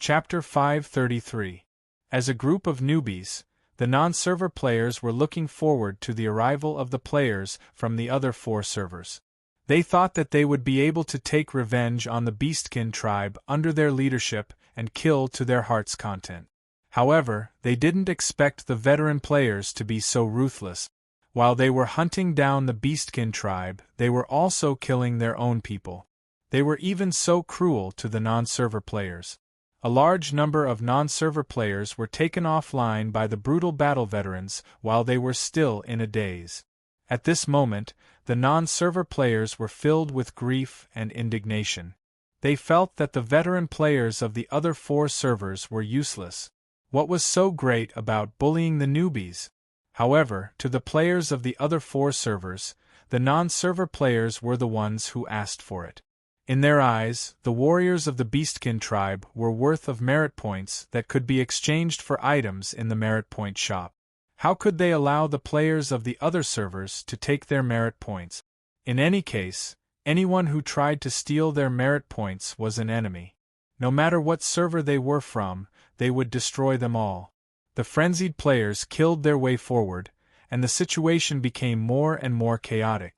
Chapter 533. As a group of newbies, the non-server players were looking forward to the arrival of the players from the other 4 servers. They thought that they would be able to take revenge on the Beastkin tribe under their leadership and kill to their heart's content. However, they didn't expect the veteran players to be so ruthless. While they were hunting down the Beastkin tribe, they were also killing their own people. They were even so cruel to the non-server players. A large number of non-server players were taken offline by the brutal battle veterans while they were still in a daze. At this moment, the non-server players were filled with grief and indignation. They felt that the veteran players of the other 4 servers were useless. What was so great about bullying the newbies? However, to the players of the other 4 servers, the non-server players were the ones who asked for it. In their eyes, the warriors of the Beastkin tribe were worth of merit points that could be exchanged for items in the merit point shop. How could they allow the players of the other servers to take their merit points? In any case, anyone who tried to steal their merit points was an enemy. No matter what server they were from, they would destroy them all. The frenzied players killed their way forward, and the situation became more and more chaotic.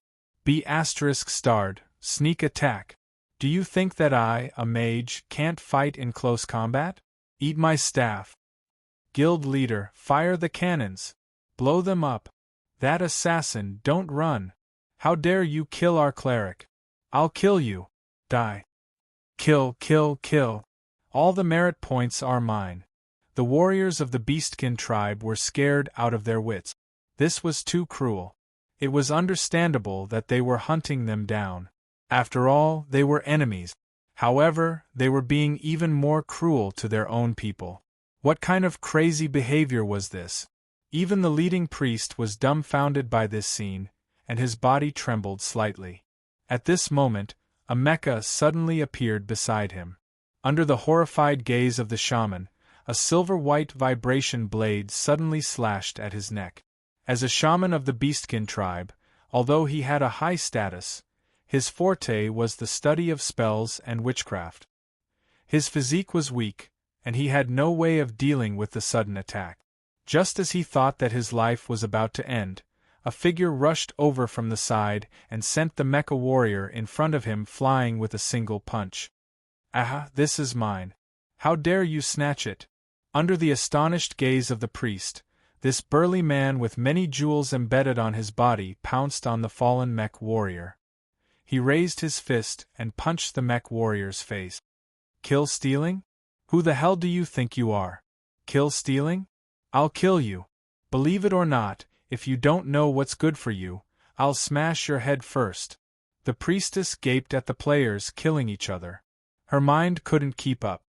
B***** sneak attack. Do you think that I, a mage, can't fight in close combat? Eat my staff. Guild leader, fire the cannons. Blow them up. That assassin, don't run. How dare you kill our cleric? I'll kill you. Die. Kill, kill, kill. All the merit points are mine. The warriors of the Beastkin tribe were scared out of their wits. This was too cruel. It was understandable that they were hunting them down. After all, they were enemies. However, they were being even more cruel to their own people. What kind of crazy behavior was this? Even the leading priest was dumbfounded by this scene, and his body trembled slightly. At this moment, a mecha suddenly appeared beside him. Under the horrified gaze of the shaman, a silver-white vibration blade suddenly slashed at his neck. As a shaman of the Beastkin tribe, although he had a high status, his forte was the study of spells and witchcraft. His physique was weak, and he had no way of dealing with the sudden attack. Just as he thought that his life was about to end, a figure rushed over from the side and sent the mecha warrior in front of him flying with a single punch. "Aha, this is mine. How dare you snatch it?" Under the astonished gaze of the priest, this burly man with many jewels embedded on his body pounced on the fallen mech warrior. He raised his fist and punched the mech warrior's face. "Kill stealing? Who the hell do you think you are? Kill stealing? I'll kill you. Believe it or not, if you don't know what's good for you, I'll smash your head first." The priestess gaped at the players killing each other. Her mind couldn't keep up.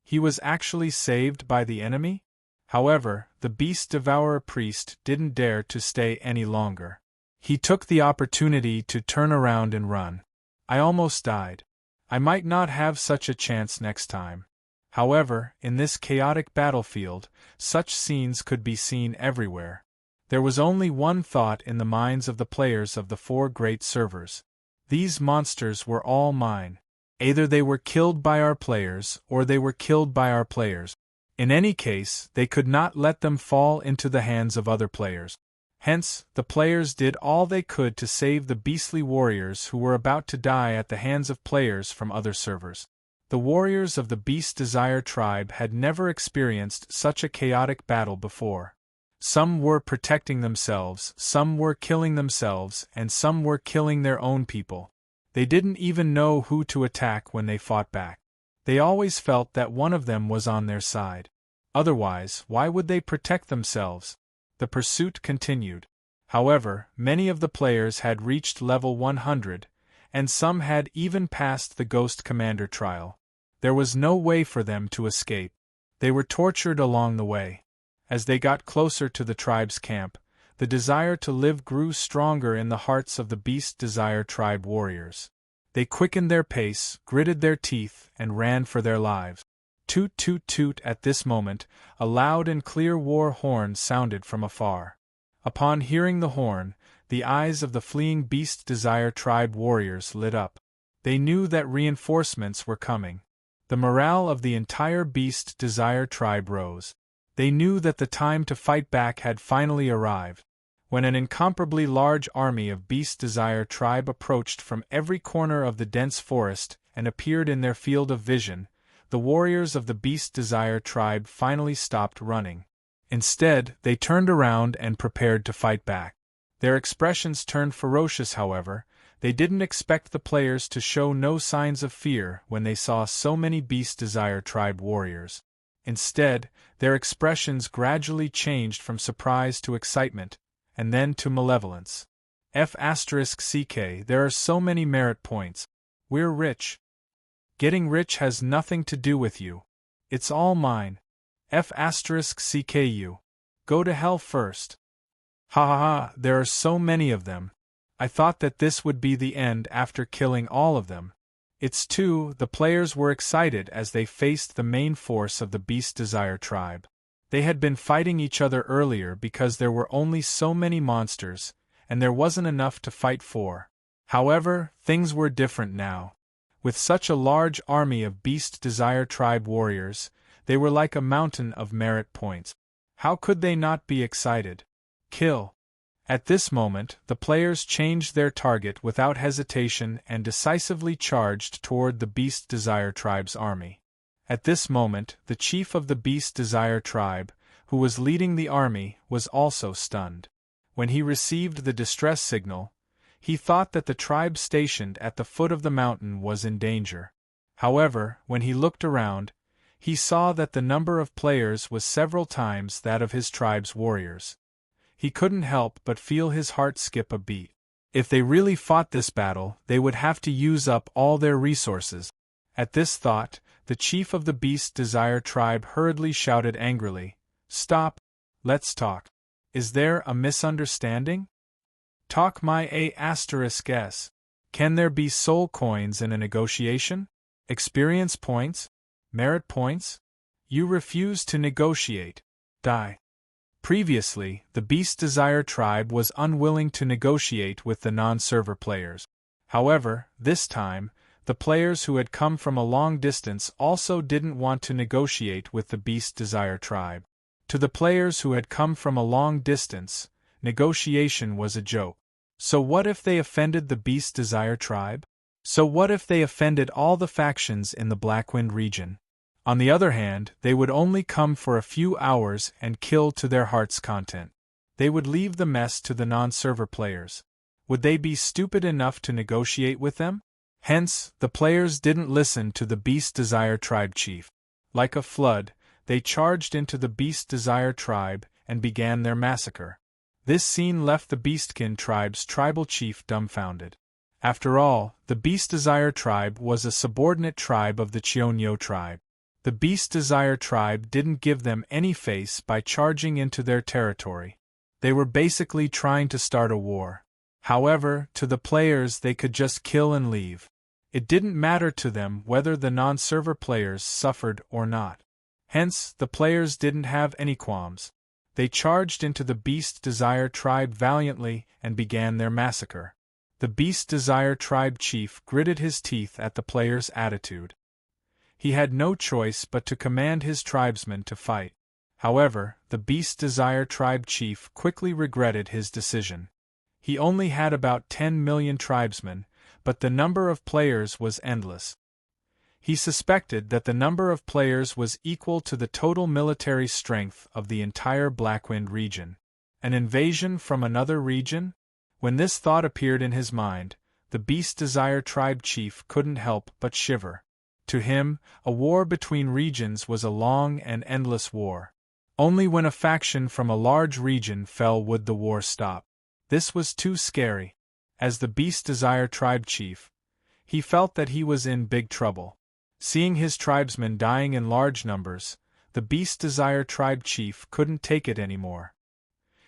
He was actually saved by the enemy? However, the beast devourer priest didn't dare to stay any longer. He took the opportunity to turn around and run. I almost died. I might not have such a chance next time. However, in this chaotic battlefield, such scenes could be seen everywhere. There was only one thought in the minds of the players of the 4 great servers. These monsters were all mine. Either they were killed by our players or they were killed by our players. In any case, they could not let them fall into the hands of other players. Hence, the players did all they could to save the beastly warriors who were about to die at the hands of players from other servers. The warriors of the Beast Desire tribe had never experienced such a chaotic battle before. Some were protecting themselves, some were killing themselves, and some were killing their own people. They didn't even know who to attack when they fought back. They always felt that one of them was on their side. Otherwise, why would they protect themselves? The pursuit continued. However, many of the players had reached level 100, and some had even passed the Ghost Commander trial. There was no way for them to escape. They were tortured along the way. As they got closer to the tribe's camp, the desire to live grew stronger in the hearts of the Beast Desire tribe warriors. They quickened their pace, gritted their teeth, and ran for their lives. Toot toot toot. At this moment, a loud and clear war horn sounded from afar. Upon hearing the horn, the eyes of the fleeing Beast Desire tribe warriors lit up. They knew that reinforcements were coming. The morale of the entire Beast Desire tribe rose. They knew that the time to fight back had finally arrived. When an incomparably large army of Beast Desire tribe approached from every corner of the dense forest and appeared in their field of vision, the warriors of the Beast Desire tribe finally stopped running. Instead, they turned around and prepared to fight back. Their expressions turned ferocious, however. They didn't expect the players to show no signs of fear when they saw so many Beast Desire tribe warriors. Instead, their expressions gradually changed from surprise to excitement, and then to malevolence. F***ck, there are so many merit points. We're rich. Getting rich has nothing to do with you. It's all mine. F***ck. Go to hell first. Ha ha ha, there are so many of them. I thought that this would be the end after killing all of them. It's too, the players were excited as they faced the main force of the Beast Desire tribe. They had been fighting each other earlier because there were only so many monsters, and there wasn't enough to fight for. However, things were different now. With such a large army of Beast Desire tribe warriors, they were like a mountain of merit points. How could they not be excited? Kill. At this moment, the players changed their target without hesitation and decisively charged toward the Beast Desire tribe's army. At this moment, the chief of the Beast Desire tribe, who was leading the army, was also stunned. When he received the distress signal, he thought that the tribe stationed at the foot of the mountain was in danger. However, when he looked around, he saw that the number of players was several times that of his tribe's warriors. He couldn't help but feel his heart skip a beat. If they really fought this battle, they would have to use up all their resources. At this thought, the chief of the Beast Desire tribe hurriedly shouted angrily, "Stop! Let's talk. Is there a misunderstanding? Talk my ***s. Can there be soul coins in a negotiation? Experience points? Merit points? You refuse to negotiate. Die." Previously, the Beast Desire tribe was unwilling to negotiate with the non-server players. However, this time, the players who had come from a long distance also didn't want to negotiate with the Beast Desire tribe. To the players who had come from a long distance, negotiation was a joke. So what if they offended the Beast Desire tribe? So what if they offended all the factions in the Blackwind region? On the other hand, they would only come for a few hours and kill to their heart's content. They would leave the mess to the non-server players. Would they be stupid enough to negotiate with them? Hence, the players didn't listen to the Beast Desire tribe chief. Like a flood, they charged into the Beast Desire tribe and began their massacre. This scene left the Beastkin tribe's tribal chief dumbfounded. After all, the Beast Desire tribe was a subordinate tribe of the Cheonyo tribe. The Beast Desire tribe didn't give them any face by charging into their territory. They were basically trying to start a war. However, to the players they could just kill and leave. It didn't matter to them whether the non-server players suffered or not. Hence, the players didn't have any qualms. They charged into the Beast Desire tribe valiantly and began their massacre. The Beast Desire tribe chief gritted his teeth at the players' attitude. He had no choice but to command his tribesmen to fight. However, the Beast Desire tribe chief quickly regretted his decision. He only had about 10 million tribesmen, but the number of players was endless. He suspected that the number of players was equal to the total military strength of the entire Blackwind region. An invasion from another region? When this thought appeared in his mind, the Beast Desire tribe chief couldn't help but shiver. To him, a war between regions was a long and endless war. Only when a faction from a large region fell would the war stop. This was too scary. As the Beast Desire tribe chief, he felt that he was in big trouble. Seeing his tribesmen dying in large numbers, the Beast Desire tribe chief couldn't take it anymore.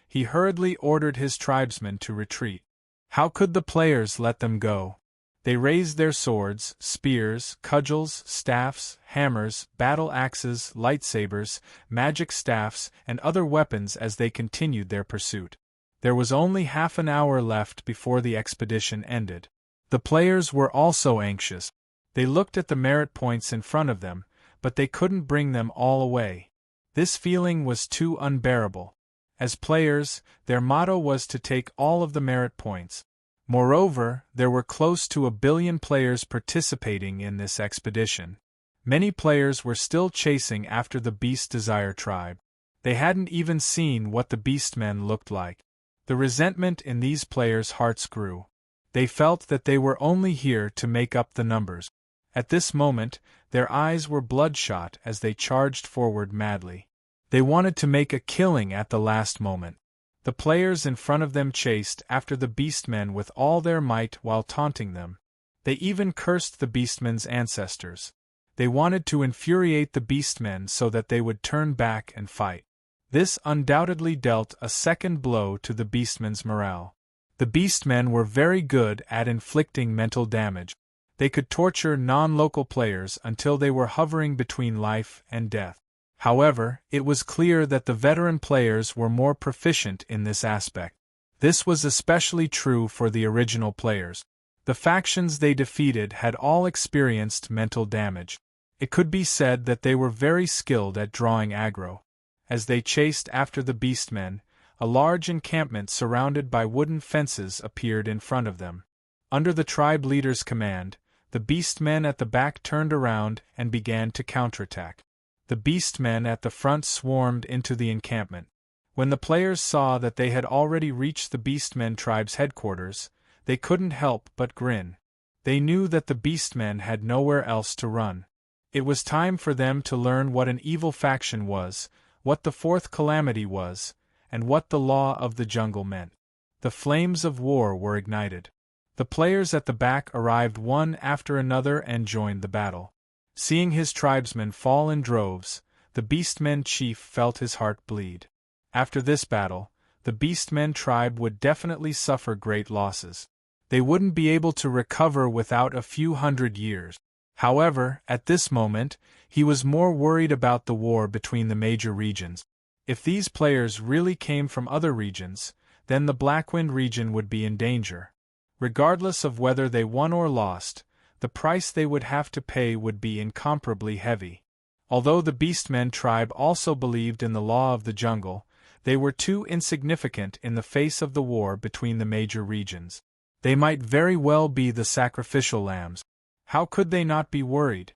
He hurriedly ordered his tribesmen to retreat. How could the players let them go? They raised their swords, spears, cudgels, staffs, hammers, battle axes, lightsabers, magic staffs, and other weapons as they continued their pursuit. There was only half an hour left before the expedition ended. The players were also anxious. They looked at the merit points in front of them, but they couldn't bring them all away. This feeling was too unbearable. As players, their motto was to take all of the merit points. Moreover, there were close to 1 billion players participating in this expedition. Many players were still chasing after the Beast Desire tribe. They hadn't even seen what the Beastmen looked like. The resentment in these players' hearts grew. They felt that they were only here to make up the numbers. At this moment, their eyes were bloodshot as they charged forward madly. They wanted to make a killing at the last moment. The players in front of them chased after the Beastmen with all their might while taunting them. They even cursed the Beastmen's ancestors. They wanted to infuriate the Beastmen so that they would turn back and fight. This undoubtedly dealt a second blow to the Beastmen's morale. The Beastmen were very good at inflicting mental damage. They could torture non-local players until they were hovering between life and death. However, it was clear that the veteran players were more proficient in this aspect. This was especially true for the original players. The factions they defeated had all experienced mental damage. It could be said that they were very skilled at drawing aggro. As they chased after the Beastmen, a large encampment surrounded by wooden fences appeared in front of them. Under the tribe leader's command, the Beastmen at the back turned around and began to counterattack. The Beastmen at the front swarmed into the encampment. When the players saw that they had already reached the Beastmen tribe's headquarters, they couldn't help but grin. They knew that the Beastmen had nowhere else to run. It was time for them to learn what an evil faction was, what the fourth calamity was, and what the law of the jungle meant. The flames of war were ignited. The players at the back arrived one after another and joined the battle. Seeing his tribesmen fall in droves, the Beastmen chief felt his heart bleed. After this battle, the Beastmen tribe would definitely suffer great losses. They wouldn't be able to recover without a few hundred years. However, at this moment, he was more worried about the war between the major regions. If these players really came from other regions, then the Blackwind region would be in danger. Regardless of whether they won or lost, the price they would have to pay would be incomparably heavy. Although the Beastmen tribe also believed in the law of the jungle, they were too insignificant in the face of the war between the major regions. They might very well be the sacrificial lambs. How could they not be worried?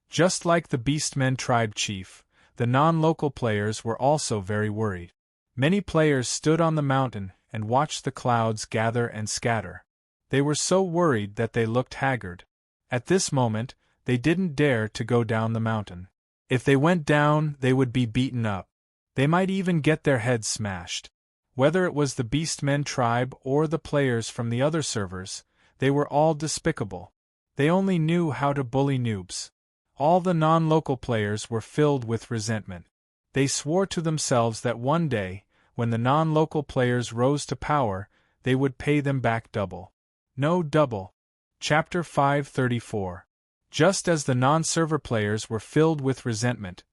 Just like the Beastmen tribe chief, the non-local players were also very worried. Many players stood on the mountain and watched the clouds gather and scatter. They were so worried that they looked haggard. At this moment, they didn't dare to go down the mountain. If they went down, they would be beaten up. They might even get their heads smashed. Whether it was the Beastmen tribe or the players from the other servers, they were all despicable. They only knew how to bully noobs. All the non-local players were filled with resentment. They swore to themselves that one day, when the non-local players rose to power, they would pay them back double. No double. Chapter 534. Just as the non-server players were filled with resentment,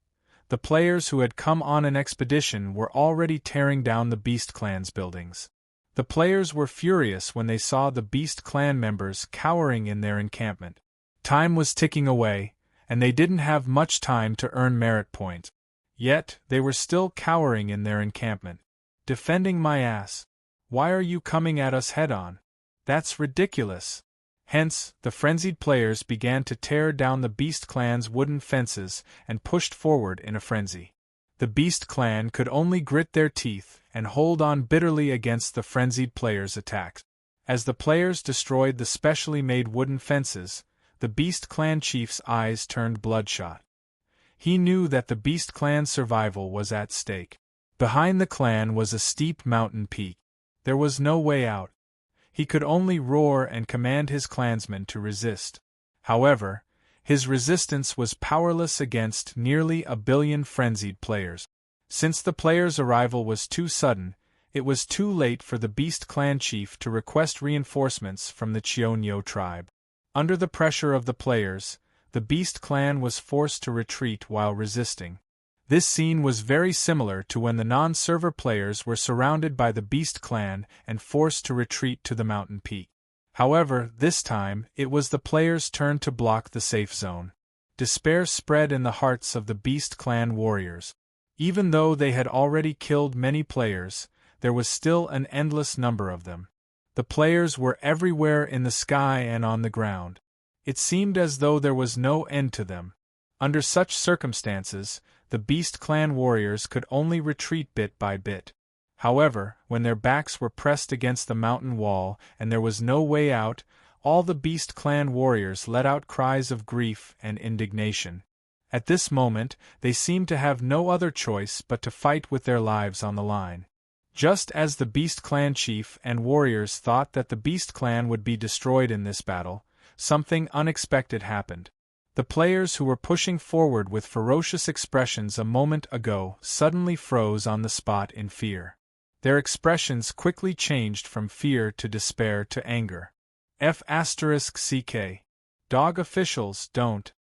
the players who had come on an expedition were already tearing down the Beast Clan's buildings. The players were furious when they saw the Beast Clan members cowering in their encampment. Time was ticking away, and they didn't have much time to earn merit points. Yet, they were still cowering in their encampment. Defending my ass. Why are you coming at us head-on? That's ridiculous. Hence, the frenzied players began to tear down the Beast Clan's wooden fences and pushed forward in a frenzy. The Beast Clan could only grit their teeth and hold on bitterly against the frenzied players' attacks. As the players destroyed the specially made wooden fences, the Beast Clan chief's eyes turned bloodshot. He knew that the Beast Clan's survival was at stake. Behind the clan was a steep mountain peak. There was no way out. He could only roar and command his clansmen to resist. However, his resistance was powerless against nearly 1 billion frenzied players. Since the players' arrival was too sudden, it was too late for the Beast Clan chief to request reinforcements from the Cheonyo tribe. Under the pressure of the players, the Beast Clan was forced to retreat while resisting. This scene was very similar to when the non-server players were surrounded by the Beast Clan and forced to retreat to the mountain peak. However, this time, it was the players' turn to block the safe zone. Despair spread in the hearts of the Beast Clan warriors. Even though they had already killed many players, there was still an endless number of them. The players were everywhere in the sky and on the ground. It seemed as though there was no end to them. Under such circumstances, the Beast Clan warriors could only retreat bit by bit. However, when their backs were pressed against the mountain wall and there was no way out, all the Beast Clan warriors let out cries of grief and indignation. At this moment, they seemed to have no other choice but to fight with their lives on the line. Just as the Beast Clan chief and warriors thought that the Beast Clan would be destroyed in this battle, something unexpected happened. The players who were pushing forward with ferocious expressions a moment ago suddenly froze on the spot in fear. Their expressions quickly changed from fear to despair to anger. F***ck. Dog officials, don't.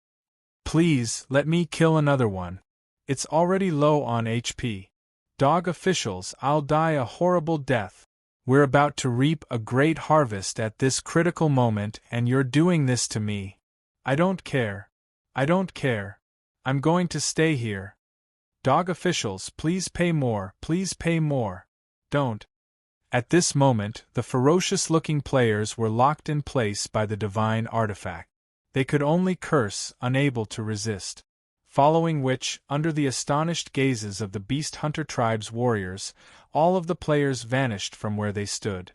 Please, let me kill another one. It's already low on HP. Dog officials, I'll die a horrible death. We're about to reap a great harvest at this critical moment and you're doing this to me. I don't care. I don't care. I'm going to stay here. Dog officials, please pay more, please pay more. Don't. At this moment, the ferocious-looking players were locked in place by the divine artifact. They could only curse, unable to resist. Following which, under the astonished gazes of the Beast Hunter tribe's warriors, all of the players vanished from where they stood.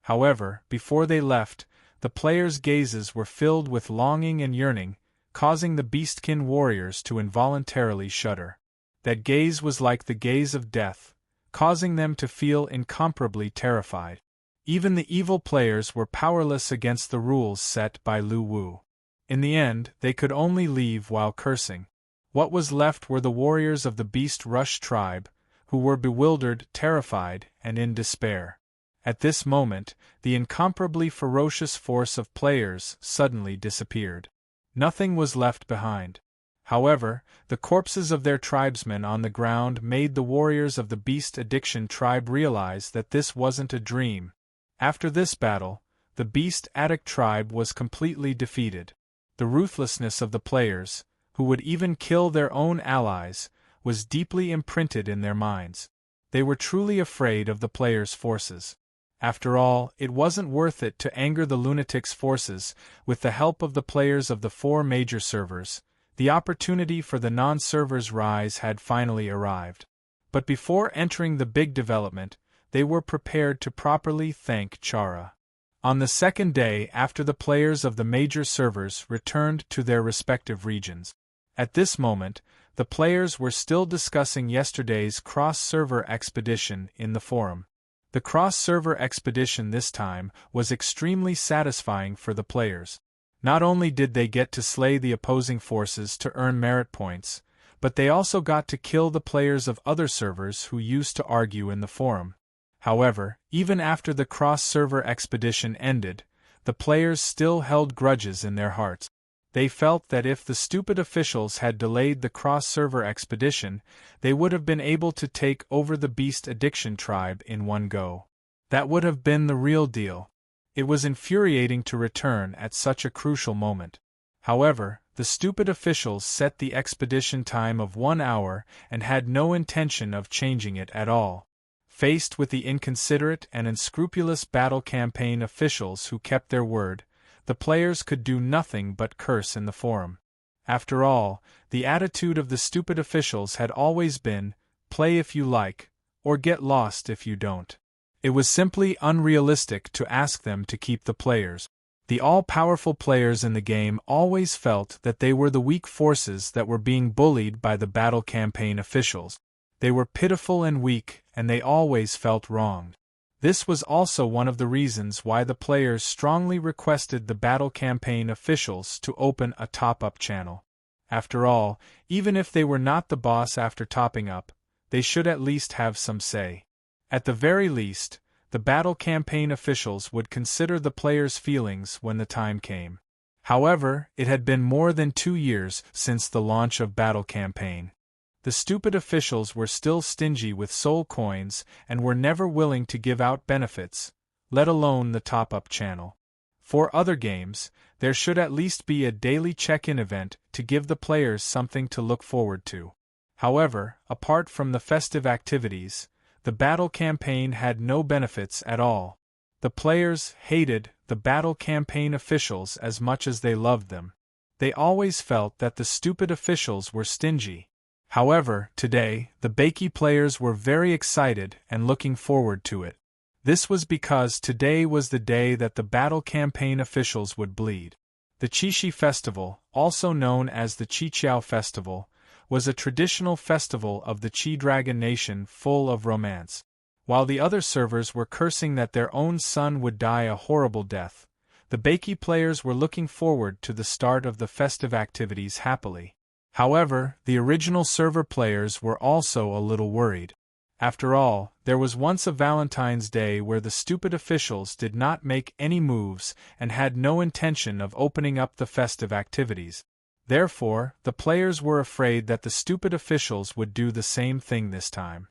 However, before they left, the players' gazes were filled with longing and yearning, causing the Beastkin warriors to involuntarily shudder. That gaze was like the gaze of death, causing them to feel incomparably terrified. Even the evil players were powerless against the rules set by Lu Wu. In the end, they could only leave while cursing. What was left were the warriors of the Beast Rush tribe, who were bewildered, terrified, and in despair. At this moment, the incomparably ferocious force of players suddenly disappeared. Nothing was left behind. However, the corpses of their tribesmen on the ground made the warriors of the Beast Addiction tribe realize that this wasn't a dream. After this battle, the Beast Addict tribe was completely defeated. The ruthlessness of the players, who would even kill their own allies, was deeply imprinted in their minds. They were truly afraid of the players' forces. After all, it wasn't worth it to anger the lunatics' forces. With the help of the players of the 4 major servers, the opportunity for the non-servers' rise had finally arrived. But before entering the big development, they were prepared to properly thank Chara. On the second day after the players of the major servers returned to their respective regions. At this moment, the players were still discussing yesterday's cross-server expedition in the forum. The cross-server expedition this time was extremely satisfying for the players. Not only did they get to slay the opposing forces to earn merit points, but they also got to kill the players of other servers who used to argue in the forum. However, even after the cross-server expedition ended, the players still held grudges in their hearts. They felt that if the stupid officials had delayed the cross-server expedition, they would have been able to take over the Beast Addiction tribe in one go. That would have been the real deal. It was infuriating to return at such a crucial moment. However, the stupid officials set the expedition time of 1 hour and had no intention of changing it at all. Faced with the inconsiderate and unscrupulous battle campaign officials who kept their word, the players could do nothing but curse in the forum. After all, the attitude of the stupid officials had always been, play if you like, or get lost if you don't. It was simply unrealistic to ask them to keep the players. The all-powerful players in the game always felt that they were the weak forces that were being bullied by the battle campaign officials. They were pitiful and weak, and they always felt wronged. This was also one of the reasons why the players strongly requested the battle campaign officials to open a top-up channel. After all, even if they were not the boss after topping up, they should at least have some say. At the very least, the battle campaign officials would consider the players' feelings when the time came. However, it had been more than 2 years since the launch of battle campaign. The stupid officials were still stingy with soul coins and were never willing to give out benefits, let alone the top-up channel. For other games, there should at least be a daily check-in event to give the players something to look forward to. However, apart from the festive activities, the battle campaign had no benefits at all. The players hated the battle campaign officials as much as they loved them. They always felt that the stupid officials were stingy. However, today, the Bakey players were very excited and looking forward to it. This was because today was the day that the battle campaign officials would bleed. The Qixi Festival, also known as the Qiqiao Festival, was a traditional festival of the Qi Dragon Nation full of romance. While the other servers were cursing that their own son would die a horrible death, the Bakey players were looking forward to the start of the festive activities happily. However, the original server players were also a little worried. After all, there was once a Valentine's Day where the stupid officials did not make any moves and had no intention of opening up the festive activities. Therefore, the players were afraid that the stupid officials would do the same thing this time.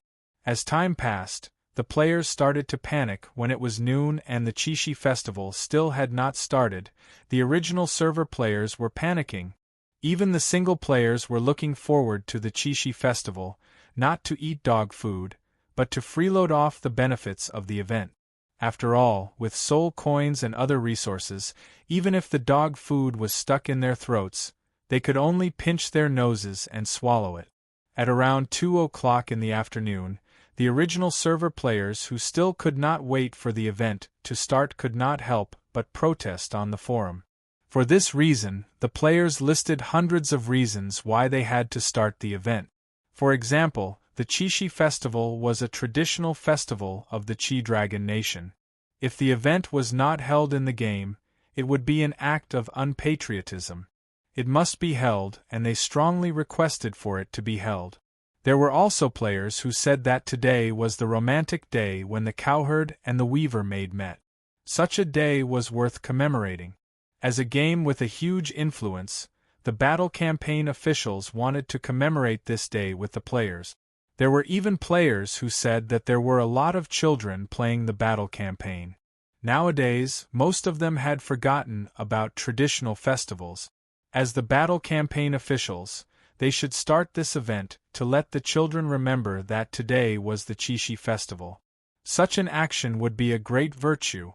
As time passed, the players started to panic when it was noon and the Qixi Festival still had not started. The original server players were panicking. Even the single players were looking forward to the Qixi Festival, not to eat dog food, but to freeload off the benefits of the event. After all, with soul coins and other resources, even if the dog food was stuck in their throats, they could only pinch their noses and swallow it. At around 2 o'clock in the afternoon, the original server players who still could not wait for the event to start could not help but protest on the forum. For this reason, the players listed hundreds of reasons why they had to start the event. For example, the Qixi Festival was a traditional festival of the Qi Dragon Nation. If the event was not held in the game, it would be an act of unpatriotism. It must be held, and they strongly requested for it to be held. There were also players who said that today was the romantic day when the cowherd and the weaver maid met. Such a day was worth commemorating. As a game with a huge influence, the battle campaign officials wanted to commemorate this day with the players. There were even players who said that there were a lot of children playing the battle campaign. Nowadays, most of them had forgotten about traditional festivals. As the battle campaign officials, they should start this event to let the children remember that today was the Qixi Festival. Such an action would be a great virtue.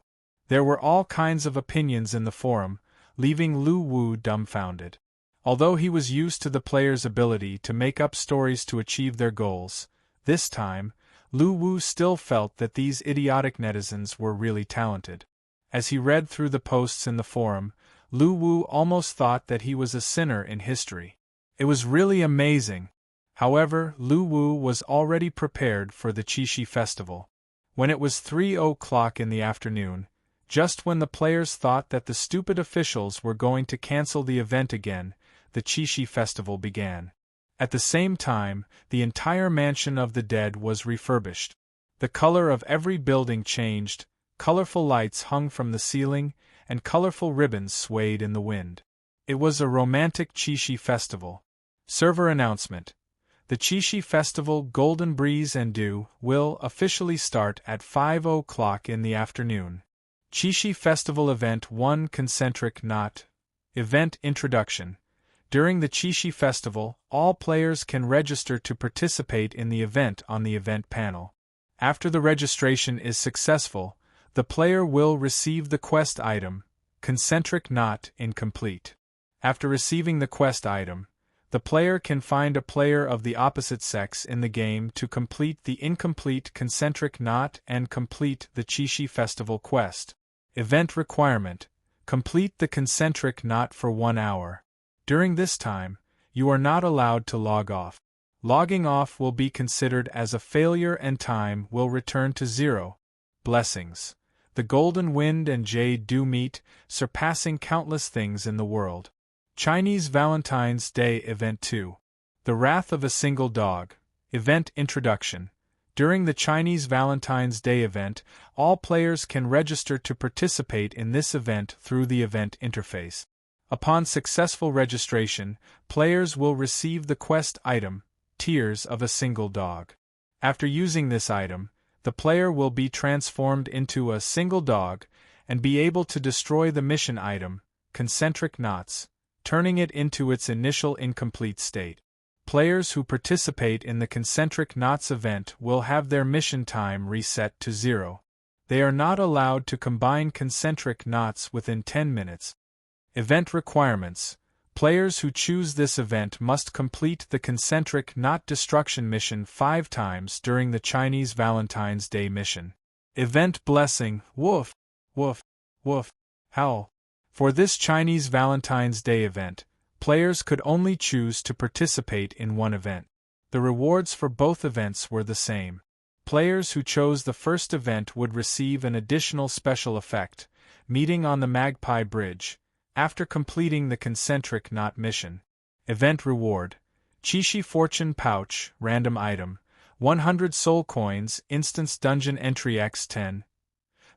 There were all kinds of opinions in the forum, leaving Lu Wu dumbfounded. Although he was used to the players' ability to make up stories to achieve their goals, this time, Lu Wu still felt that these idiotic netizens were really talented. As he read through the posts in the forum, Lu Wu almost thought that he was a sinner in history. It was really amazing. However, Lu Wu was already prepared for the Qixi Festival. When it was 3 o'clock in the afternoon, just when the players thought that the stupid officials were going to cancel the event again, the Qixi Festival began. At the same time, the entire mansion of the dead was refurbished. The color of every building changed, colorful lights hung from the ceiling, and colorful ribbons swayed in the wind. It was a romantic Qixi Festival. Server announcement. The Qixi Festival Golden Breeze and Dew will officially start at 5 o'clock in the afternoon. Qixi Festival Event 1 Concentric Knot. Event Introduction. During the Qixi Festival, all players can register to participate in the event on the event panel. After the registration is successful, the player will receive the quest item, Concentric Knot Incomplete. After receiving the quest item, the player can find a player of the opposite sex in the game to complete the incomplete concentric knot and complete the Qixi Festival quest. Event requirement: complete the concentric knot for 1 hour. During this time, you are not allowed to log off. Logging off will be considered as a failure and time will return to 0. Blessings. The golden wind and jade do meet, surpassing countless things in the world. Chinese Valentine's Day Event 2. The Wrath of a Single Dog. Event Introduction. During the Chinese Valentine's Day event, all players can register to participate in this event through the event interface. Upon successful registration, players will receive the quest item, Tears of a Single Dog. After using this item, the player will be transformed into a single dog, and be able to destroy the mission item, concentric knots, turning it into its initial incomplete state. Players who participate in the concentric knots event will have their mission time reset to 0. They are not allowed to combine concentric knots within 10 minutes. Event requirements. Players who choose this event must complete the concentric knot destruction mission 5 times during the Chinese Valentine's Day mission. Event blessing. Woof, woof, woof, howl. For this Chinese Valentine's Day event, players could only choose to participate in one event. The rewards for both events were the same. Players who chose the first event would receive an additional special effect, meeting on the Magpie Bridge, after completing the concentric knot mission. Event reward: Chishi Fortune Pouch, random item, 100 soul coins, instance dungeon entry x10.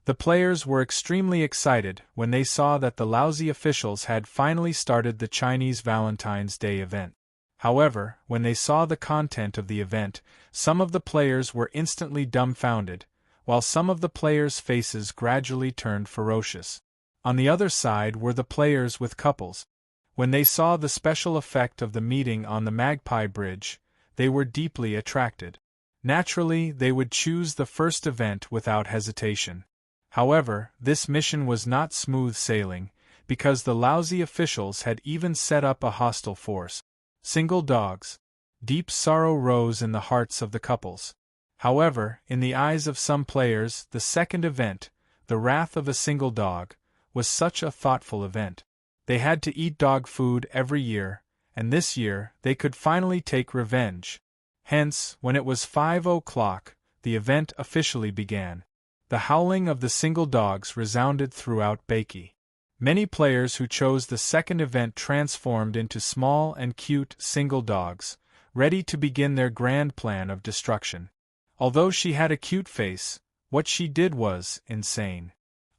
The players were extremely excited when they saw that the lousy officials had finally started the Chinese Valentine's Day event. However, when they saw the content of the event, some of the players were instantly dumbfounded, while some of the players' faces gradually turned ferocious. On the other side were the players with couples. When they saw the special effect of the meeting on the Magpie Bridge, they were deeply attracted. Naturally, they would choose the first event without hesitation. However, this mission was not smooth sailing, because the lousy officials had even set up a hostile force. Single dogs. Deep sorrow rose in the hearts of the couples. However, in the eyes of some players, the second event, the wrath of a single dog, was such a thoughtful event. They had to eat dog food every year, and this year they could finally take revenge. Hence, when it was 5 o'clock, the event officially began. The howling of the single dogs resounded throughout Bakey. Many players who chose the second event transformed into small and cute single dogs, ready to begin their grand plan of destruction. Although she had a cute face, what she did was insane.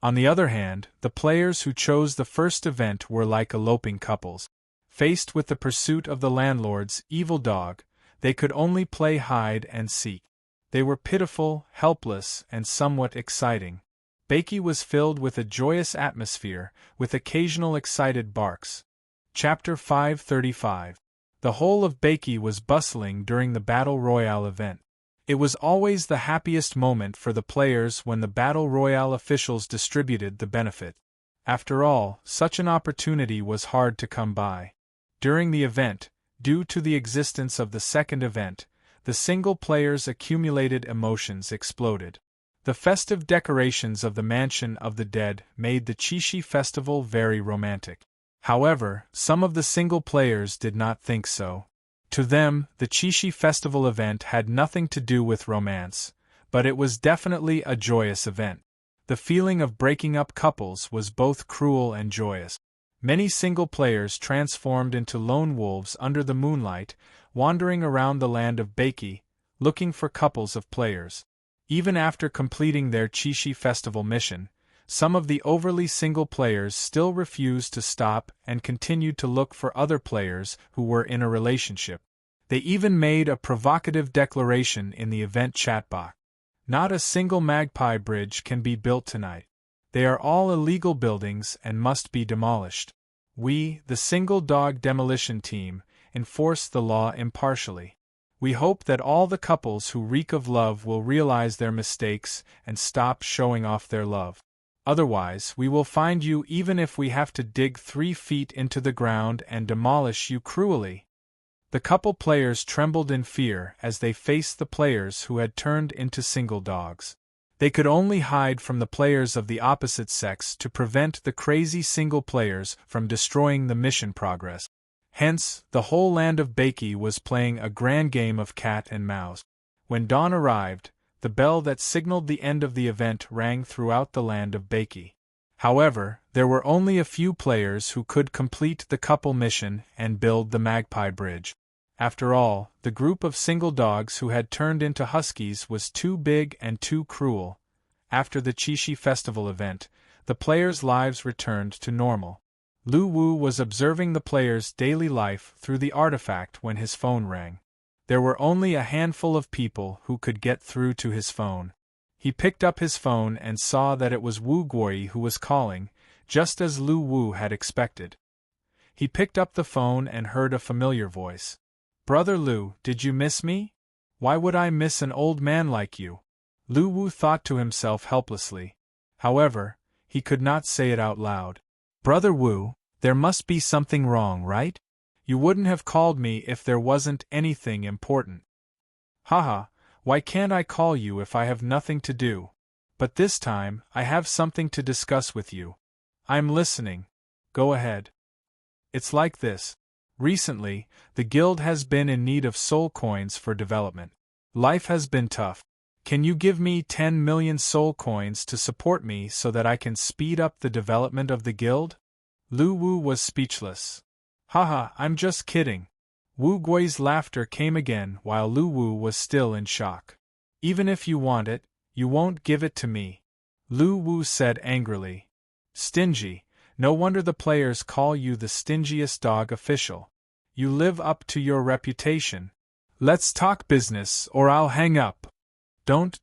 On the other hand, the players who chose the first event were like eloping couples. Faced with the pursuit of the landlord's evil dog, they could only play hide and seek. They were pitiful, helpless, and somewhat exciting. Bakey was filled with a joyous atmosphere, with occasional excited barks. Chapter 535. The whole of Bakey was bustling during the Battle Royale event. It was always the happiest moment for the players when the Battle Royale officials distributed the benefit. After all, such an opportunity was hard to come by. During the event, due to the existence of the second event, the single players' accumulated emotions exploded. The festive decorations of the Mansion of the Dead made the Chishi festival very romantic. However, some of the single players did not think so. To them, the Chishi festival event had nothing to do with romance, but it was definitely a joyous event. The feeling of breaking up couples was both cruel and joyous. Many single players transformed into lone wolves under the moonlight, wandering around the land of Bakey, looking for couples of players. Even after completing their Chishi festival mission, some of the overly single players still refused to stop and continued to look for other players who were in a relationship. They even made a provocative declaration in the event chat box. Not a single Magpie Bridge can be built tonight. They are all illegal buildings and must be demolished. We, the Single Dog Demolition Team, enforce the law impartially. We hope that all the couples who reek of love will realize their mistakes and stop showing off their love. Otherwise, we will find you even if we have to dig 3 feet into the ground and demolish you cruelly. The couple players trembled in fear as they faced the players who had turned into single dogs. They could only hide from the players of the opposite sex to prevent the crazy single players from destroying the mission progress. Hence, the whole land of Bakey was playing a grand game of cat and mouse. When dawn arrived, the bell that signaled the end of the event rang throughout the land of Bakey. However, there were only a few players who could complete the couple mission and build the Magpie Bridge. After all, the group of single dogs who had turned into huskies was too big and too cruel. After the Chishi festival event, the players' lives returned to normal. Lu Wu was observing the players' daily life through the artifact when his phone rang. There were only a handful of people who could get through to his phone. He picked up his phone and saw that it was Wu Guoyi who was calling, just as Lu Wu had expected. He picked up the phone and heard a familiar voice. "Brother Lu, did you miss me? Why would I miss an old man like you?" Lu Wu thought to himself helplessly. However, he could not say it out loud. "Brother Wu, there must be something wrong, right? You wouldn't have called me if there wasn't anything important." "Haha, why can't I call you if I have nothing to do? But this time, I have something to discuss with you. I'm listening. Go ahead." "It's like this. Recently, the guild has been in need of soul coins for development. Life has been tough. Can you give me 10 million soul coins to support me so that I can speed up the development of the guild?" Lu Wu was speechless. "Haha, I'm just kidding." Wu Gui's laughter came again while Lu Wu was still in shock. "Even if you want it, you won't give it to me," Lu Wu said angrily. "Stingy, no wonder the players call you the stingiest dog official. You live up to your reputation. Let's talk business or I'll hang up." Don't.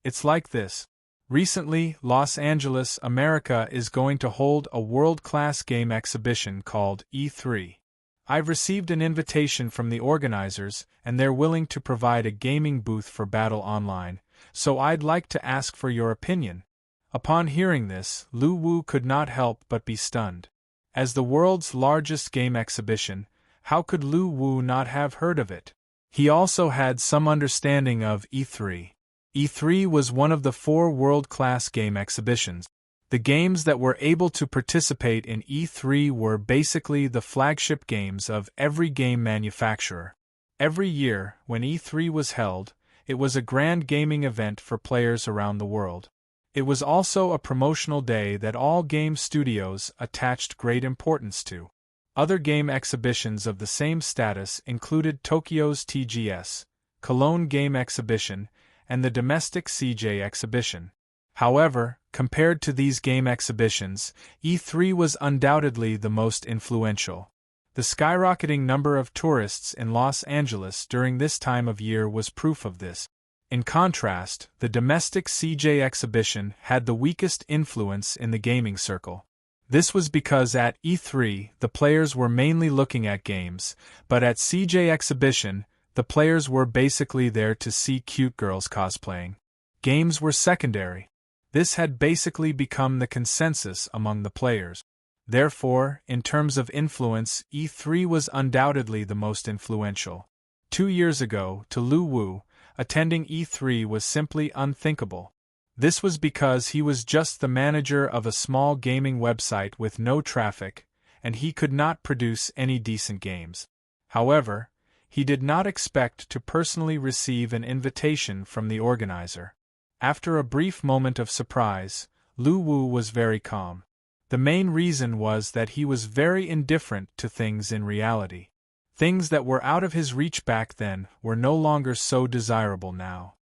It's like this. Recently, Los Angeles, America is going to hold a world-class game exhibition called E3. I've received an invitation from the organizers, and they're willing to provide a gaming booth for Battle Online, so I'd like to ask for your opinion. Upon hearing this, Lu Wu could not help but be stunned. As the world's largest game exhibition, how could Lu Wu not have heard of it? He also had some understanding of E3. E3 was one of the 4 world-class game exhibitions. The games that were able to participate in E3 were basically the flagship games of every game manufacturer. Every year, when E3 was held, it was a grand gaming event for players around the world. It was also a promotional day that all game studios attached great importance to. Other game exhibitions of the same status included Tokyo's TGS, Cologne Game Exhibition, and the domestic CJ Exhibition. However, compared to these game exhibitions, E3 was undoubtedly the most influential. The skyrocketing number of tourists in Los Angeles during this time of year was proof of this. In contrast, the domestic CJ Exhibition had the weakest influence in the gaming circle. This was because at E3, the players were mainly looking at games, but at CJ Exhibition, the players were basically there to see cute girls cosplaying. Games were secondary. This had basically become the consensus among the players. Therefore, in terms of influence, E3 was undoubtedly the most influential. 2 years ago, to Lu Wu, attending E3 was simply unthinkable. This was because he was just the manager of a small gaming website with no traffic, and he could not produce any decent games. However, he did not expect to personally receive an invitation from the organizer. After a brief moment of surprise, Lu Wu was very calm. The main reason was that he was very indifferent to things in reality. Things that were out of his reach back then were no longer so desirable now.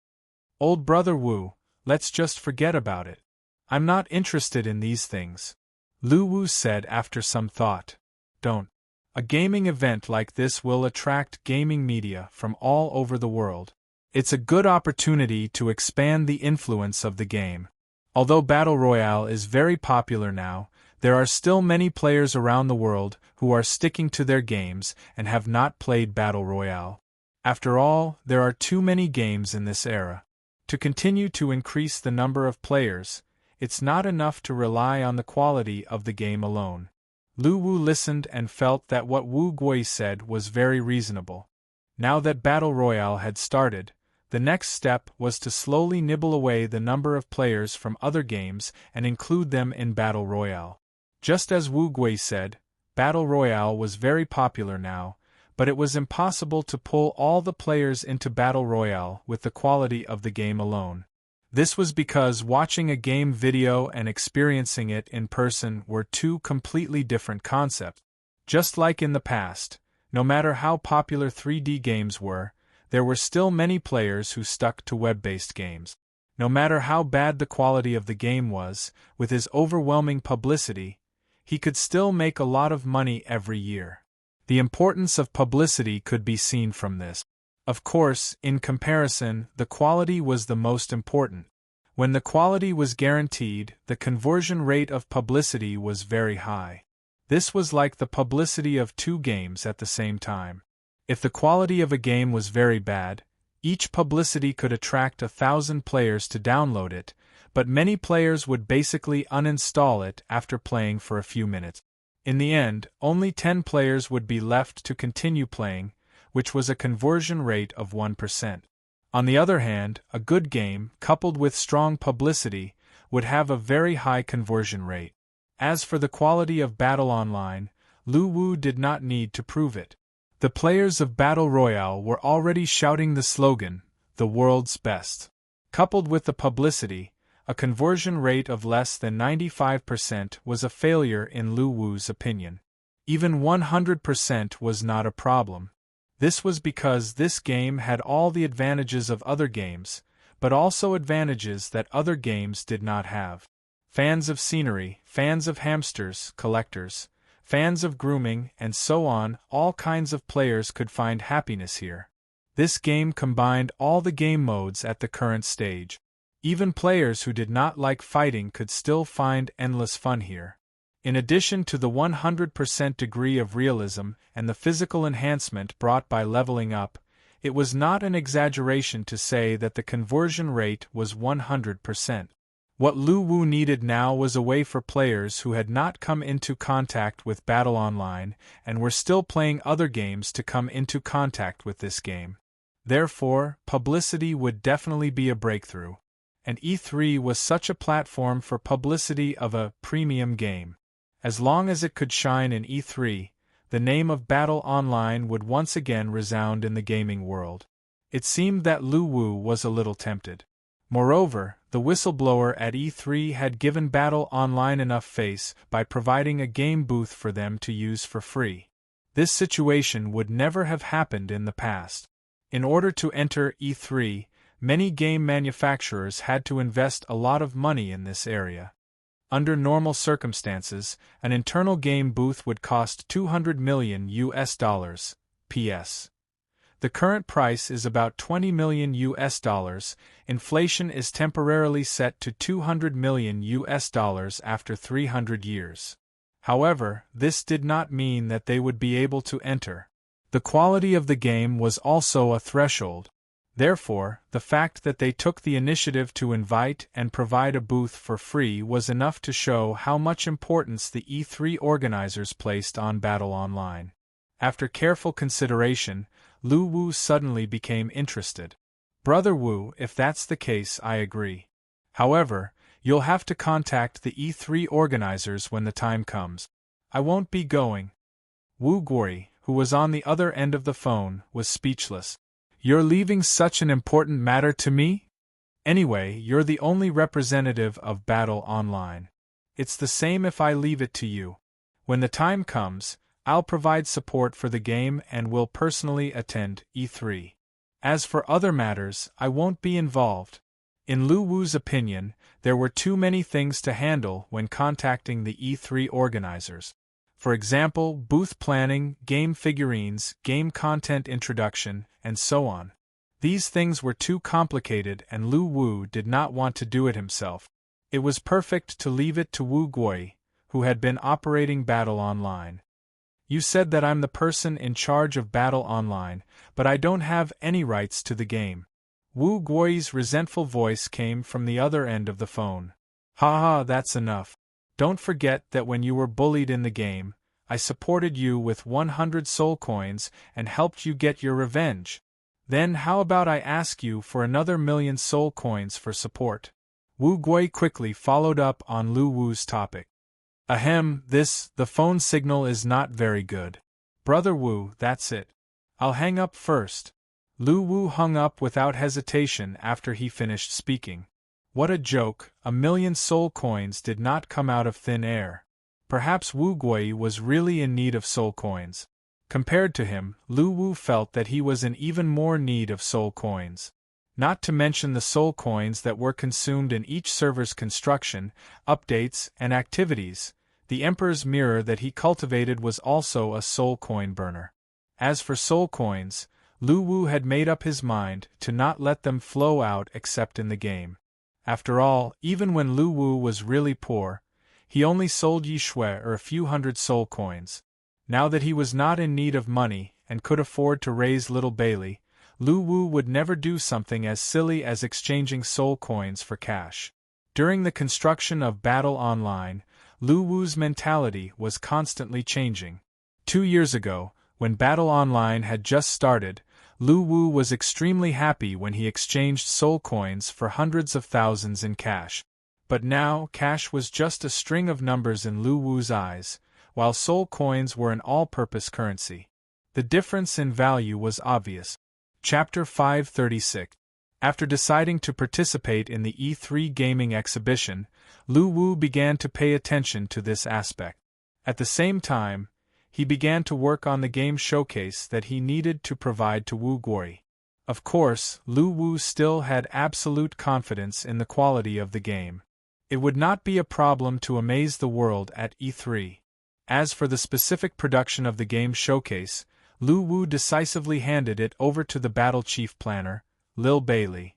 "Old brother Wu, let's just forget about it. I'm not interested in these things," Lu Wu said after some thought. "Don't. A gaming event like this will attract gaming media from all over the world. It's a good opportunity to expand the influence of the game. Although Battle Royale is very popular now, there are still many players around the world who are sticking to their games and have not played Battle Royale. After all, there are too many games in this era. To continue to increase the number of players, it's not enough to rely on the quality of the game alone." Lu Wu listened and felt that what Wu Gui said was very reasonable. Now that Battle Royale had started, the next step was to slowly nibble away the number of players from other games and include them in Battle Royale. Just as Wu Gui said, Battle Royale was very popular now, but it was impossible to pull all the players into Battle Royale with the quality of the game alone. This was because watching a game video and experiencing it in person were 2 completely different concepts. Just like in the past, no matter how popular 3D games were, there were still many players who stuck to web-based games. No matter how bad the quality of the game was, with his overwhelming publicity, he could still make a lot of money every year. The importance of publicity could be seen from this. Of course, in comparison, the quality was the most important. When the quality was guaranteed, the conversion rate of publicity was very high. This was like the publicity of two games at the same time. If the quality of a game was very bad, each publicity could attract 1,000 players to download it, but many players would basically uninstall it after playing for a few minutes. In the end, only 10 players would be left to continue playing, which was a conversion rate of 1%. On the other hand, a good game, coupled with strong publicity, would have a very high conversion rate. As for the quality of Battle Online, Lu Wu did not need to prove it. The players of Battle Royale were already shouting the slogan, "The world's best." Coupled with the publicity, a conversion rate of less than 95% was a failure in Lu Wu's opinion. Even 100% was not a problem. This was because this game had all the advantages of other games, but also advantages that other games did not have. Fans of scenery, fans of hamsters, collectors, fans of grooming, and so on, all kinds of players could find happiness here. This game combined all the game modes at the current stage. Even players who did not like fighting could still find endless fun here. In addition to the 100% degree of realism and the physical enhancement brought by leveling up, it was not an exaggeration to say that the conversion rate was 100%. What Lu Wu needed now was a way for players who had not come into contact with Battle Online and were still playing other games to come into contact with this game. Therefore, publicity would definitely be a breakthrough. And E3 was such a platform for publicity of a premium game. As long as it could shine in E3, the name of Battle Online would once again resound in the gaming world. It seemed that Lu Wu was a little tempted. Moreover, the whistleblower at E3 had given Battle Online enough face by providing a game booth for them to use for free. This situation would never have happened in the past. In order to enter E3, many game manufacturers had to invest a lot of money in this area. Under normal circumstances, an internal game booth would cost $200 million PS. The current price is about $20 million. Inflation is temporarily set to $200 million after 300 years. However, this did not mean that they would be able to enter. The quality of the game was also a threshold. Therefore, the fact that they took the initiative to invite and provide a booth for free was enough to show how much importance the E3 organizers placed on Battle Online. After careful consideration, Lu Wu suddenly became interested. "Brother Wu, if that's the case, I agree. However, you'll have to contact the E3 organizers when the time comes. I won't be going." Wu Guori, who was on the other end of the phone, was speechless. "You're leaving such an important matter to me? Anyway, you're the only representative of Battle Online. It's the same if I leave it to you. When the time comes, I'll provide support for the game and will personally attend E3. As for other matters, I won't be involved." In Lu Wu's opinion, there were too many things to handle when contacting the E3 organizers. For example, booth planning, game figurines, game content introduction, and so on. These things were too complicated and Lu Wu did not want to do it himself. It was perfect to leave it to Wu Guori, who had been operating Battle Online. "You said that I'm the person in charge of Battle Online, but I don't have any rights to the game." Wu Guori's resentful voice came from the other end of the phone. "Ha ha, that's enough. Don't forget that when you were bullied in the game, I supported you with 100 soul coins and helped you get your revenge. Then how about I ask you for another 1,000,000 soul coins for support?" Wu Guori quickly followed up on Lu Wu's topic. "Ahem, the phone signal is not very good. Brother Wu, that's it. I'll hang up first." Lu Wu hung up without hesitation after he finished speaking. What a joke, 1,000,000 soul coins did not come out of thin air. Perhaps Wu Guori was really in need of soul coins. Compared to him, Lu Wu felt that he was in even more need of soul coins. Not to mention the soul coins that were consumed in each server's construction, updates, and activities. The Emperor's mirror that he cultivated was also a soul coin burner. As for soul coins, Lu Wu had made up his mind to not let them flow out except in the game. After all, even when Lu Wu was really poor, he only sold Yi Shui or a few hundred soul coins. Now that he was not in need of money and could afford to raise little Bailey, Lu Wu would never do something as silly as exchanging soul coins for cash. During the construction of Battle Online, Lu Wu's mentality was constantly changing. 2 years ago, when Battle Online had just started, Lu Wu was extremely happy when he exchanged soul coins for hundreds of thousands in cash. But now, cash was just a string of numbers in Lu Wu's eyes, while soul coins were an all-purpose currency. The difference in value was obvious. Chapter 536. After deciding to participate in the E3 gaming exhibition, Lu Wu began to pay attention to this aspect. At the same time, he began to work on the game showcase that he needed to provide to Wu Guori. Of course, Lu Wu still had absolute confidence in the quality of the game. It would not be a problem to amaze the world at E3. As for the specific production of the game showcase, Lu Wu decisively handed it over to the battle chief planner, Lil Bailey.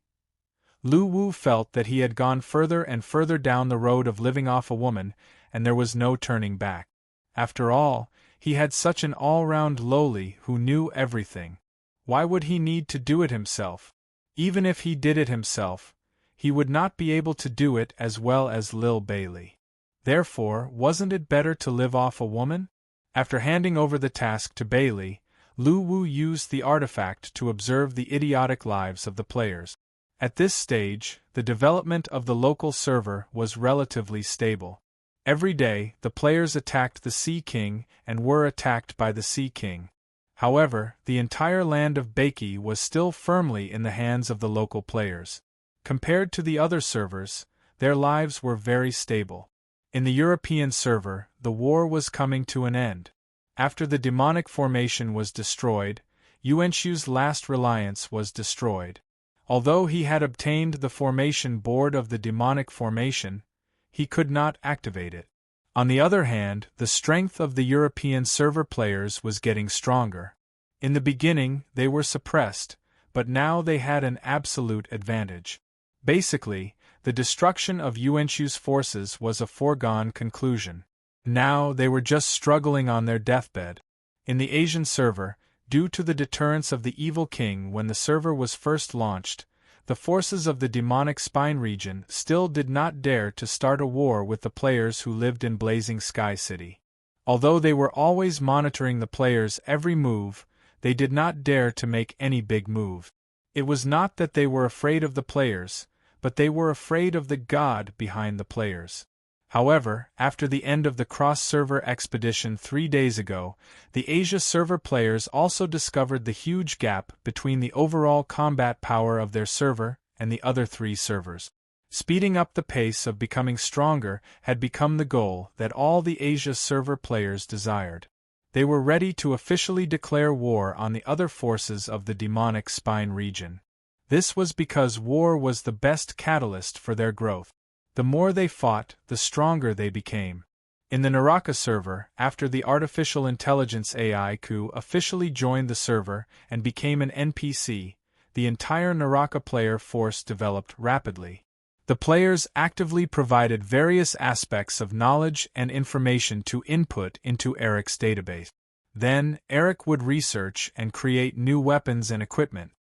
Lu Wu felt that he had gone further and further down the road of living off a woman, and there was no turning back. After all, he had such an all-round lowly who knew everything. Why would he need to do it himself? Even if he did it himself, he would not be able to do it as well as Lil Bailey. Therefore, wasn't it better to live off a woman? After handing over the task to Bailey, Lu Wu used the artifact to observe the idiotic lives of the players. At this stage, the development of the local server was relatively stable. Every day, the players attacked the Sea King and were attacked by the Sea King. However, the entire land of Baiki was still firmly in the hands of the local players. Compared to the other servers, their lives were very stable. In the European server, the war was coming to an end. After the demonic formation was destroyed, Yuanshu's last reliance was destroyed. Although he had obtained the formation board of the demonic formation, he could not activate it. On the other hand, the strength of the European server players was getting stronger. In the beginning, they were suppressed, but now they had an absolute advantage. Basically, the destruction of Yuanshu's forces was a foregone conclusion. Now they were just struggling on their deathbed. In the Asian server, due to the deterrence of the evil king when the server was first launched, the forces of the demonic spine region still did not dare to start a war with the players who lived in Blazing Sky City. Although they were always monitoring the players' every move, they did not dare to make any big move. It was not that they were afraid of the players, but they were afraid of the god behind the players. However, after the end of the cross-server expedition 3 days ago, the Asia server players also discovered the huge gap between the overall combat power of their server and the other 3 servers. Speeding up the pace of becoming stronger had become the goal that all the Asia server players desired. They were ready to officially declare war on the other forces of the demonic spine region. This was because war was the best catalyst for their growth. The more they fought, the stronger they became. In the Naraka server, after the artificial intelligence AI Ku officially joined the server and became an NPC, the entire Naraka player force developed rapidly. The players actively provided various aspects of knowledge and information to input into Eric's database. Then, Eric would research and create new weapons and equipment.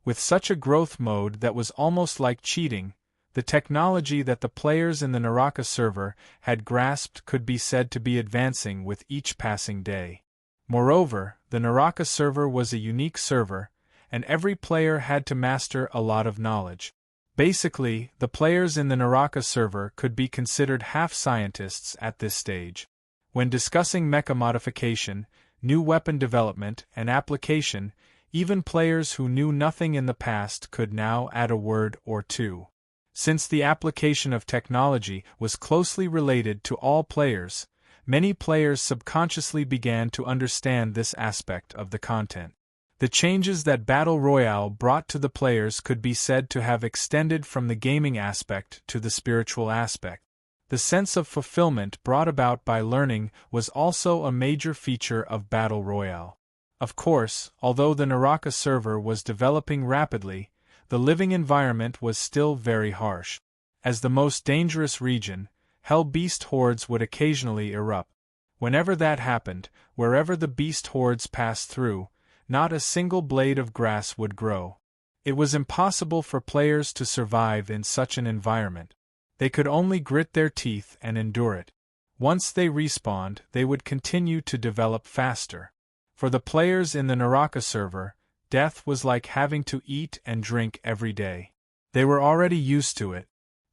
With such a growth mode that was almost like cheating, the technology that the players in the Naraka server had grasped could be said to be advancing with each passing day. Moreover, the Naraka server was a unique server, and every player had to master a lot of knowledge. Basically, the players in the Naraka server could be considered half-scientists at this stage. When discussing mecha modification, new weapon development, and application, even players who knew nothing in the past could now add a word or two. Since the application of technology was closely related to all players, many players subconsciously began to understand this aspect of the content. The changes that Battle Royale brought to the players could be said to have extended from the gaming aspect to the spiritual aspect. The sense of fulfillment brought about by learning was also a major feature of Battle Royale. Of course, although the Naraka server was developing rapidly, the living environment was still very harsh. As the most dangerous region, hell beast hordes would occasionally erupt. Whenever that happened, wherever the beast hordes passed through, not a single blade of grass would grow. It was impossible for players to survive in such an environment. They could only grit their teeth and endure it. Once they respawned, they would continue to develop faster. For the players in the Naraka server, death was like having to eat and drink every day. They were already used to it.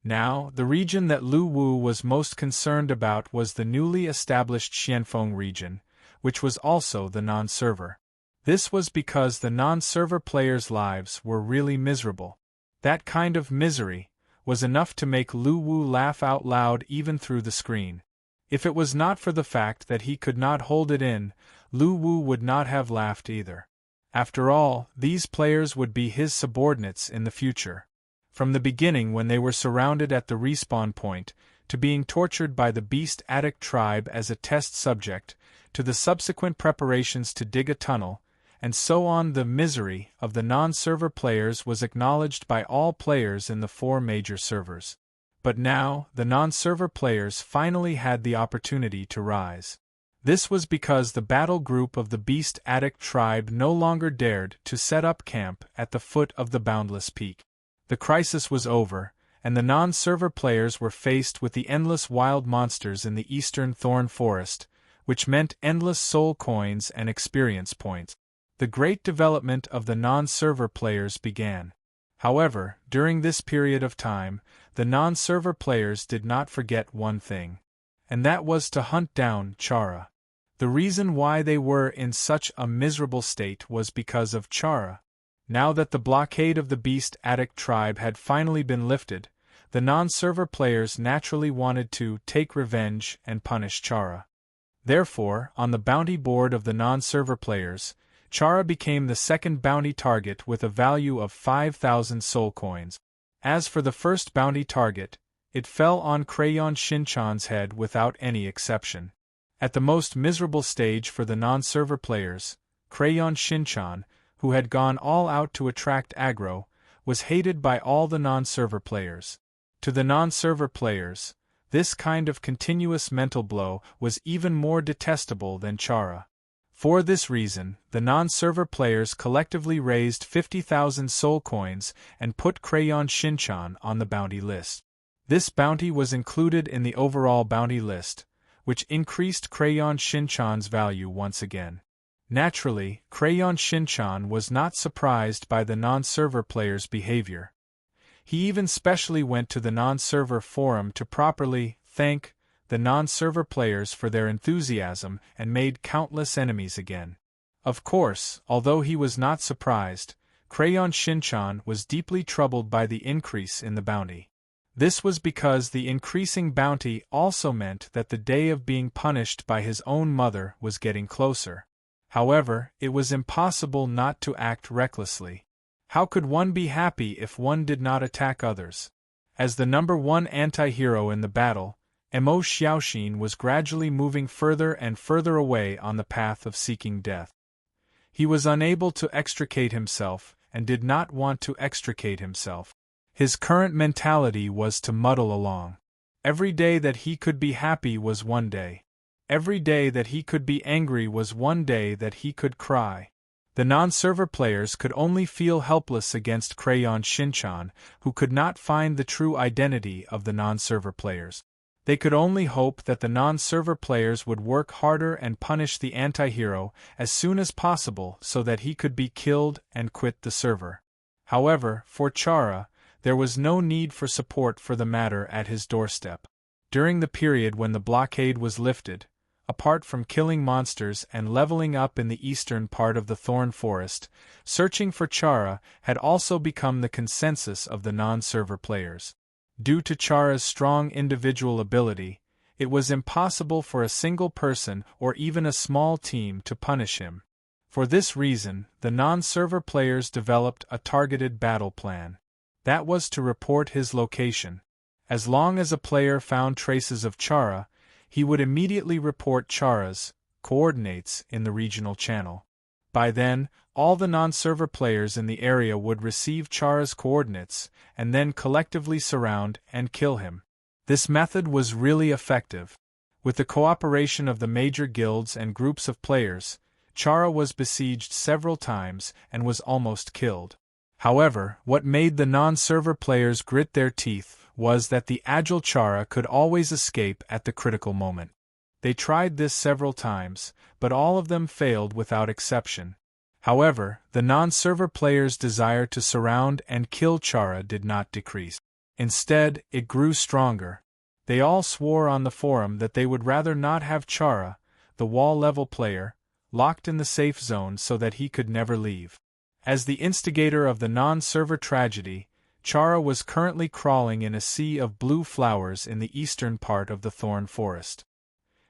Now, the region that Lu Wu was most concerned about was the newly established Xianfeng region, which was also the non-server. This was because the non-server players' lives were really miserable. That kind of misery was enough to make Lu Wu laugh out loud even through the screen. If it was not for the fact that he could not hold it in, Lu Wu would not have laughed either. After all, these players would be his subordinates in the future. From the beginning, when they were surrounded at the respawn point, to being tortured by the Beast Addict tribe as a test subject, to the subsequent preparations to dig a tunnel, and so on, the misery of the non-server players was acknowledged by all players in the 4 major servers. But now, the non-server players finally had the opportunity to rise. This was because the battle group of the Beast Addict tribe no longer dared to set up camp at the foot of the Boundless Peak. The crisis was over, and the non-server players were faced with the endless wild monsters in the eastern thorn forest, which meant endless soul coins and experience points. The great development of the non-server players began. However, during this period of time, the non-server players did not forget one thing. And that was to hunt down Chara. The reason why they were in such a miserable state was because of Chara. Now that the blockade of the Beast Addict tribe had finally been lifted, the non-server players naturally wanted to take revenge and punish Chara. Therefore, on the bounty board of the non-server players, Chara became the second bounty target with a value of 5,000 soul coins. As for the first bounty target, it fell on Crayon Shinchan's head without any exception. At the most miserable stage for the non-server players, Crayon Shinchan, who had gone all out to attract aggro, was hated by all the non-server players. To the non-server players, this kind of continuous mental blow was even more detestable than Chara. For this reason, the non-server players collectively raised 50,000 soul coins and put Crayon Shinchan on the bounty list. This bounty was included in the overall bounty list, which increased Crayon Shinchan's value once again. Naturally, Crayon Shinchan was not surprised by the non-server players' behavior. He even specially went to the non-server forum to properly thank the non-server players for their enthusiasm and made countless enemies again. Of course, although he was not surprised, Crayon Shinchan was deeply troubled by the increase in the bounty. This was because the increasing bounty also meant that the day of being punished by his own mother was getting closer. However, it was impossible not to act recklessly. How could one be happy if one did not attack others? As the number 1 anti-hero in the battle, Mo Xiaoxin was gradually moving further and further away on the path of seeking death. He was unable to extricate himself, and did not want to extricate himself. His current mentality was to muddle along. Every day that he could be happy was one day. Every day that he could be angry was one day that he could cry. The non-server players could only feel helpless against Crayon Shinchan, who could not find the true identity of the non-server players. They could only hope that the non-server players would work harder and punish the anti-hero as soon as possible so that he could be killed and quit the server. However, for Chara, there was no need for support for the matter at his doorstep. During the period when the blockade was lifted, apart from killing monsters and leveling up in the eastern part of the Thorn Forest, searching for Chara had also become the consensus of the non-server players. Due to Chara's strong individual ability, it was impossible for a single person or even a small team to punish him. For this reason, the non-server players developed a targeted battle plan. That was to report his location. As long as a player found traces of Chara, he would immediately report Chara's coordinates in the regional channel. By then, all the non-server players in the area would receive Chara's coordinates, and then collectively surround and kill him. This method was really effective. With the cooperation of the major guilds and groups of players, Chara was besieged several times and was almost killed. However, what made the non-server players grit their teeth was that the agile Chara could always escape at the critical moment. They tried this several times, but all of them failed without exception. However, the non-server players' desire to surround and kill Chara did not decrease. Instead, it grew stronger. They all swore on the forum that they would rather not have Chara, the wall-level player, locked in the safe zone so that he could never leave. As the instigator of the non-server tragedy, Chara was currently crawling in a sea of blue flowers in the eastern part of the thorn forest.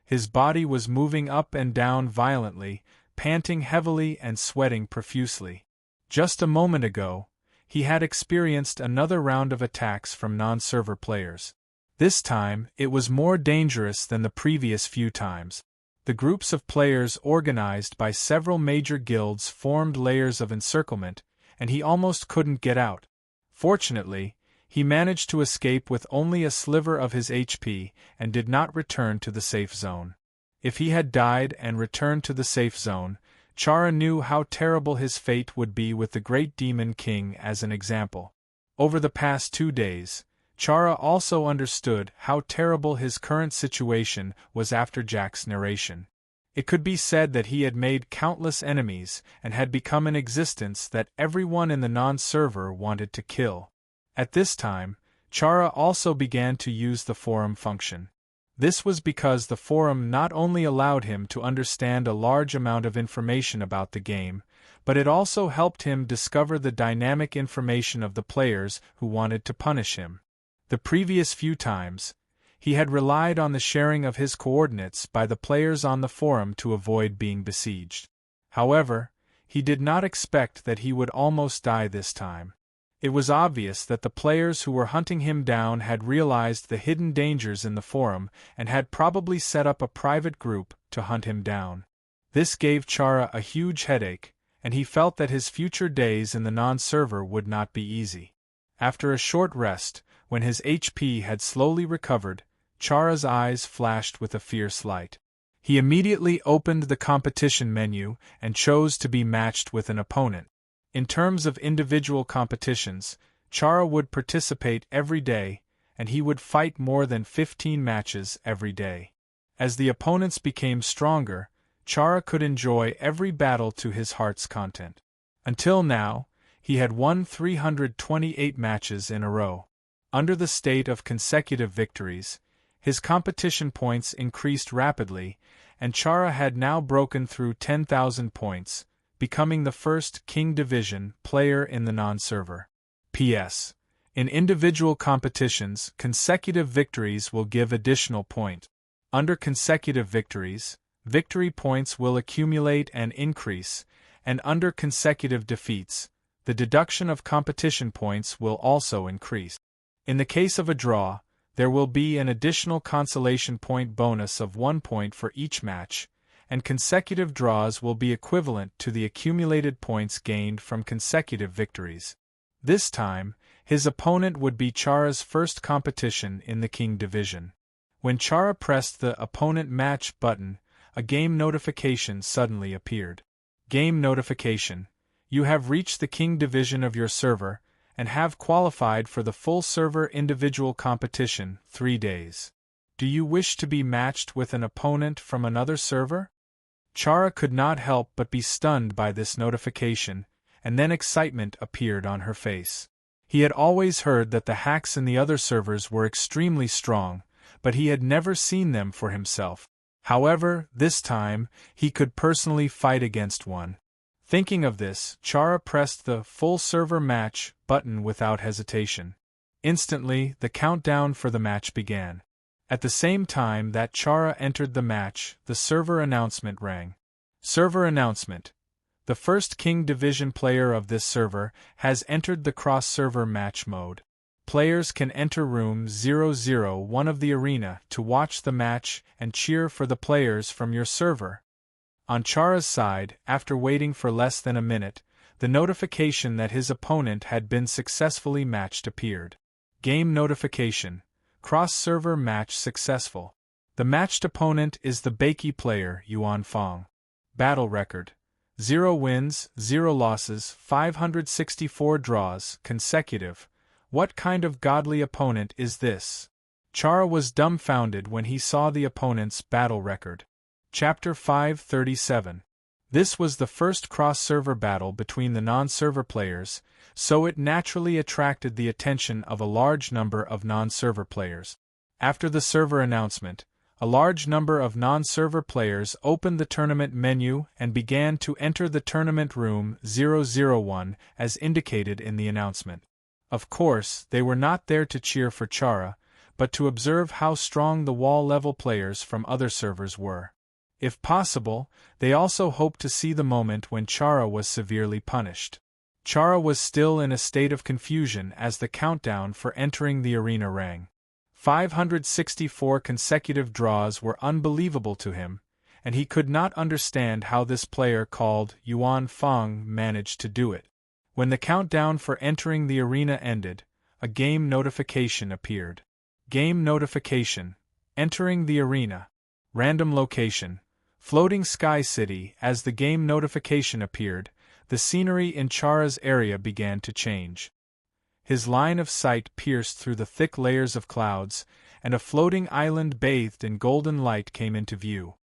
His body was moving up and down violently, panting heavily and sweating profusely. Just a moment ago, he had experienced another round of attacks from non-server players. This time, it was more dangerous than the previous few times. The groups of players organized by several major guilds formed layers of encirclement, and he almost couldn't get out. Fortunately, he managed to escape with only a sliver of his HP and did not return to the safe zone. If he had died and returned to the safe zone, Chara knew how terrible his fate would be with the Great Demon King as an example. Over the past 2 days, Chara also understood how terrible his current situation was after Jack's narration. It could be said that he had made countless enemies and had become an existence that everyone in the non-server wanted to kill. At this time, Chara also began to use the forum function. This was because the forum not only allowed him to understand a large amount of information about the game, but it also helped him discover the dynamic information of the players who wanted to punish him. The previous few times, he had relied on the sharing of his coordinates by the players on the forum to avoid being besieged. However, he did not expect that he would almost die this time. It was obvious that the players who were hunting him down had realized the hidden dangers in the forum and had probably set up a private group to hunt him down. This gave Chara a huge headache, and he felt that his future days in the non-server would not be easy. After a short rest, when his HP had slowly recovered, Chara's eyes flashed with a fierce light. He immediately opened the competition menu and chose to be matched with an opponent. In terms of individual competitions, Chara would participate every day, and he would fight more than 15 matches every day. As the opponents became stronger, Chara could enjoy every battle to his heart's content. Until now, he had won 328 matches in a row. Under the state of consecutive victories, his competition points increased rapidly, and Chara had now broken through 10,000 points, becoming the first King Division player in the non-server. P.S. In individual competitions, consecutive victories will give additional point. Under consecutive victories, victory points will accumulate and increase, and under consecutive defeats, the deduction of competition points will also increase. In the case of a draw, there will be an additional consolation point bonus of 1 point for each match, and consecutive draws will be equivalent to the accumulated points gained from consecutive victories. This time, his opponent would be Chara's first competition in the King Division. When Chara pressed the Opponent Match button, a game notification suddenly appeared. Game notification: you have reached the King Division of your server, and have qualified for the full server individual competition 3 days. Do you wish to be matched with an opponent from another server? Chara could not help but be stunned by this notification, and then excitement appeared on her face. He had always heard that the hacks in the other servers were extremely strong, but he had never seen them for himself. However, this time, he could personally fight against one. Thinking of this, Chara pressed the Full Server Match button without hesitation. Instantly, the countdown for the match began. At the same time that Chara entered the match, the server announcement rang. Server announcement: the first King Division player of this server has entered the cross-server match mode. Players can enter room 001 of the arena to watch the match and cheer for the players from your server. On Chara's side, after waiting for less than a minute, the notification that his opponent had been successfully matched appeared. Game notification. Cross-server match successful. The matched opponent is the Beiki player Yuan Fong. Battle record. 0 wins, 0 losses, 564 draws, consecutive. What kind of godly opponent is this? Chara was dumbfounded when he saw the opponent's battle record. Chapter 537. This was the first cross-server battle between the non-server players, so it naturally attracted the attention of a large number of non-server players. After the server announcement, a large number of non-server players opened the tournament menu and began to enter the tournament room 001 as indicated in the announcement. Of course, they were not there to cheer for Chara, but to observe how strong the wall-level players from other servers were. If possible, they also hoped to see the moment when Chara was severely punished. Chara was still in a state of confusion as the countdown for entering the arena rang. 564 consecutive draws were unbelievable to him, and he could not understand how this player called Yuan Fong managed to do it. When the countdown for entering the arena ended, a game notification appeared. Game notification. Entering the arena. Random location. Floating Sky City. As the game notification appeared, the scenery in Chara's area began to change. His line of sight pierced through the thick layers of clouds, and a floating island bathed in golden light came into view.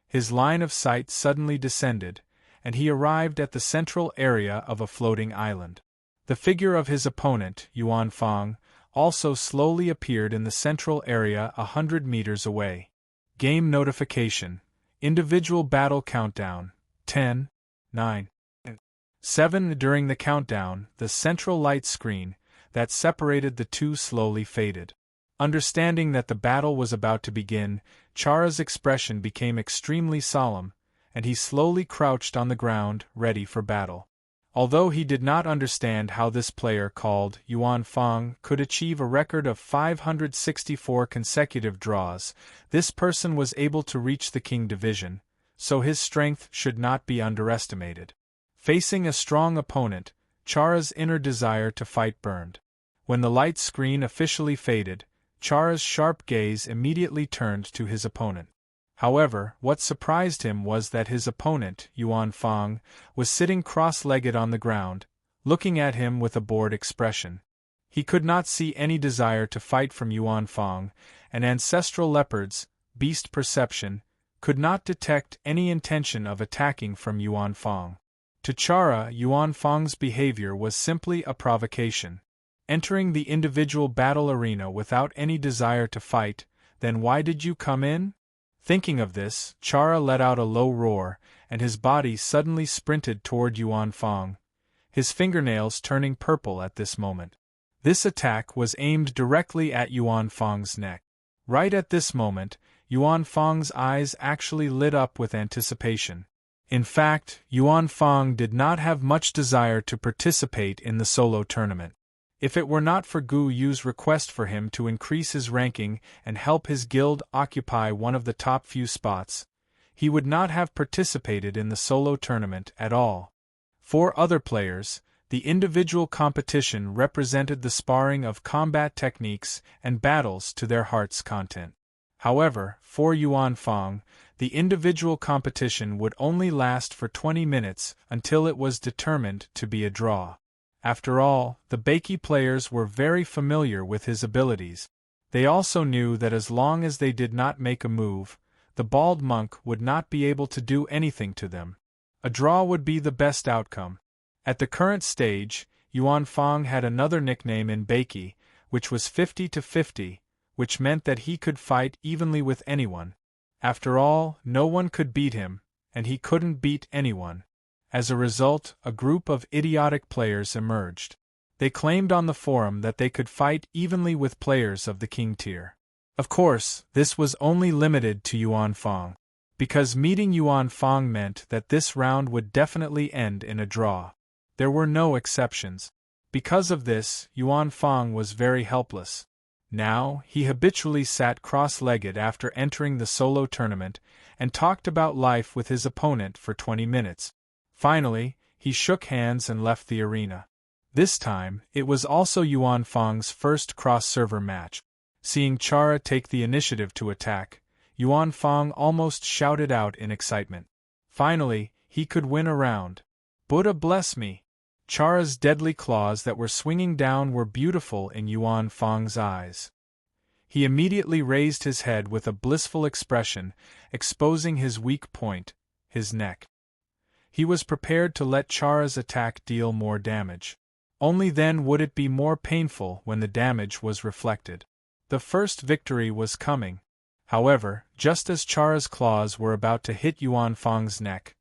His line of sight suddenly descended, and he arrived at the central area of a floating island. The figure of his opponent, Yuan Fong, also slowly appeared in the central area 100 meters away. Game notification. Individual battle countdown. 10, 9, 7. During the countdown, the central light screen that separated the two slowly faded. Understanding that the battle was about to begin, Chara's expression became extremely solemn, and he slowly crouched on the ground, ready for battle. Although he did not understand how this player called Yuan Fong could achieve a record of 564 consecutive draws, this person was able to reach the King Division, so his strength should not be underestimated. Facing a strong opponent, Chara's inner desire to fight burned. When the light screen officially faded, Chara's sharp gaze immediately turned to his opponent. However, what surprised him was that his opponent, Yuan Fong, was sitting cross-legged on the ground, looking at him with a bored expression. He could not see any desire to fight from Yuan Fong, and ancestral leopards, beast perception, could not detect any intention of attacking from Yuan Fong. To Chara, Yuan Fong's behavior was simply a provocation. Entering the individual battle arena without any desire to fight, then why did you come in? Thinking of this, Chara let out a low roar, and his body suddenly sprinted toward Yuan Fong, his fingernails turning purple at this moment. This attack was aimed directly at Yuan Fong's neck. Right at this moment, Yuan Fong's eyes actually lit up with anticipation. In fact, Yuan Fong did not have much desire to participate in the solo tournament. If it were not for Gu Yu's request for him to increase his ranking and help his guild occupy one of the top few spots, he would not have participated in the solo tournament at all. For other players, the individual competition represented the sparring of combat techniques and battles to their heart's content. However, for Yuan Fong, the individual competition would only last for 20 minutes until it was determined to be a draw. After all, the Beiki players were very familiar with his abilities. They also knew that as long as they did not make a move, the bald monk would not be able to do anything to them. A draw would be the best outcome. At the current stage, Yuan Fong had another nickname in Beiki, which was 50-50, which meant that he could fight evenly with anyone. After all, no one could beat him, and he couldn't beat anyone. As a result, a group of idiotic players emerged. They claimed on the forum that they could fight evenly with players of the king tier. Of course, this was only limited to Yuan Fong, because meeting Yuan Fong meant that this round would definitely end in a draw. There were no exceptions. Because of this, Yuan Fong was very helpless. Now, he habitually sat cross-legged after entering the solo tournament and talked about life with his opponent for 20 minutes. Finally, he shook hands and left the arena. This time, it was also Yuan Fang's first cross-server match. Seeing Chara take the initiative to attack, Yuan Fang almost shouted out in excitement. Finally, he could win a round. Buddha bless me! Chara's deadly claws that were swinging down were beautiful in Yuan Fang's eyes. He immediately raised his head with a blissful expression, exposing his weak point, his neck. He was prepared to let Chara's attack deal more damage. Only then would it be more painful when the damage was reflected. The first victory was coming. However, just as Chara's claws were about to hit Yuan Fang's neck,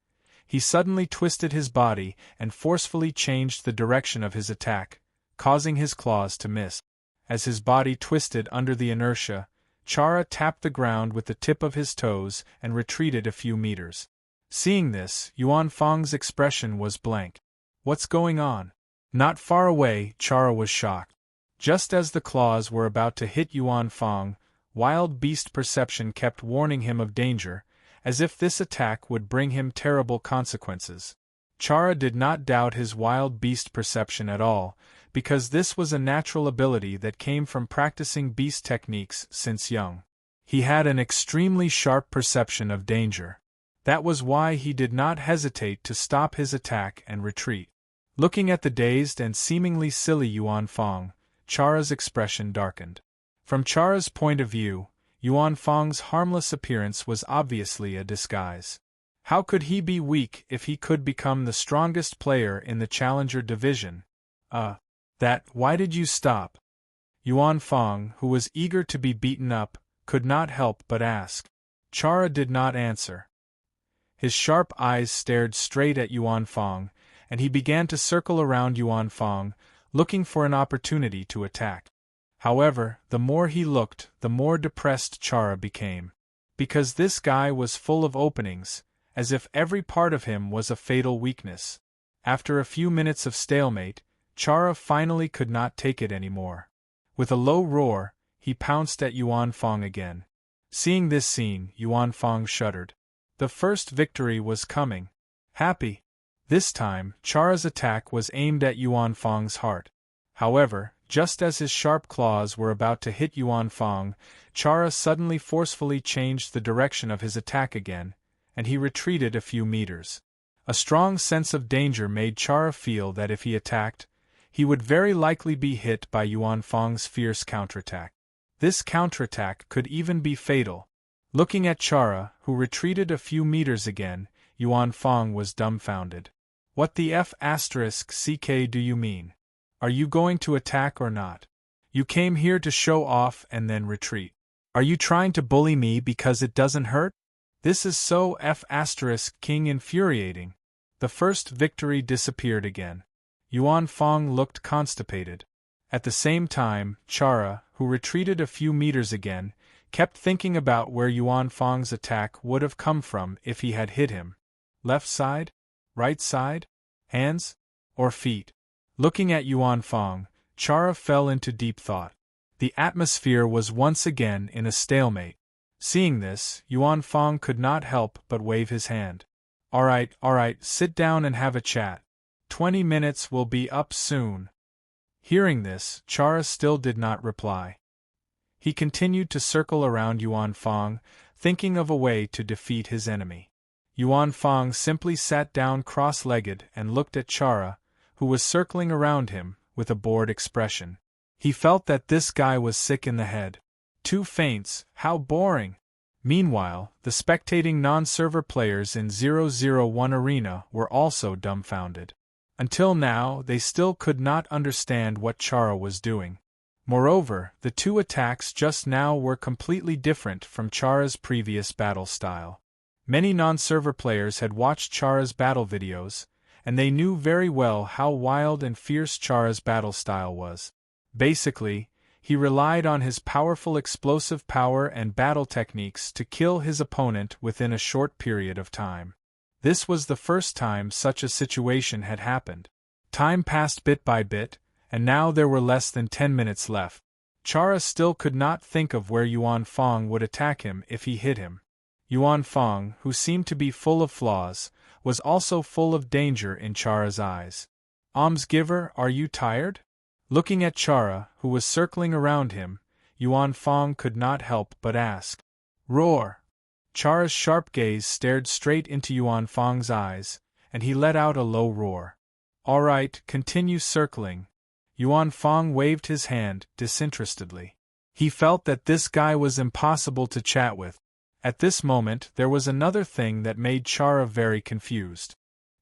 he suddenly twisted his body and forcefully changed the direction of his attack, causing his claws to miss. As his body twisted under the inertia, Chara tapped the ground with the tip of his toes and retreated a few meters. Seeing this, Yuan Fang's expression was blank. What's going on? Not far away, Chara was shocked. Just as the claws were about to hit Yuan Fang, wild beast perception kept warning him of danger, as if this attack would bring him terrible consequences. Chara did not doubt his wild beast perception at all, because this was a natural ability that came from practicing beast techniques since young. He had an extremely sharp perception of danger. That was why he did not hesitate to stop his attack and retreat. Looking at the dazed and seemingly silly Yuan Fang, Chara's expression darkened. From Chara's point of view, Yuan Fang's harmless appearance was obviously a disguise. How could he be weak if he could become the strongest player in the challenger division? Why did you stop? Yuan Fang, who was eager to be beaten up, could not help but ask. Chara did not answer. His sharp eyes stared straight at Yuan Fang, and he began to circle around Yuan Fang, looking for an opportunity to attack. However, the more he looked, the more depressed Chara became. Because this guy was full of openings, as if every part of him was a fatal weakness. After a few minutes of stalemate, Chara finally could not take it anymore. With a low roar, he pounced at Yuan Fang again. Seeing this scene, Yuan Fang shuddered. The first victory was coming. Happy. This time, Chara's attack was aimed at Yuan Fang's heart. However, just as his sharp claws were about to hit Yuan Fang, Chara suddenly forcefully changed the direction of his attack again, and he retreated a few meters. A strong sense of danger made Chara feel that if he attacked, he would very likely be hit by Yuan Fang's fierce counterattack. This counterattack could even be fatal. Looking at Chara, who retreated a few meters again, Yuan Fang was dumbfounded. What the f***ck do you mean? Are you going to attack or not? You came here to show off and then retreat. Are you trying to bully me because it doesn't hurt? This is so f***king infuriating. The first victory disappeared again. Yuan Fang looked constipated. At the same time, Chara, who retreated a few meters again, kept thinking about where Yuan Fang's attack would have come from if he had hit him. Left side? Right side? Hands? Or feet? Looking at Yuan Fang, Chara fell into deep thought. The atmosphere was once again in a stalemate. Seeing this, Yuan Fang could not help but wave his hand. All right, sit down and have a chat. 20 minutes will be up soon. Hearing this, Chara still did not reply. He continued to circle around Yuan Fang, thinking of a way to defeat his enemy. Yuan Fang simply sat down cross-legged and looked at Chara, who was circling around him, with a bored expression. He felt that this guy was sick in the head. 2 feints, how boring! Meanwhile, the spectating non-server players in 001 Arena were also dumbfounded. Until now, they still could not understand what Chara was doing. Moreover, the 2 attacks just now were completely different from Chara's previous battle style. Many non-server players had watched Chara's battle videos, and they knew very well how wild and fierce Chara's battle style was. Basically, he relied on his powerful explosive power and battle techniques to kill his opponent within a short period of time. This was the first time such a situation had happened. Time passed bit by bit, and now there were less than 10 minutes left. Chara still could not think of where Yuan Fong would attack him if he hit him. Yuan Fong, who seemed to be full of flaws, was also full of danger in Chara's eyes. Almsgiver, are you tired? Looking at Chara, who was circling around him, Yuan Fong could not help but ask. Roar! Chara's sharp gaze stared straight into Yuan Fong's eyes, and he let out a low roar. All right, continue circling. Yuan Fong waved his hand disinterestedly. He felt that this guy was impossible to chat with. At this moment there was another thing that made Chara very confused.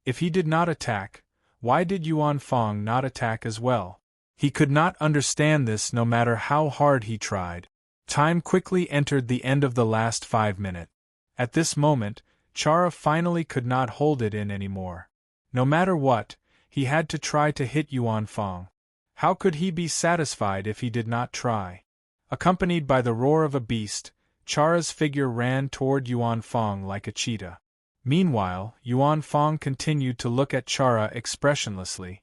If he did not attack, why did Yuan Fong not attack as well? He could not understand this no matter how hard he tried. Time quickly entered the end of the last 5 minutes. At this moment, Chara finally could not hold it in anymore. No matter what, he had to try to hit Yuan Fong. How could he be satisfied if he did not try? Accompanied by the roar of a beast, Chara's figure ran toward Yuan Fong like a cheetah. Meanwhile, Yuan Fong continued to look at Chara expressionlessly.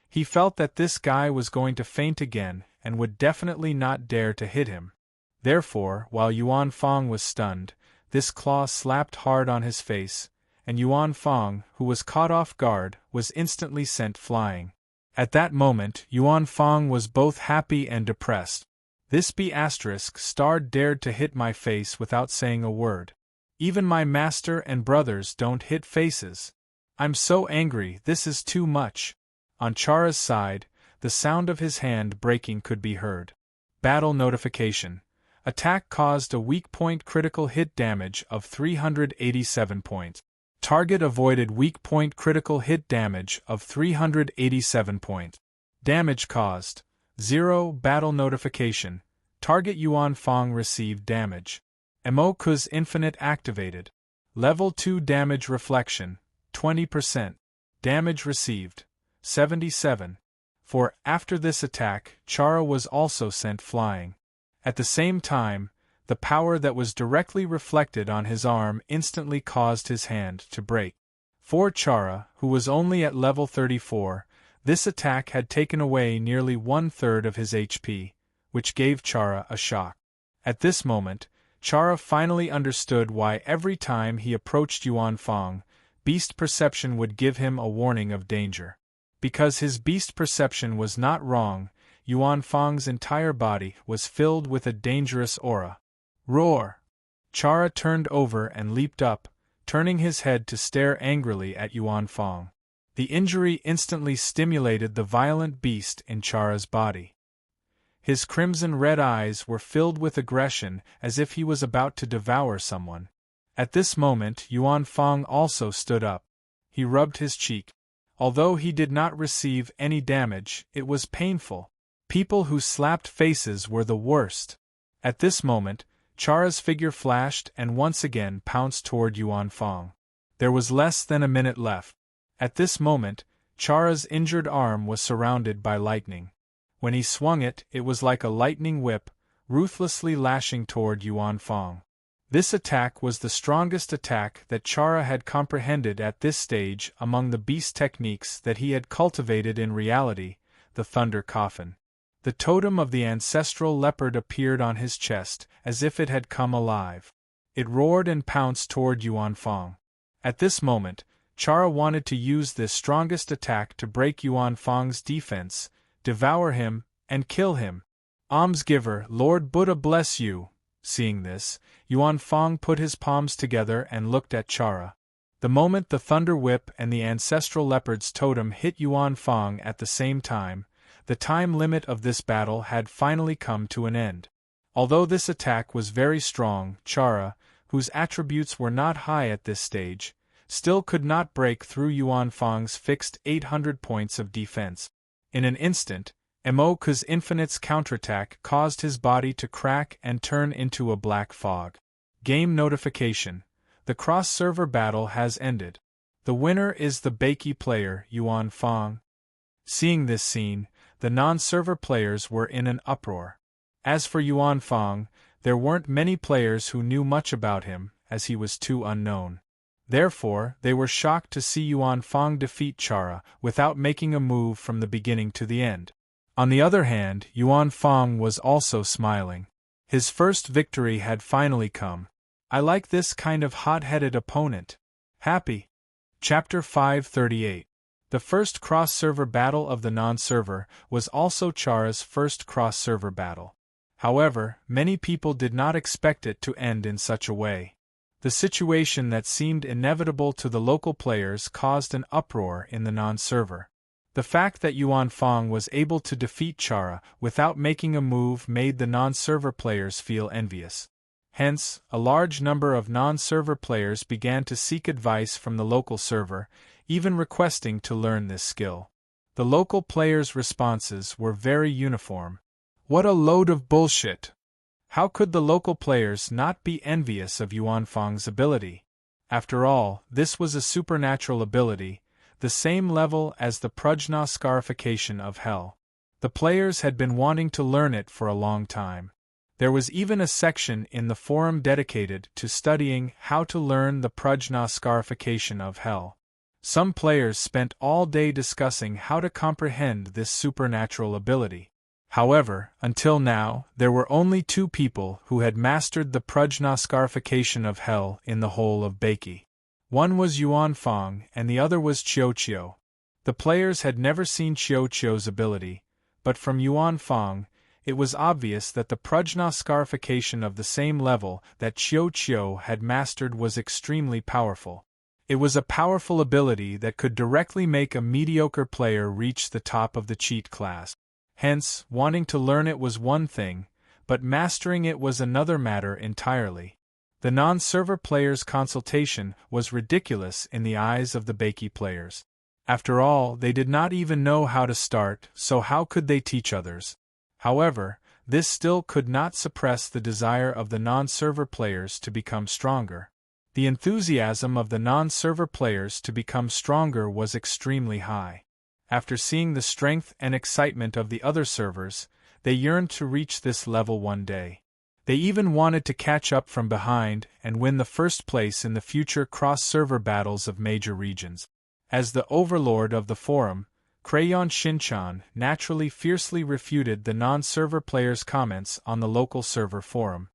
He felt that this guy was going to faint again and would definitely not dare to hit him. Therefore, while Yuan Fong was stunned, this claw slapped hard on his face, and Yuan Fong, who was caught off guard, was instantly sent flying. At that moment, Yuan Fong was both happy and depressed. This B** dared to hit my face without saying a word. Even my master and brothers don't hit faces. I'm so angry, this is too much. On Chara's side, the sound of his hand breaking could be heard. Battle notification. Attack caused a weak point critical hit damage of 387 points. Target avoided weak point critical hit damage of 387 points. Damage caused 0. Battle notification. Target Yuan Fong received damage. Emoku's Infinite activated. Level 2 damage reflection, 20%. Damage received, 77. For after this attack, Chara was also sent flying. At the same time, the power that was directly reflected on his arm instantly caused his hand to break. For Chara, who was only at level 34, this attack had taken away nearly 1/3 of his HP, which gave Chara a shock. At this moment, Chara finally understood why every time he approached Yuan Fong, beast perception would give him a warning of danger. Because his beast perception was not wrong, Yuan Fong's entire body was filled with a dangerous aura. Roar! Chara turned over and leaped up, turning his head to stare angrily at Yuan Fong. The injury instantly stimulated the violent beast in Chara's body. His crimson-red eyes were filled with aggression as if he was about to devour someone. At this moment Yuan Fong also stood up. He rubbed his cheek. Although he did not receive any damage, it was painful. People who slapped faces were the worst. At this moment, Chara's figure flashed and once again pounced toward Yuan Fong. There was less than a minute left. At this moment, Chara's injured arm was surrounded by lightning. When he swung it, it was like a lightning whip, ruthlessly lashing toward Yuan Fong. This attack was the strongest attack that Chara had comprehended at this stage among the beast techniques that he had cultivated in reality, the Thunder Coffin. The totem of the ancestral leopard appeared on his chest, as if it had come alive. It roared and pounced toward Yuan Fong. At this moment, Chara wanted to use this strongest attack to break Yuan Fong's defense, devour him, and kill him. Almsgiver, Lord Buddha bless you. Seeing this, Yuan Fong put his palms together and looked at Chara. The moment the Thunder Whip and the ancestral leopard's totem hit Yuan Fong at the same time, the time limit of this battle had finally come to an end. Although this attack was very strong, Chara, whose attributes were not high at this stage, still could not break through Yuan Fong's fixed 800 points of defense. In an instant, Emoku's Infinite's counterattack caused his body to crack and turn into a black fog. Game notification. The cross-server battle has ended. The winner is the Beiki player, Yuan Fong. Seeing this scene, the non-server players were in an uproar. As for Yuan Fong, there weren't many players who knew much about him, as he was too unknown. Therefore, they were shocked to see Yuan Fong defeat Chara without making a move from the beginning to the end. On the other hand, Yuan Fong was also smiling. His first victory had finally come. I like this kind of hot-headed opponent. Happy. Chapter 538. The first cross-server battle of the non-server was also Chara's first cross-server battle. However, many people did not expect it to end in such a way. The situation that seemed inevitable to the local players caused an uproar in the non-server. The fact that Yuan Fong was able to defeat Chara without making a move made the non-server players feel envious. Hence, a large number of non-server players began to seek advice from the local server, even requesting to learn this skill. The local players' responses were very uniform. What a load of bullshit! How could the local players not be envious of Yuan Fong's ability? After all, this was a supernatural ability, the same level as the prajna scarification of hell. The players had been wanting to learn it for a long time. There was even a section in the forum dedicated to studying how to learn the prajna scarification of hell. Some players spent all day discussing how to comprehend this supernatural ability. However, until now, there were only 2 people who had mastered the prajna scarification of hell in the whole of Beiki. One was Yuan Fong and the other was Qiu. The players had never seen Qiu's ability, but from Yuan Fong, it was obvious that the prajna scarification of the same level that Qiu had mastered was extremely powerful. It was a powerful ability that could directly make a mediocre player reach the top of the cheat class. Hence, wanting to learn it was one thing, but mastering it was another matter entirely. The non-server players' consultation was ridiculous in the eyes of the Beiki players. After all, they did not even know how to start, so how could they teach others? However, this still could not suppress the desire of the non-server players to become stronger. The enthusiasm of the non-server players to become stronger was extremely high. After seeing the strength and excitement of the other servers, they yearned to reach this level one day. They even wanted to catch up from behind and win the first place in the future cross-server battles of major regions. As the overlord of the forum, Crayon Shinchan naturally fiercely refuted the non-server players' comments on the local server forum.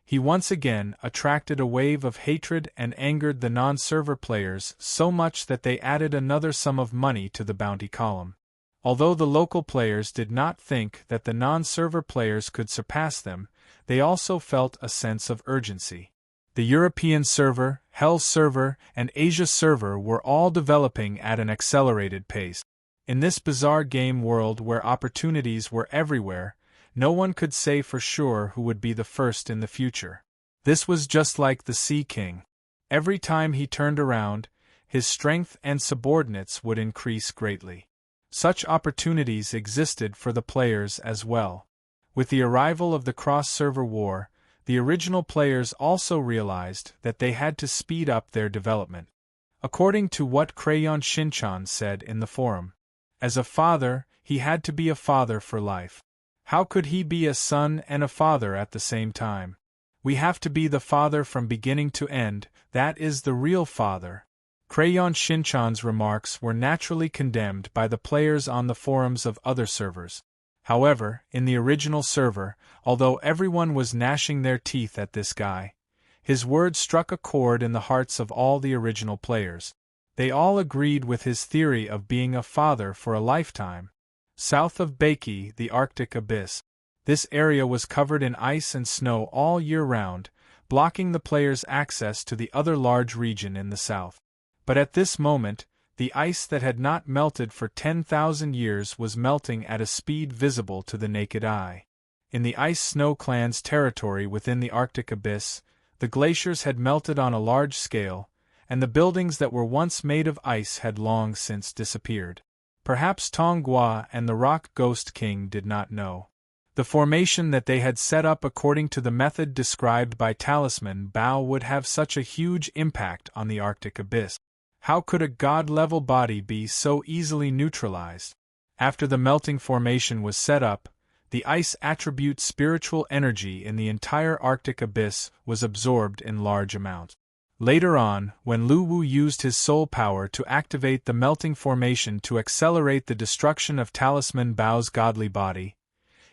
He once again attracted a wave of hatred and angered the non-server players so much that they added another sum of money to the bounty column. Although the local players did not think that the non-server players could surpass them, they also felt a sense of urgency. The European server, Hell server, and Asia server were all developing at an accelerated pace. In this bizarre game world where opportunities were everywhere, no one could say for sure who would be the first in the future. This was just like the Sea King. Every time he turned around, his strength and subordinates would increase greatly. Such opportunities existed for the players as well. With the arrival of the cross-server war, the original players also realized that they had to speed up their development. According to what Crayon Shinchan said in the forum, as a father, he had to be a father for life. How could he be a son and a father at the same time? We have to be the father from beginning to end, that is the real father. Crayon Shinchan's remarks were naturally condemned by the players on the forums of other servers. However, in the original server, although everyone was gnashing their teeth at this guy, his words struck a chord in the hearts of all the original players. They all agreed with his theory of being a father for a lifetime. South of Beiki, the Arctic Abyss. This area was covered in ice and snow all year round, blocking the players' access to the other large region in the south. But at this moment, the ice that had not melted for 10,000 years was melting at a speed visible to the naked eye. In the Ice-Snow Clan's territory within the Arctic Abyss, the glaciers had melted on a large scale, and the buildings that were once made of ice had long since disappeared. Perhaps Tonghua and the Rock Ghost King did not know. The formation that they had set up according to the method described by Talisman Bao would have such a huge impact on the Arctic Abyss. How could a god-level body be so easily neutralized? After the melting formation was set up, the ice attribute spiritual energy in the entire Arctic Abyss was absorbed in large amounts. Later on, when Lu Wu used his soul power to activate the melting formation to accelerate the destruction of Talisman Bao's godly body,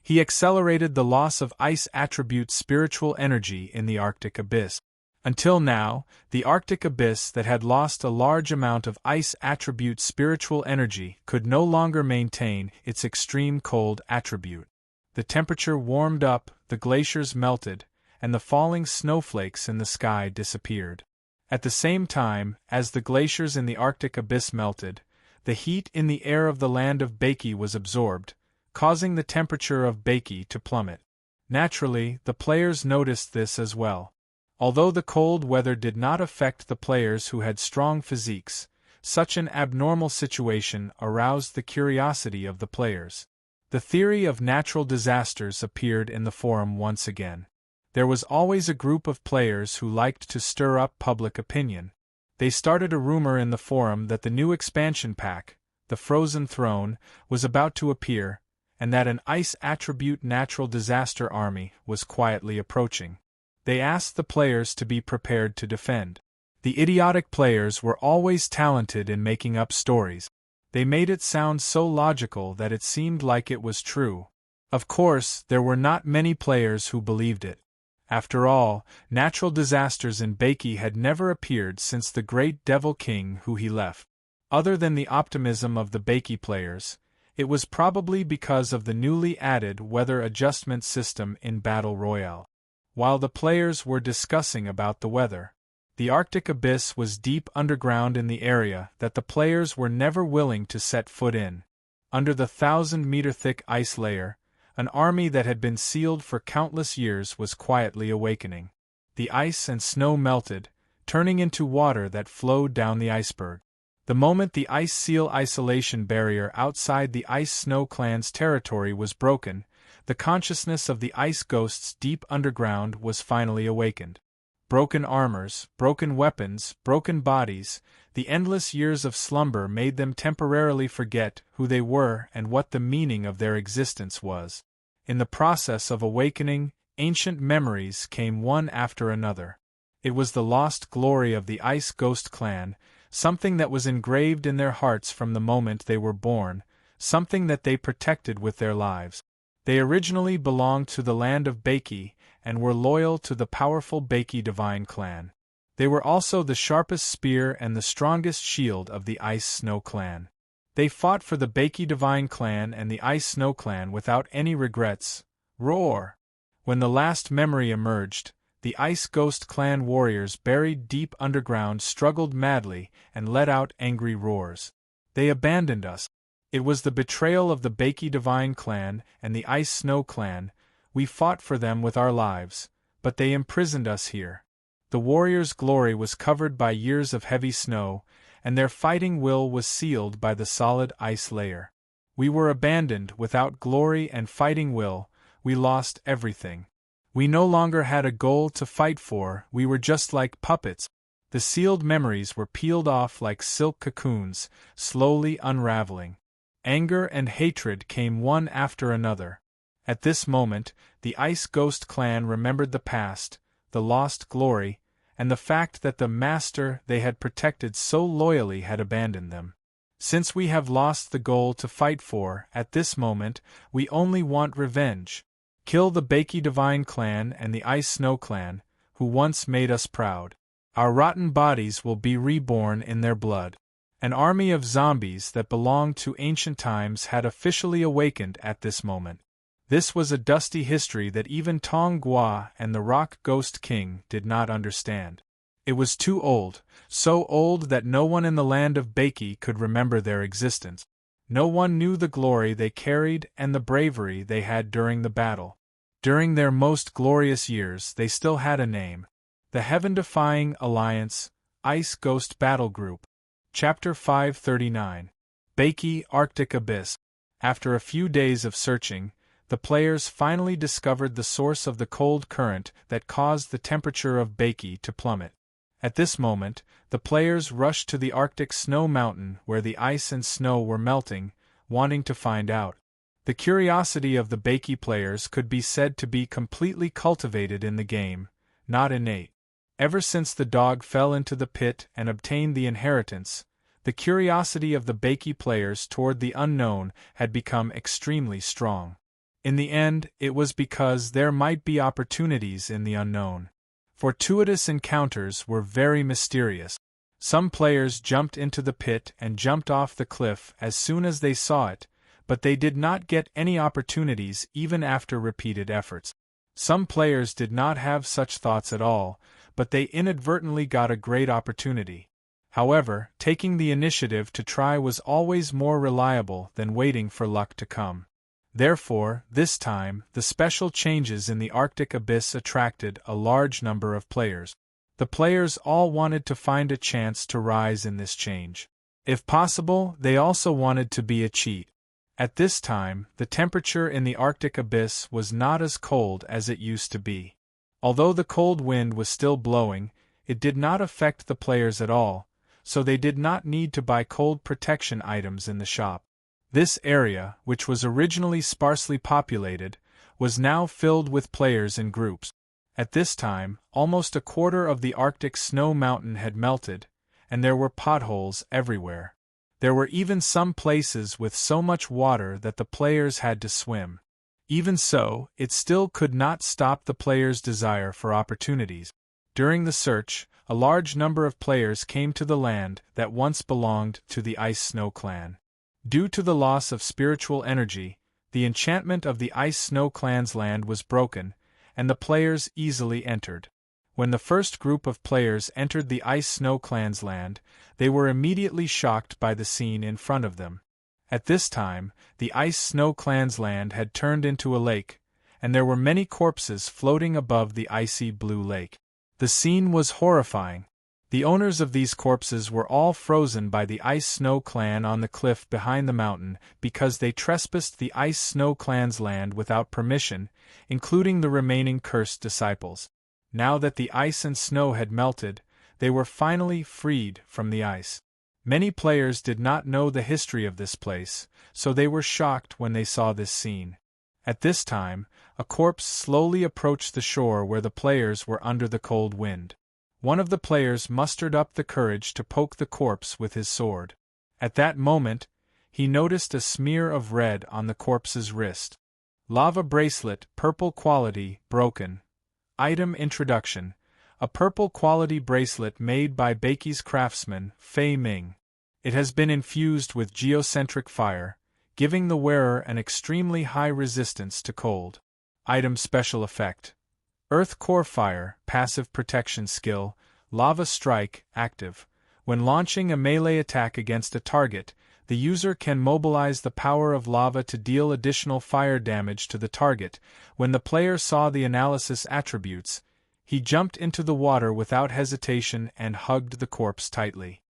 he accelerated the loss of ice attribute spiritual energy in the Arctic abyss. Until now, the Arctic abyss that had lost a large amount of ice attribute spiritual energy could no longer maintain its extreme cold attribute. The temperature warmed up, the glaciers melted, and the falling snowflakes in the sky disappeared. At the same time, as the glaciers in the Arctic abyss melted, the heat in the air of the land of Beiki was absorbed, causing the temperature of Beiki to plummet. Naturally, the players noticed this as well. Although the cold weather did not affect the players who had strong physiques, such an abnormal situation aroused the curiosity of the players. The theory of natural disasters appeared in the forum once again. There was always a group of players who liked to stir up public opinion. They started a rumor in the forum that the new expansion pack, the Frozen Throne, was about to appear, and that an ice attribute natural disaster army was quietly approaching. They asked the players to be prepared to defend. The idiotic players were always talented in making up stories. They made it sound so logical that it seemed like it was true. Of course, there were not many players who believed it. After all, natural disasters in Beiki had never appeared since the great Devil King who he left. Other than the optimism of the Beiki players, it was probably because of the newly added weather adjustment system in Battle Royale. While the players were discussing about the weather, the Arctic abyss was deep underground in the area that the players were never willing to set foot in. Under the 1,000-meter-thick ice layer, an army that had been sealed for countless years was quietly awakening. The ice and snow melted, turning into water that flowed down the iceberg. The moment the ice seal isolation barrier outside the Ice Snow Clan's territory was broken, the consciousness of the ice ghosts deep underground was finally awakened. Broken armors, broken weapons, broken bodies, the endless years of slumber made them temporarily forget who they were and what the meaning of their existence was. In the process of awakening, ancient memories came one after another. It was the lost glory of the Ice Ghost Clan, something that was engraved in their hearts from the moment they were born, something that they protected with their lives. They originally belonged to the land of Beiki, and were loyal to the powerful Beiki Divine Clan. They were also the sharpest spear and the strongest shield of the Ice Snow Clan. They fought for the Beiki Divine Clan and the Ice Snow Clan without any regrets. Roar! When the last memory emerged, the Ice Ghost Clan warriors buried deep underground struggled madly and let out angry roars. They abandoned us. It was the betrayal of the Beiki Divine Clan and the Ice Snow Clan. We fought for them with our lives, but they imprisoned us here. The warriors' glory was covered by years of heavy snow, and their fighting will was sealed by the solid ice layer. We were abandoned without glory and fighting will. We lost everything. We no longer had a goal to fight for, we were just like puppets. The sealed memories were peeled off like silk cocoons, slowly unraveling. Anger and hatred came one after another. At this moment, the Ice Ghost Clan remembered the past, the lost glory, and the fact that the master they had protected so loyally had abandoned them. Since we have lost the goal to fight for, at this moment, we only want revenge. Kill the Beiki Divine Clan and the Ice Snow Clan, who once made us proud. Our rotten bodies will be reborn in their blood. An army of zombies that belonged to ancient times had officially awakened at this moment. This was a dusty history that even Tong Gua and the Rock Ghost King did not understand. It was too old, so old that no one in the land of Beiki could remember their existence. No one knew the glory they carried and the bravery they had during the battle. During their most glorious years they still had a name. The Heaven-Defying Alliance, Ice Ghost Battle Group. Chapter 539. Beiki Arctic Abyss. After a few days of searching, the players finally discovered the source of the cold current that caused the temperature of Beiki to plummet. At this moment, the players rushed to the Arctic snow mountain where the ice and snow were melting, wanting to find out. The curiosity of the Beiki players could be said to be completely cultivated in the game, not innate. Ever since the dog fell into the pit and obtained the inheritance, the curiosity of the Bakey players toward the unknown had become extremely strong. In the end, it was because there might be opportunities in the unknown. Fortuitous encounters were very mysterious. Some players jumped into the pit and jumped off the cliff as soon as they saw it, but they did not get any opportunities even after repeated efforts. Some players did not have such thoughts at all, but they inadvertently got a great opportunity. However, taking the initiative to try was always more reliable than waiting for luck to come. Therefore, this time, the special changes in the Arctic abyss attracted a large number of players. The players all wanted to find a chance to rise in this change. If possible, they also wanted to be a cheat. At this time, the temperature in the Arctic abyss was not as cold as it used to be. Although the cold wind was still blowing, it did not affect the players at all, so they did not need to buy cold protection items in the shop. This area, which was originally sparsely populated, was now filled with players in groups. At this time, almost a quarter of the Arctic snow mountain had melted, and there were potholes everywhere. There were even some places with so much water that the players had to swim. Even so, it still could not stop the players' desire for opportunities. During the search, a large number of players came to the land that once belonged to the Ice Snow clan. Due to the loss of spiritual energy, the enchantment of the Ice Snow clan's land was broken, and the players easily entered. When the first group of players entered the Ice Snow clan's land, they were immediately shocked by the scene in front of them. At this time, the Ice Snow clan's land had turned into a lake, and there were many corpses floating above the icy blue lake. The scene was horrifying. The owners of these corpses were all frozen by the Ice Snow clan on the cliff behind the mountain because they trespassed the Ice Snow clan's land without permission, including the remaining cursed disciples. Now that the ice and snow had melted, they were finally freed from the ice. Many players did not know the history of this place, so they were shocked when they saw this scene. At this time, a corpse slowly approached the shore where the players were under the cold wind. One of the players mustered up the courage to poke the corpse with his sword. At that moment, he noticed a smear of red on the corpse's wrist. Lava bracelet, purple quality, broken. Item Introduction: a purple quality bracelet made by Bakey's craftsman, Fei Ming. It has been infused with geocentric fire, giving the wearer an extremely high resistance to cold. Item Special Effect: Earth Core Fire, passive protection skill, Lava Strike, active. When launching a melee attack against a target, the user can mobilize the power of lava to deal additional fire damage to the target. When the player saw the analysis attributes, he jumped into the water without hesitation and hugged the corpse tightly.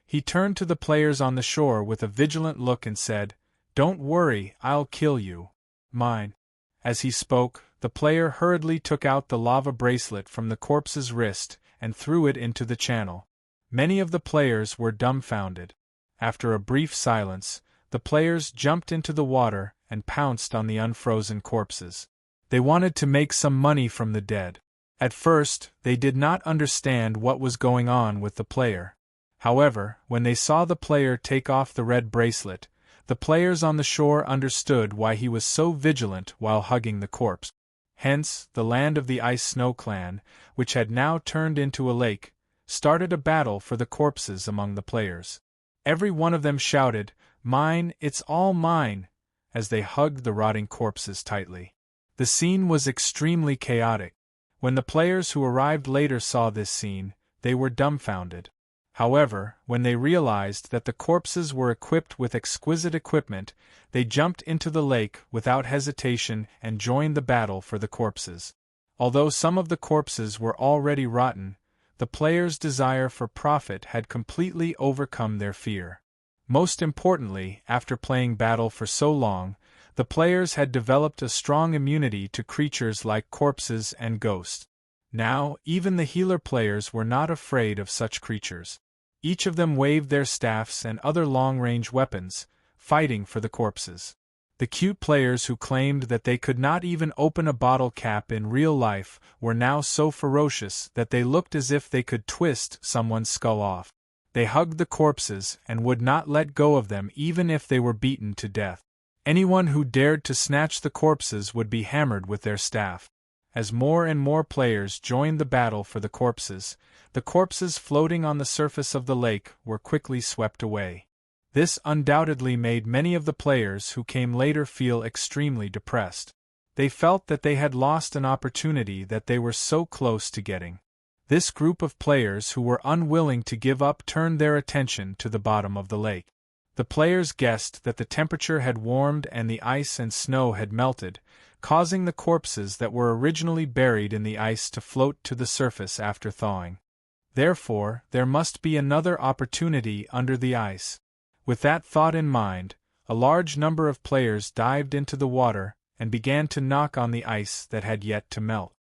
He turned to the players on the shore with a vigilant look and said, "Don't worry, I'll kill you. Mine." As he spoke, the player hurriedly took out the lava bracelet from the corpse's wrist and threw it into the channel. Many of the players were dumbfounded. After a brief silence, the players jumped into the water and pounced on the unfrozen corpses. They wanted to make some money from the dead. At first, they did not understand what was going on with the player. However, when they saw the player take off the red bracelet, the players on the shore understood why he was so vigilant while hugging the corpse. Hence, the land of the Ice Snow clan, which had now turned into a lake, started a battle for the corpses among the players. Every one of them shouted, "Mine, it's all mine," as they hugged the rotting corpses tightly. The scene was extremely chaotic. When the players who arrived later saw this scene, they were dumbfounded. However, when they realized that the corpses were equipped with exquisite equipment, they jumped into the lake without hesitation and joined the battle for the corpses. Although some of the corpses were already rotten, the players' desire for profit had completely overcome their fear. Most importantly, after playing battle for so long, the players had developed a strong immunity to creatures like corpses and ghosts. Now, even the healer players were not afraid of such creatures. Each of them waved their staffs and other long-range weapons, fighting for the corpses. The cute players who claimed that they could not even open a bottle cap in real life were now so ferocious that they looked as if they could twist someone's skull off. They hugged the corpses and would not let go of them even if they were beaten to death. Anyone who dared to snatch the corpses would be hammered with their staff. As more and more players joined the battle for the corpses floating on the surface of the lake were quickly swept away. This undoubtedly made many of the players who came later feel extremely depressed. They felt that they had lost an opportunity that they were so close to getting. This group of players who were unwilling to give up turned their attention to the bottom of the lake. The players guessed that the temperature had warmed and the ice and snow had melted, causing the corpses that were originally buried in the ice to float to the surface after thawing. Therefore, there must be another opportunity under the ice. With that thought in mind, a large number of players dived into the water and began to knock on the ice that had yet to melt.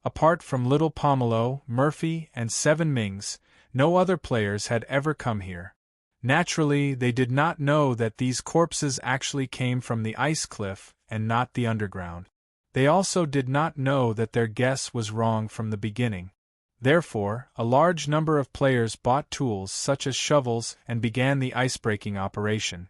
Apart from Little Pomelo, Murphy, and Seven Mings, no other players had ever come here. Naturally, they did not know that these corpses actually came from the ice cliff and not the underground. They also did not know that their guess was wrong from the beginning. Therefore, a large number of players bought tools such as shovels and began the ice-breaking operation.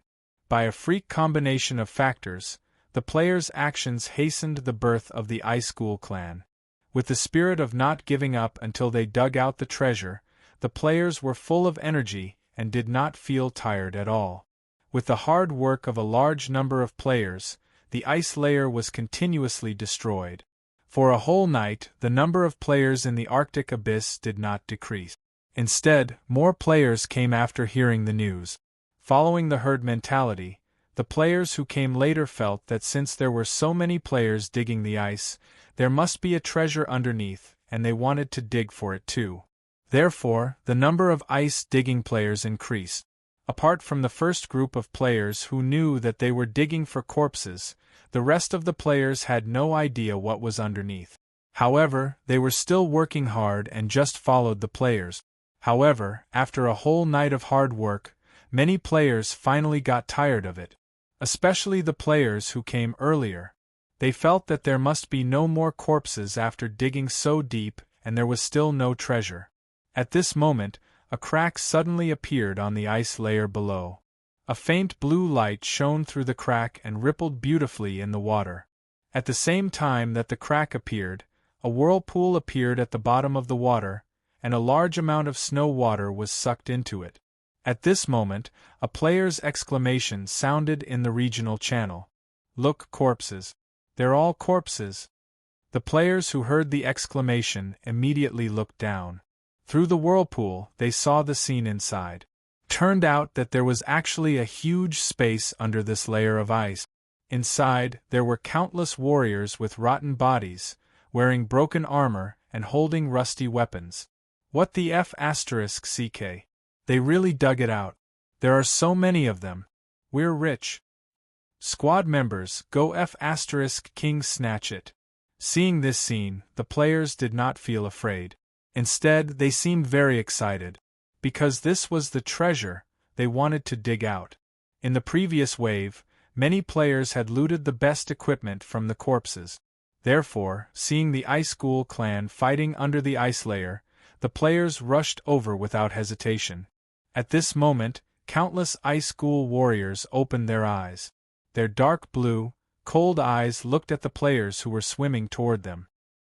By a freak combination of factors, the players' actions hastened the birth of the Ice School clan. With the spirit of not giving up until they dug out the treasure, the players were full of energy and did not feel tired at all. With the hard work of a large number of players, the ice layer was continuously destroyed. For a whole night, the number of players in the Arctic abyss did not decrease. Instead, more players came after hearing the news. Following the herd mentality, the players who came later felt that since there were so many players digging the ice, there must be a treasure underneath, and they wanted to dig for it too. Therefore, the number of ice-digging players increased. Apart from the first group of players who knew that they were digging for corpses, the rest of the players had no idea what was underneath. However, they were still working hard and just followed the players. However, after a whole night of hard work, many players finally got tired of it. Especially the players who came earlier. They felt that there must be no more corpses after digging so deep, and there was still no treasure. At this moment, a crack suddenly appeared on the ice layer below. A faint blue light shone through the crack and rippled beautifully in the water. At the same time that the crack appeared, a whirlpool appeared at the bottom of the water, and a large amount of snow water was sucked into it. At this moment, a player's exclamation sounded in the regional channel. "Look, corpses. They're all corpses." The players who heard the exclamation immediately looked down. Through the whirlpool, they saw the scene inside. Turned out that there was actually a huge space under this layer of ice. Inside, there were countless warriors with rotten bodies, wearing broken armor and holding rusty weapons. What the F***ck? They really dug it out. There are so many of them. We're rich. Squad members, go F***king snatch it. Seeing this scene, the players did not feel afraid. Instead, they seemed very excited. Because this was the treasure they wanted to dig out. In the previous wave, many players had looted the best equipment from the corpses. Therefore, seeing the Ice School clan fighting under the ice layer, the players rushed over without hesitation. At this moment, countless Ice School warriors opened their eyes. Their dark blue, cold eyes looked at the players who were swimming toward them.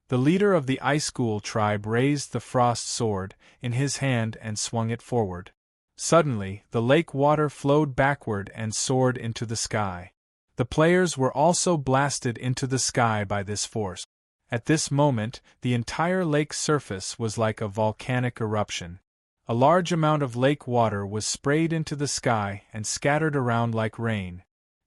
The leader of the Ice School tribe raised the frost sword in his hand and swung it forward. Suddenly, the lake water flowed backward and soared into the sky. The players were also blasted into the sky by this force. At this moment, the entire lake surface was like a volcanic eruption. A large amount of lake water was sprayed into the sky and scattered around like rain.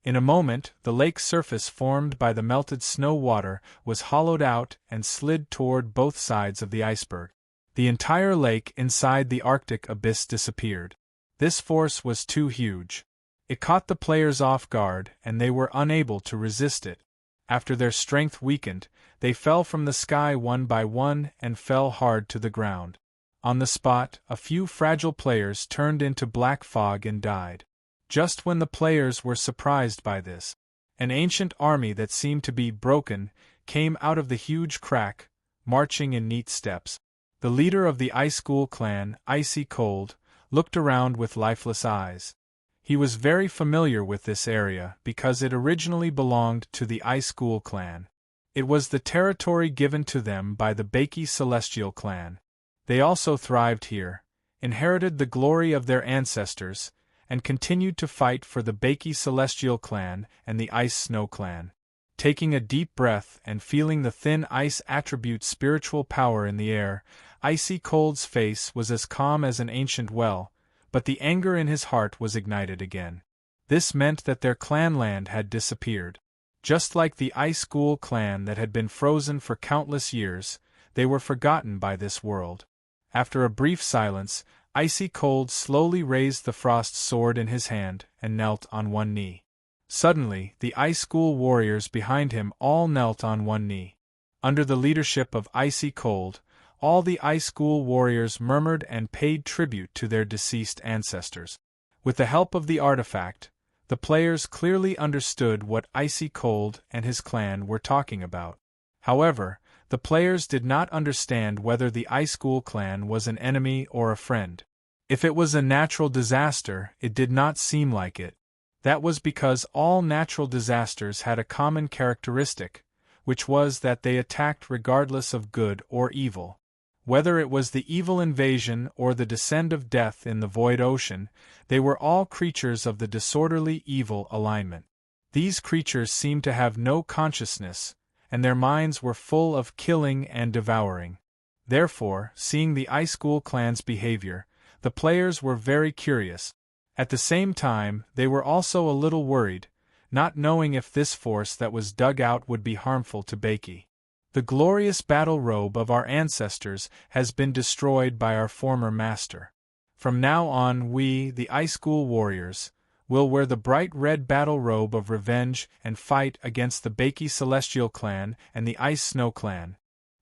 In a moment, the lake surface formed by the melted snow water was hollowed out and slid toward both sides of the iceberg. The entire lake inside the Arctic abyss disappeared. This force was too huge. It caught the players off guard, and they were unable to resist it. After their strength weakened, they fell from the sky one by one and fell hard to the ground. On the spot, a few fragile players turned into black fog and died. Just when the players were surprised by this, An ancient army that seemed to be broken came out of the huge crack, marching in neat steps. The leader of the Ice School clan, Icy Cold, looked around with lifeless eyes. He was very familiar with this area because it originally belonged to the Ice School clan. It was the territory given to them by the Bakey Celestial clan. They also thrived here, inherited the glory of their ancestors, and continued to fight for the Bakey Celestial clan and the Ice Snow clan. Taking a deep breath and feeling the thin ice attribute spiritual power in the air, Icy Cold's face was as calm as an ancient well, but the anger in his heart was ignited again. This meant that their clanland had disappeared. Just like the Ice School clan that had been frozen for countless years, they were forgotten by this world. After a brief silence, Icy Cold slowly raised the frost sword in his hand and knelt on one knee. Suddenly, the Ice School warriors behind him all knelt on one knee. Under the leadership of Icy Cold, all the Ice School warriors murmured and paid tribute to their deceased ancestors. With the help of the artifact, the players clearly understood what Icy Cold and his clan were talking about. However, the players did not understand whether the Ice School clan was an enemy or a friend. If it was a natural disaster, it did not seem like it. That was because all natural disasters had a common characteristic, which was that they attacked regardless of good or evil. Whether it was the evil invasion or the descent of death in the void ocean, they were all creatures of the disorderly evil alignment. These creatures seemed to have no consciousness, and their minds were full of killing and devouring. Therefore, seeing the Ice School clan's behavior, the players were very curious. At the same time, they were also a little worried, not knowing if this force that was dug out would be harmful to Bakey. The glorious battle robe of our ancestors has been destroyed by our former master. From now on we, the Ice School warriors, will wear the bright red battle robe of revenge and fight against the Bakey Celestial clan and the Ice Snow clan.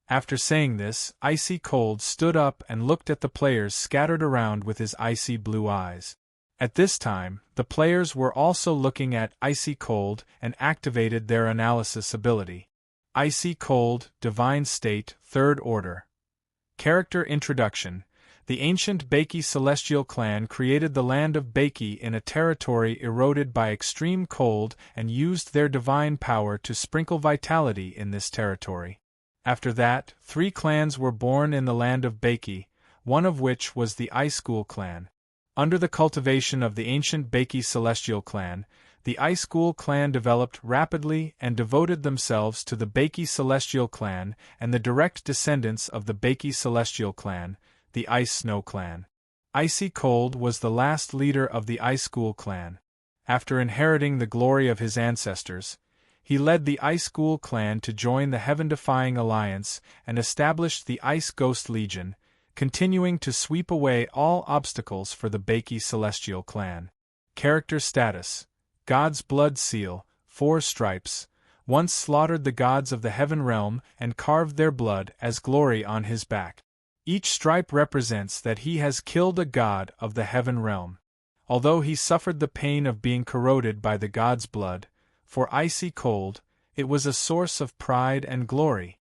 After saying this, Icy Cold stood up and looked at the players scattered around with his icy blue eyes. At this time, the players were also looking at Icy Cold and activated their analysis ability. Icy Cold, Divine State, Third Order. Character Introduction. The ancient Bakey Celestial clan created the land of Bakey in a territory eroded by extreme cold and used their divine power to sprinkle vitality in this territory. After that, 3 clans were born in the land of Bakey, one of which was the Ice School clan. Under the cultivation of the ancient Bakey Celestial clan, the Ice School clan developed rapidly and devoted themselves to the Bakey Celestial clan and the direct descendants of the Bakey Celestial clan, the Ice Snow clan. Icy Cold was the last leader of the Ice School clan. After inheriting the glory of his ancestors, he led the Ice School clan to join the Heaven-Defying Alliance and established the Ice Ghost Legion, continuing to sweep away all obstacles for the Bakey Celestial clan. Character Status. God's Blood Seal, 4 stripes, once slaughtered the gods of the heaven realm and carved their blood as glory on his back. Each stripe represents that he has killed a god of the heaven realm. Although he suffered the pain of being corroded by the god's blood, for Icy Cold, it was a source of pride and glory.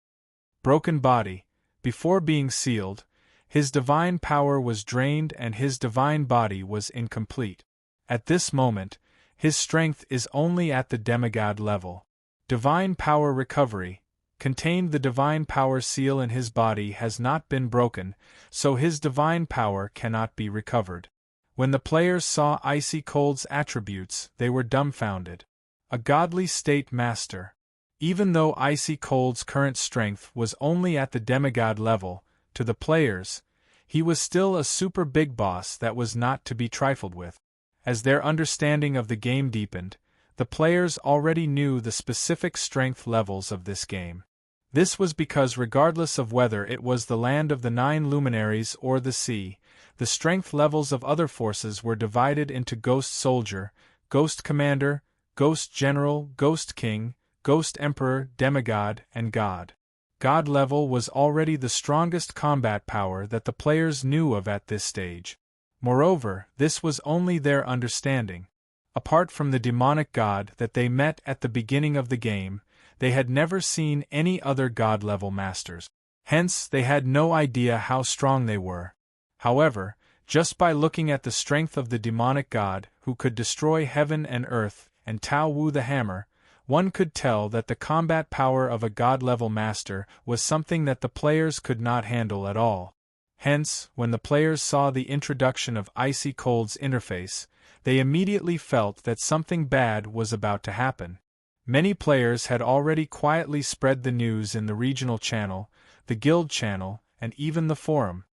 Broken Body. Before being sealed, his divine power was drained and his divine body was incomplete. At this moment, his strength is only at the demigod level. Divine Power Recovery. Contained the divine power seal in his body has not been broken, so his divine power cannot be recovered. When the players saw Icy Cold's attributes, they were dumbfounded. A godly state master. Even though Icy Cold's current strength was only at the demigod level, to the players, he was still a super big boss that was not to be trifled with. As their understanding of the game deepened, the players already knew the specific strength levels of this game. This was because regardless of whether it was the land of the 9 luminaries or the sea, the strength levels of other forces were divided into Ghost Soldier, Ghost Commander, Ghost General, Ghost King, Ghost Emperor, Demigod, and God. God level was already the strongest combat power that the players knew of at this stage. Moreover, this was only their understanding. Apart from the demonic god that they met at the beginning of the game, they had never seen any other god-level masters. Hence, they had no idea how strong they were. However, just by looking at the strength of the demonic god, who could destroy heaven and earth, and Tao Wu the hammer, one could tell that the combat power of a god-level master was something that the players could not handle at all. Hence, when the players saw the introduction of Icy Cold's interface, they immediately felt that something bad was about to happen. Many players had already quietly spread the news in the regional channel, the guild channel, and even the forum.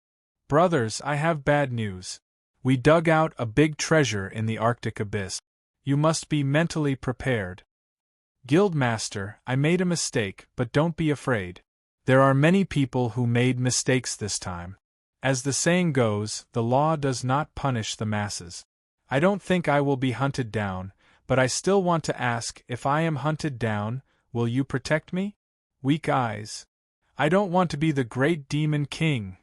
"Brothers, I have bad news. We dug out a big treasure in the Arctic abyss. You must be mentally prepared." "Guildmaster, I made a mistake, but don't be afraid. There are many people who made mistakes this time. As the saying goes, the law does not punish the masses. I don't think I will be hunted down, but I still want to ask, if I am hunted down, will you protect me?" Weak eyes. "I don't want to be the great demon king."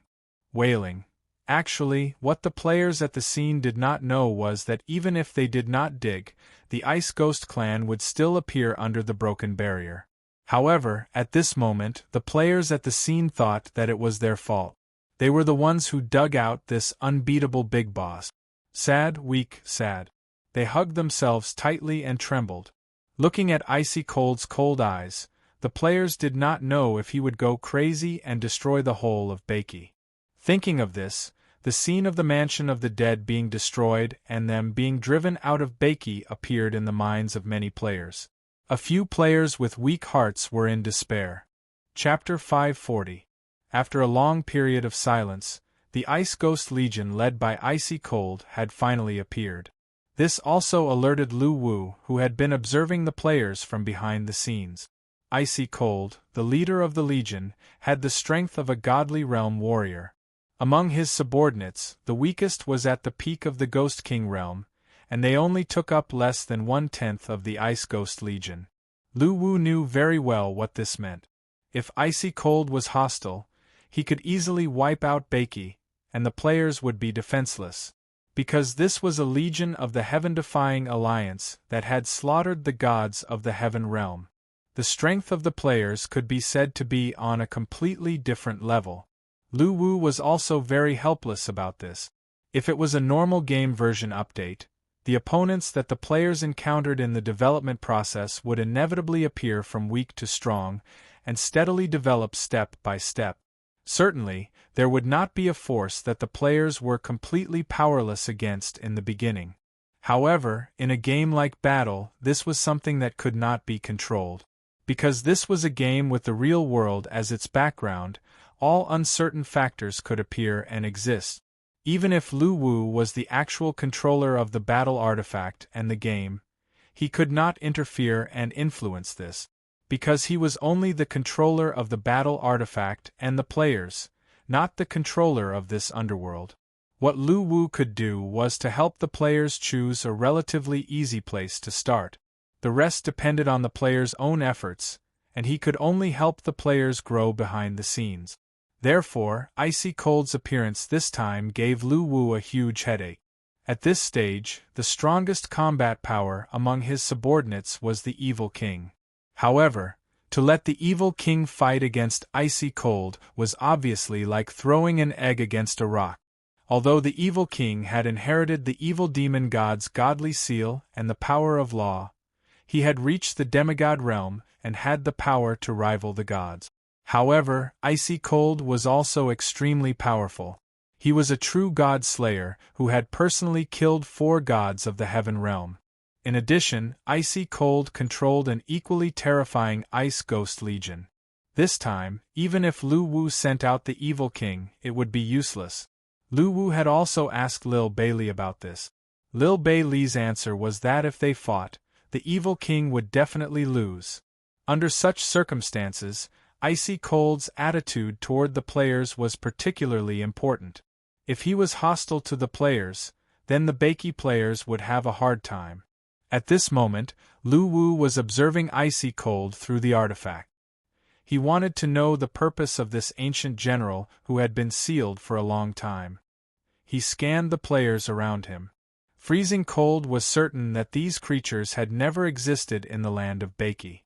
Wailing. Actually, what the players at the scene did not know was that even if they did not dig, the Ice Ghost clan would still appear under the broken barrier. However, at this moment, the players at the scene thought that it was their fault. They were the ones who dug out this unbeatable big boss. Sad, weak, sad. They hugged themselves tightly and trembled. Looking at Icy Cold's cold eyes, the players did not know if he would go crazy and destroy the whole of Bakey. Thinking of this, the scene of the mansion of the dead being destroyed and them being driven out of Bakey appeared in the minds of many players. A few players with weak hearts were in despair. Chapter 540. After a long period of silence, the Ice Ghost Legion led by Icy Cold had finally appeared. This also alerted Lu Wu, who had been observing the players from behind the scenes. Icy Cold, the leader of the Legion, had the strength of a godly realm warrior. Among his subordinates, the weakest was at the peak of the Ghost King realm, and they only took up less than 1/10 of the Ice Ghost Legion. Lu Wu knew very well what this meant. If Icy Cold was hostile, he could easily wipe out Bakey, and the players would be defenseless. Because this was a legion of the heaven-defying alliance that had slaughtered the gods of the heaven realm. The strength of the players could be said to be on a completely different level. Lu Wu was also very helpless about this. If it was a normal game version update, the opponents that the players encountered in the development process would inevitably appear from weak to strong, and steadily develop step by step. Certainly, there would not be a force that the players were completely powerless against in the beginning. However, in a game like Battle, this was something that could not be controlled. Because this was a game with the real world as its background, all uncertain factors could appear and exist. Even if Lu Wu was the actual controller of the battle artifact and the game, he could not interfere and influence this. Because he was only the controller of the battle artifact and the players, not the controller of this underworld. What Lu Wu could do was to help the players choose a relatively easy place to start. The rest depended on the players' own efforts, and he could only help the players grow behind the scenes. Therefore, Icy Cold's appearance this time gave Lu Wu a huge headache. At this stage, the strongest combat power among his subordinates was the Evil King. However, to let the Evil King fight against Icy Cold was obviously like throwing an egg against a rock. Although the Evil King had inherited the evil demon god's godly seal and the power of law, he had reached the demigod realm and had the power to rival the gods. However, Icy Cold was also extremely powerful. He was a true god slayer who had personally killed 4 gods of the heaven realm. In addition, Icy Cold controlled an equally terrifying Ice Ghost Legion. This time, even if Lu Wu sent out the Evil King, it would be useless. Lu Wu had also asked Lil Bailey about this. Lil Bailey's answer was that if they fought, the Evil King would definitely lose. Under such circumstances, Icy Cold's attitude toward the players was particularly important. If he was hostile to the players, then the Bakey players would have a hard time. At this moment, Lu Wu was observing Icy Cold through the artifact. He wanted to know the purpose of this ancient general who had been sealed for a long time. He scanned the players around him. Freezing Cold was certain that these creatures had never existed in the land of Bakey.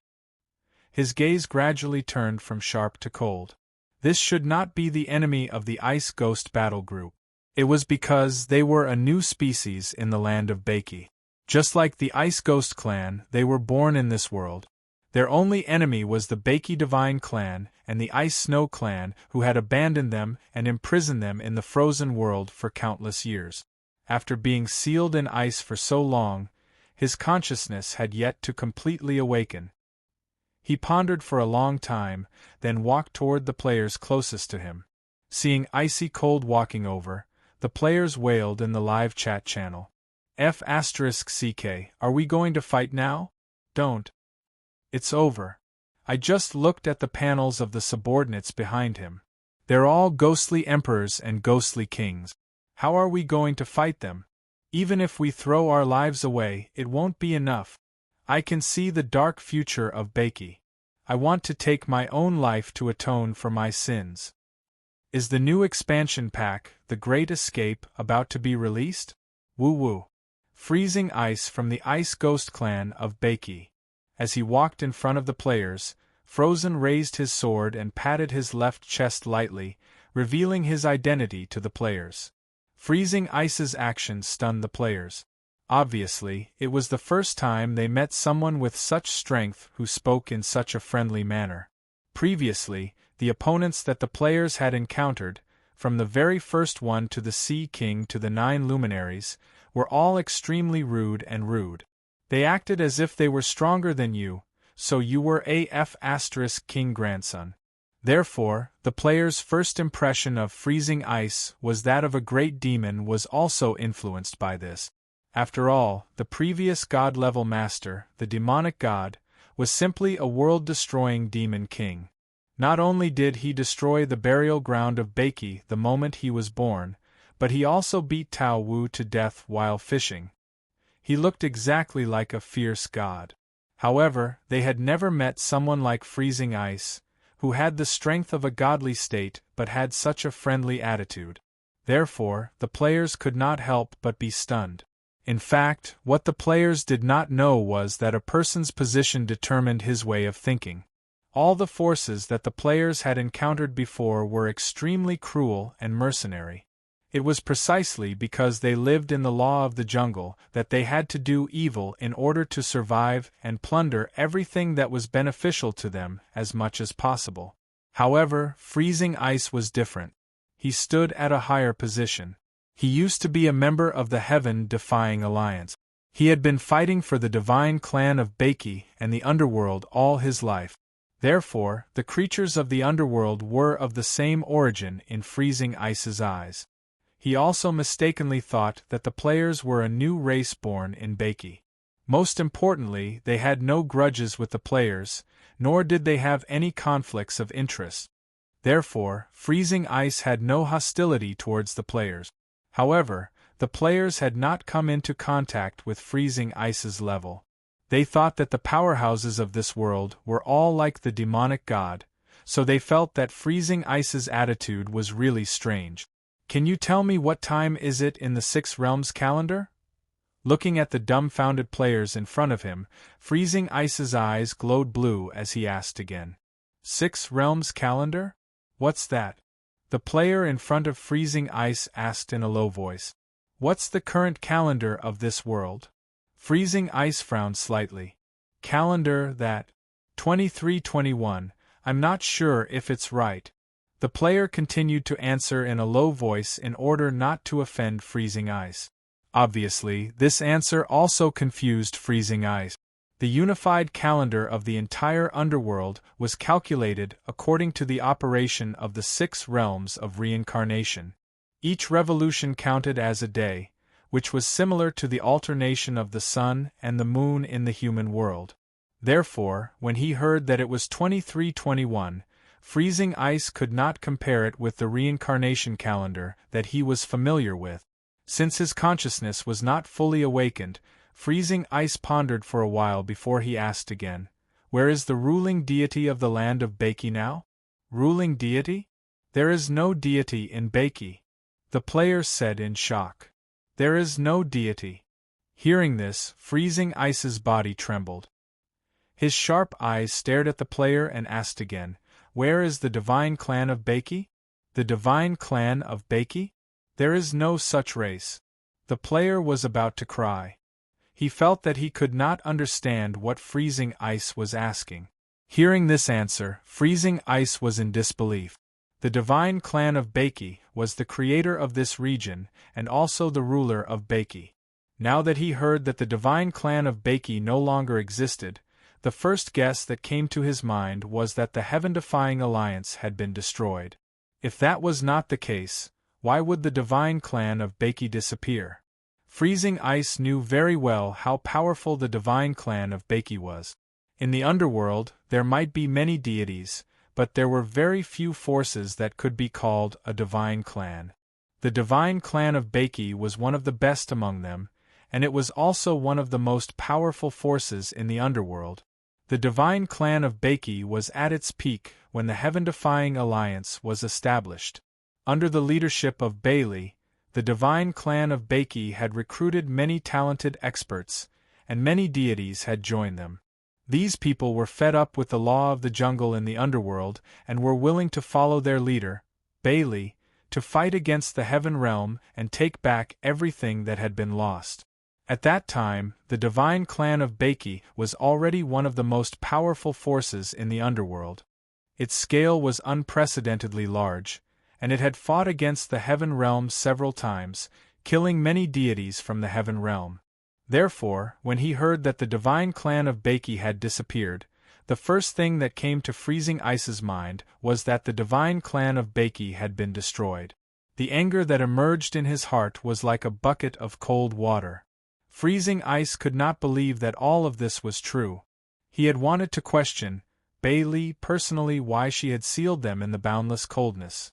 His gaze gradually turned from sharp to cold. This should not be the enemy of the Ice Ghost battle group. It was because they were a new species in the land of Bakey. Just like the Ice Ghost clan, they were born in this world. Their only enemy was the Bakey Divine clan and the Ice Snow clan, who had abandoned them and imprisoned them in the frozen world for countless years. After being sealed in ice for so long, his consciousness had yet to completely awaken. He pondered for a long time, then walked toward the players closest to him. Seeing Icy Cold walking over, the players wailed in the live chat channel. F***CK, are we going to fight now? Don't. It's over. I just looked at the panels of the subordinates behind him. They're all ghostly emperors and ghostly kings. How are we going to fight them? Even if we throw our lives away, it won't be enough. I can see the dark future of Bakey. I want to take my own life to atone for my sins. Is the new expansion pack, The Great Escape, about to be released? Woo woo. Freezing Ice from the Ice Ghost clan of Bakey. As he walked in front of the players, Frozen raised his sword and patted his left chest lightly, revealing his identity to the players. Freezing Ice's actions stunned the players. Obviously, it was the first time they met someone with such strength who spoke in such a friendly manner. Previously, the opponents that the players had encountered, from the very first one to the Sea King to the 9 luminaries, were all extremely rude. They acted as if they were stronger than you, so you were AF** King grandson. Therefore, the player's first impression of Freezing Ice was that of a great demon was also influenced by this. After all, the previous god-level master, the demonic god, was simply a world-destroying demon king. Not only did he destroy the burial ground of Bakey the moment he was born, but he also beat Tao Wu to death while fishing. He looked exactly like a fierce god. However, they had never met someone like Freezing Ice, who had the strength of a godly state but had such a friendly attitude. Therefore, the players could not help but be stunned. In fact, what the players did not know was that a person's position determined his way of thinking. All the forces that the players had encountered before were extremely cruel and mercenary. It was precisely because they lived in the law of the jungle that they had to do evil in order to survive and plunder everything that was beneficial to them as much as possible. However, Freezing Ice was different. He stood at a higher position. He used to be a member of the Heaven-Defying Alliance. He had been fighting for the divine clan of Bakey and the underworld all his life. Therefore, the creatures of the underworld were of the same origin in Freezing Ice's eyes. He also mistakenly thought that the players were a new race born in Bakey. Most importantly, they had no grudges with the players, nor did they have any conflicts of interest. Therefore, Freezing Ice had no hostility towards the players. However, the players had not come into contact with Freezing Ice's level. They thought that the powerhouses of this world were all like the demonic god, so they felt that Freezing Ice's attitude was really strange. Can you tell me what time is it in the 6 Realms calendar? Looking at the dumbfounded players in front of him, Freezing Ice's eyes glowed blue as he asked again. 6 Realms calendar? What's that? The player in front of Freezing Ice asked in a low voice. What's the current calendar of this world? Freezing Ice frowned slightly. Calendar that. 2321, I'm not sure if it's right. The player continued to answer in a low voice in order not to offend Freezing Ice. Obviously, this answer also confused Freezing Ice. The unified calendar of the entire underworld was calculated according to the operation of the 6 realms of reincarnation. Each revolution counted as a day, which was similar to the alternation of the sun and the moon in the human world. Therefore, when he heard that it was 2321, Freezing Ice could not compare it with the reincarnation calendar that he was familiar with. Since his consciousness was not fully awakened, Freezing Ice pondered for a while before he asked again, Where is the ruling deity of the land of Bakey now? Ruling deity? There is no deity in Bakey. The player said in shock. There is no deity. Hearing this, Freezing Ice's body trembled. His sharp eyes stared at the player and asked again, "Where is the divine clan of Baki? The divine clan of Baki? There is no such race." The player was about to cry. He felt that he could not understand what Freezing Ice was asking. Hearing this answer, Freezing Ice was in disbelief. The divine clan of Baki was the creator of this region and also the ruler of Baki. Now that he heard that the divine clan of Baki no longer existed, the first guess that came to his mind was that the heaven-defying alliance had been destroyed. If that was not the case, why would the divine clan of Baki disappear? Freezing Ice knew very well how powerful the divine clan of Baki was. In the underworld, there might be many deities, but there were very few forces that could be called a divine clan. The divine clan of Baki was one of the best among them, and it was also one of the most powerful forces in the underworld. The divine clan of Baki was at its peak when the heaven-defying alliance was established. Under the leadership of Bailey, the divine clan of Baki had recruited many talented experts, and many deities had joined them. These people were fed up with the law of the jungle in the underworld and were willing to follow their leader, Bailey, to fight against the heaven realm and take back everything that had been lost. At that time, the divine clan of Baki was already one of the most powerful forces in the underworld. Its scale was unprecedentedly large, and it had fought against the heaven realm several times, killing many deities from the heaven realm. Therefore, when he heard that the divine clan of Baki had disappeared, the first thing that came to Freezing Ice's mind was that the divine clan of Baki had been destroyed. The anger that emerged in his heart was like a bucket of cold water. Freezing Ice could not believe that all of this was true. He had wanted to question Bailey personally why she had sealed them in the boundless coldness.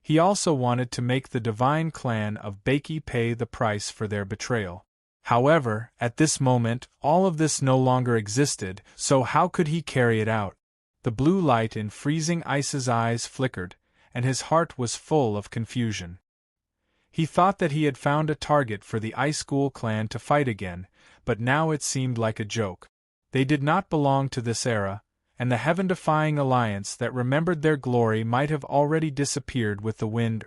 He also wanted to make the divine clan of Baki pay the price for their betrayal. However, at this moment, all of this no longer existed, so how could he carry it out? The blue light in Freezing Ice's eyes flickered, and his heart was full of confusion. He thought that he had found a target for the Ice Ghoul clan to fight again, but now it seemed like a joke. They did not belong to this era, and the heaven-defying alliance that remembered their glory might have already disappeared with the wind.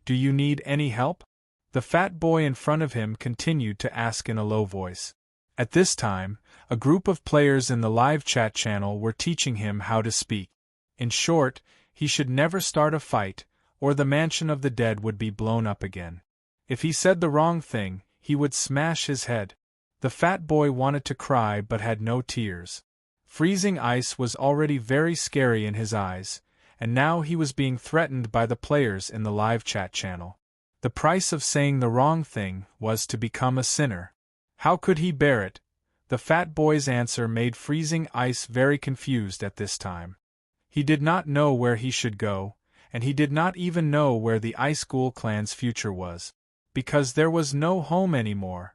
Do you need any help? The fat boy in front of him continued to ask in a low voice. At this time, a group of players in the live chat channel were teaching him how to speak. In short, he should never start a fight, or the mansion of the dead would be blown up again. If he said the wrong thing, he would smash his head. The fat boy wanted to cry but had no tears. Freezing Ice was already very scary in his eyes, and now he was being threatened by the players in the live chat channel. The price of saying the wrong thing was to become a sinner. How could he bear it? The fat boy's answer made Freezing Ice very confused at this time. He did not know where he should go, and he did not even know where the Ice Ghoul clan's future was, because there was no home anymore.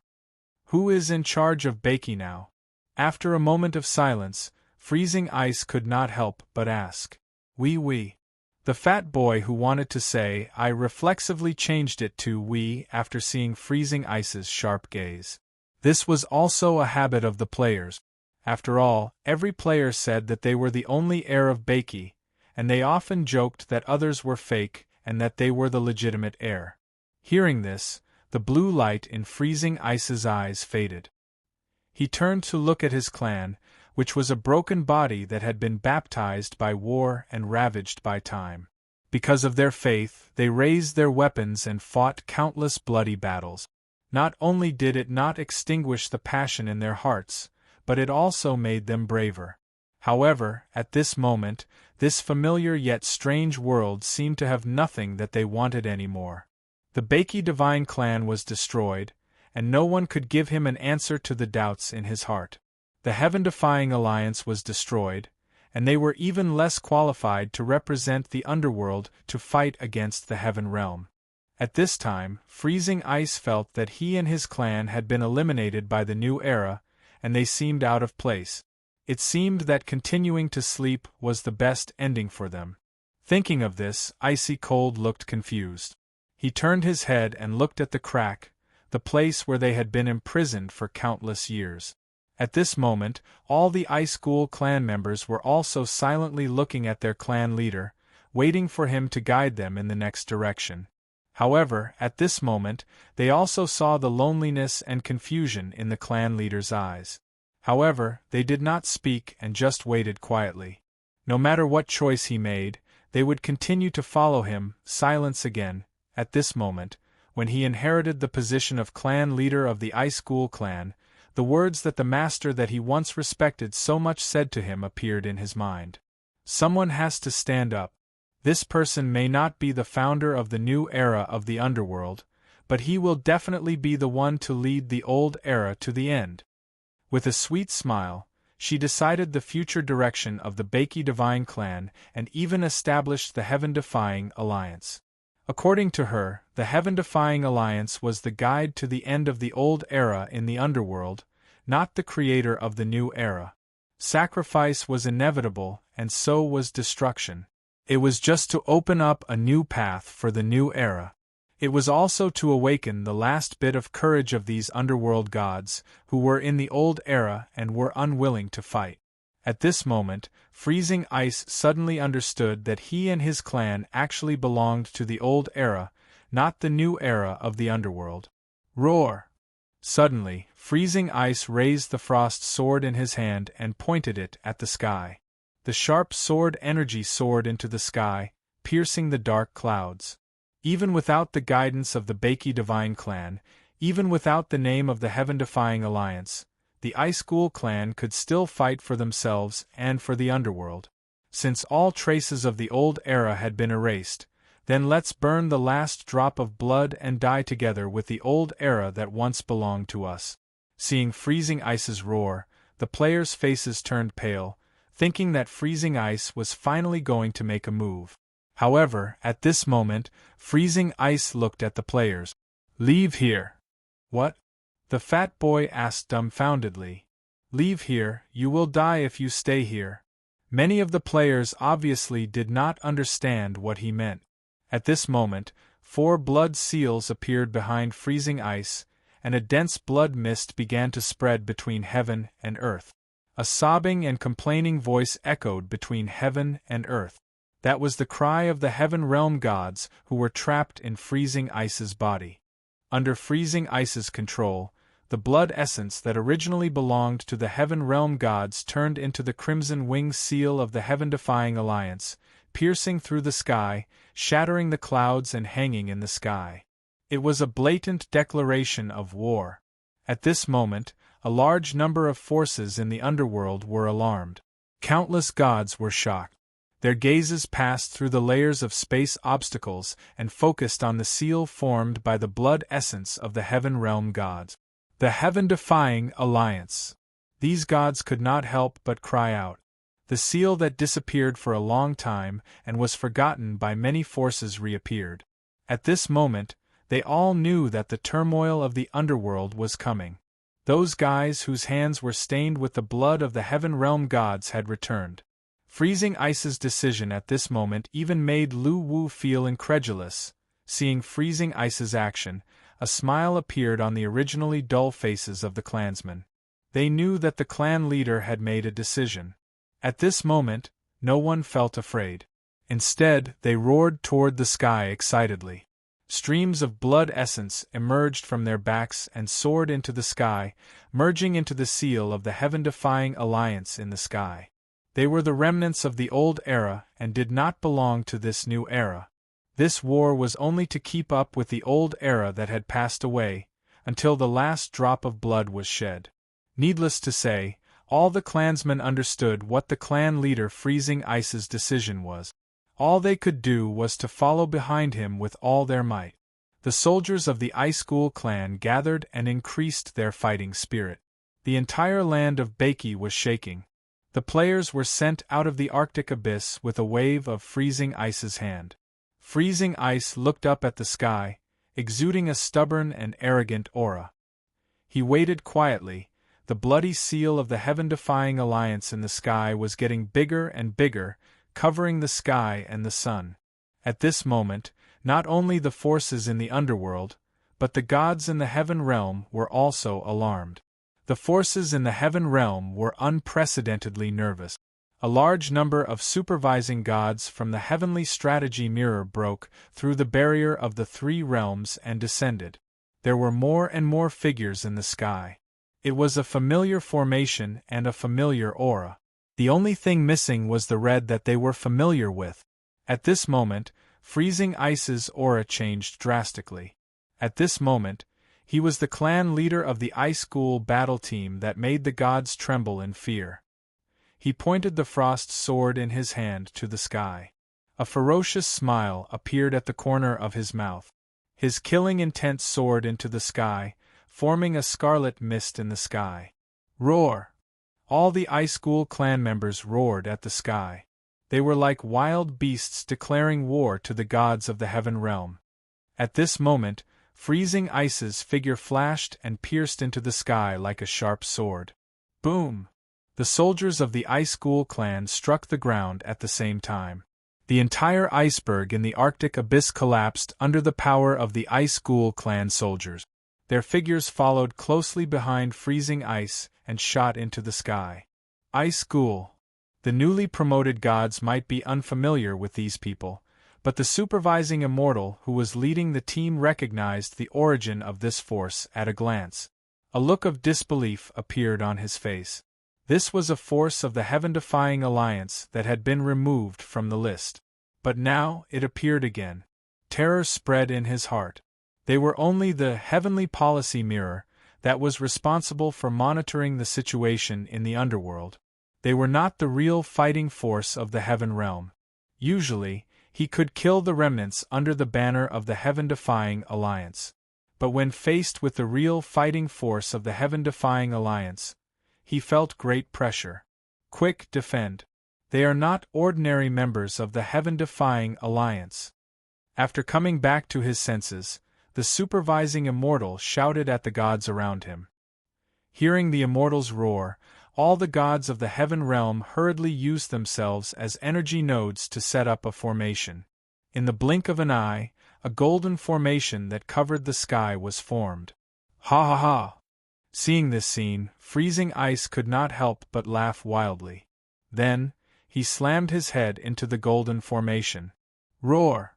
Who is in charge of Baki now? After a moment of silence, Freezing Ice could not help but ask. We. The fat boy who wanted to say I reflexively changed it to we after seeing Freezing Ice's sharp gaze. This was also a habit of the players. After all, every player said that they were the only heir of Baki, and they often joked that others were fake and that they were the legitimate heir. Hearing this, the blue light in Freezing Ice's eyes faded. He turned to look at his clan, which was a broken body that had been baptized by war and ravaged by time. Because of their faith, they raised their weapons and fought countless bloody battles. Not only did it not extinguish the passion in their hearts, but it also made them braver. However, at this moment, this familiar yet strange world seemed to have nothing that they wanted anymore. The Baki divine clan was destroyed, and no one could give him an answer to the doubts in his heart. The heaven-defying alliance was destroyed, and they were even less qualified to represent the underworld to fight against the heaven realm. At this time, Freezing Ice felt that he and his clan had been eliminated by the new era, and they seemed out of place. It seemed that continuing to sleep was the best ending for them. Thinking of this, Icy Cold looked confused. He turned his head and looked at the crack. the place where they had been imprisoned for countless years. At this moment, all the Ice School clan members were also silently looking at their clan leader, waiting for him to guide them in the next direction. However, at this moment, they also saw the loneliness and confusion in the clan leader's eyes. However, they did not speak and just waited quietly. No matter what choice he made, they would continue to follow him. Silence again. At this moment, when he inherited the position of clan leader of the Ice School clan, the words that the master that he once respected so much said to him appeared in his mind. Someone has to stand up. This person may not be the founder of the new era of the underworld, but he will definitely be the one to lead the old era to the end. With a sweet smile, she decided the future direction of the Bakey Divine clan and even established the Heaven-Defying Alliance. According to her, the Heaven-Defying Alliance was the guide to the end of the old era in the underworld, not the creator of the new era. Sacrifice was inevitable, and so was destruction. It was just to open up a new path for the new era. It was also to awaken the last bit of courage of these underworld gods, who were in the old era and were unwilling to fight. At this moment, Freezing Ice suddenly understood that he and his clan actually belonged to the old era, not the new era of the underworld. Roar! Suddenly, Freezing Ice raised the frost sword in his hand and pointed it at the sky. The sharp sword energy soared into the sky, piercing the dark clouds. Even without the guidance of the Bakey Divine clan, even without the name of the Heaven-Defying Alliance, the Ice School clan could still fight for themselves and for the underworld. Since all traces of the old era had been erased, then let's burn the last drop of blood and die together with the old era that once belonged to us. Seeing Freezing Ice's roar, the players' faces turned pale, thinking that Freezing Ice was finally going to make a move. However, at this moment, Freezing Ice looked at the players. "Leave here." "What?" the fat boy asked dumbfoundedly. "Leave here, you will die if you stay here." Many of the players obviously did not understand what he meant. At this moment, 4 blood seals appeared behind Freezing Ice, and a dense blood mist began to spread between heaven and earth. A sobbing and complaining voice echoed between heaven and earth. That was the cry of the Heaven Realm gods who were trapped in Freezing Ice's body. Under Freezing Ice's control, the blood essence that originally belonged to the Heaven Realm gods turned into the Crimson Wing seal of the Heaven-Defying Alliance, piercing through the sky, shattering the clouds and hanging in the sky. It was a blatant declaration of war. At this moment, a large number of forces in the underworld were alarmed. Countless gods were shocked. Their gazes passed through the layers of space obstacles and focused on the seal formed by the blood essence of the Heaven Realm gods. The Heaven-Defying Alliance. These gods could not help but cry out. The seal that disappeared for a long time and was forgotten by many forces reappeared. At this moment, they all knew that the turmoil of the underworld was coming. Those guys whose hands were stained with the blood of the Heaven Realm gods had returned. Freezing Ice's decision at this moment even made Lu Wu feel incredulous. Seeing Freezing Ice's action, a smile appeared on the originally dull faces of the clansmen. They knew that the clan leader had made a decision. At this moment, no one felt afraid. Instead, they roared toward the sky excitedly. Streams of blood essence emerged from their backs and soared into the sky, merging into the seal of the Heaven-Defying Alliance in the sky. They were the remnants of the old era and did not belong to this new era. This war was only to keep up with the old era that had passed away, until the last drop of blood was shed. Needless to say, all the clansmen understood what the clan leader Freezing Ice's decision was. All they could do was to follow behind him with all their might. The soldiers of the Ice School clan gathered and increased their fighting spirit. The entire land of Bakey was shaking. The players were sent out of the Arctic abyss with a wave of Freezing Ice's hand. Freezing Ice looked up at the sky, exuding a stubborn and arrogant aura. He waited quietly. The bloody seal of the Heaven-Defying Alliance in the sky was getting bigger and bigger, covering the sky and the sun. At this moment, not only the forces in the underworld, but the gods in the heaven realm were also alarmed. The forces in the heaven realm were unprecedentedly nervous. A large number of supervising gods from the heavenly strategy mirror broke through the barrier of the three realms and descended. There were more and more figures in the sky. It was a familiar formation and a familiar aura. The only thing missing was the red that they were familiar with. At this moment, Freezing Ice's aura changed drastically. At this moment, he was the clan leader of the Ice School battle team that made the gods tremble in fear. He pointed the frost sword in his hand to the sky. A ferocious smile appeared at the corner of his mouth. His killing intent soared into the sky, forming a scarlet mist in the sky. Roar! All the Ice School clan members roared at the sky. They were like wild beasts declaring war to the gods of the heaven realm. At this moment, Freezing Ice's figure flashed and pierced into the sky like a sharp sword. Boom! The soldiers of the Ice School clan struck the ground at the same time. The entire iceberg in the Arctic abyss collapsed under the power of the Ice School clan soldiers. Their figures followed closely behind Freezing Ice and shot into the sky. Ice School. The newly promoted gods might be unfamiliar with these people, but the supervising immortal who was leading the team recognized the origin of this force at a glance. A look of disbelief appeared on his face. This was a force of the heaven-defying alliance that had been removed from the list. But now it appeared again. Terror spread in his heart. They were only the heavenly policy mirror that was responsible for monitoring the situation in the underworld. They were not the real fighting force of the heaven realm. Usually, he could kill the remnants under the banner of the heaven-defying alliance. But when faced with the real fighting force of the heaven-defying alliance, he felt great pressure. Quick, defend. They are not ordinary members of the heaven-defying alliance. After coming back to his senses, the supervising immortal shouted at the gods around him. Hearing the immortal's roar, all the gods of the heaven realm hurriedly used themselves as energy nodes to set up a formation. In the blink of an eye, a golden formation that covered the sky was formed. Ha ha ha! Seeing this scene, Freezing Ice could not help but laugh wildly. Then, he slammed his head into the golden formation. Roar!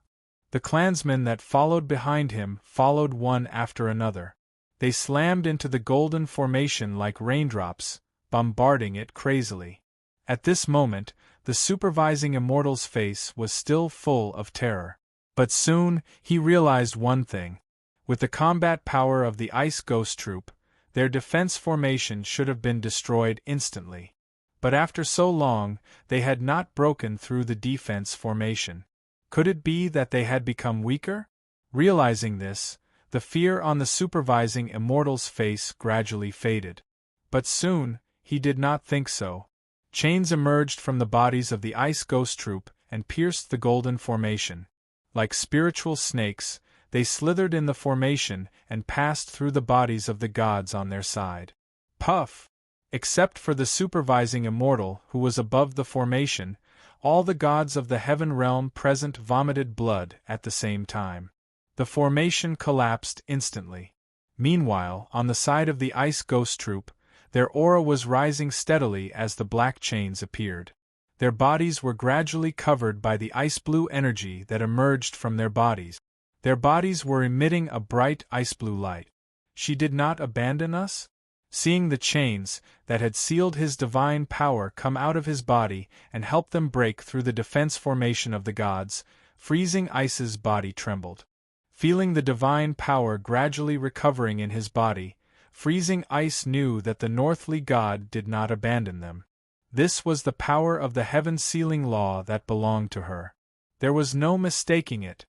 The clansmen that followed behind him followed one after another. They slammed into the golden formation like raindrops, bombarding it crazily. At this moment, the supervising immortal's face was still full of terror. But soon, he realized one thing. With the combat power of the Ice Ghost Troop, their defense formation should have been destroyed instantly. But after so long, they had not broken through the defense formation. Could it be that they had become weaker? Realizing this, the fear on the supervising immortal's face gradually faded. But soon, he did not think so. Chains emerged from the bodies of the Ice Ghost Troop and pierced the golden formation. Like spiritual snakes, they slithered in the formation and passed through the bodies of the gods on their side. Puff! Except for the supervising immortal who was above the formation, all the gods of the heaven realm present vomited blood at the same time. The formation collapsed instantly. Meanwhile, on the side of the Ice Ghost Troop, their aura was rising steadily as the black chains appeared. Their bodies were gradually covered by the ice-blue energy that emerged from their bodies. Their bodies were emitting a bright ice-blue light. She did not abandon us? Seeing the chains that had sealed his divine power come out of his body and help them break through the defense formation of the gods, Freezing Ice's body trembled. Feeling the divine power gradually recovering in his body, Freezing Ice knew that the Northly God did not abandon them. This was the power of the heaven-sealing law that belonged to her. There was no mistaking it.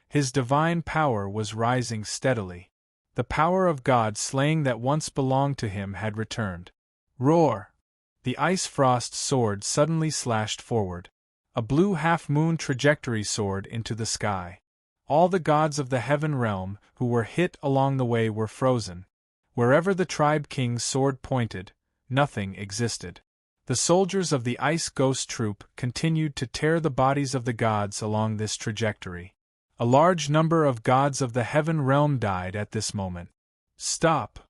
His divine power was rising steadily. The power of God slaying that once belonged to him had returned. Roar! The Ice Frost sword suddenly slashed forward. A blue half-moon trajectory soared into the sky. All the gods of the heaven realm who were hit along the way were frozen. Wherever the tribe king's sword pointed, nothing existed. The soldiers of the Ice Ghost Troop continued to tear the bodies of the gods along this trajectory. A large number of gods of the heaven realm died at this moment. Stop!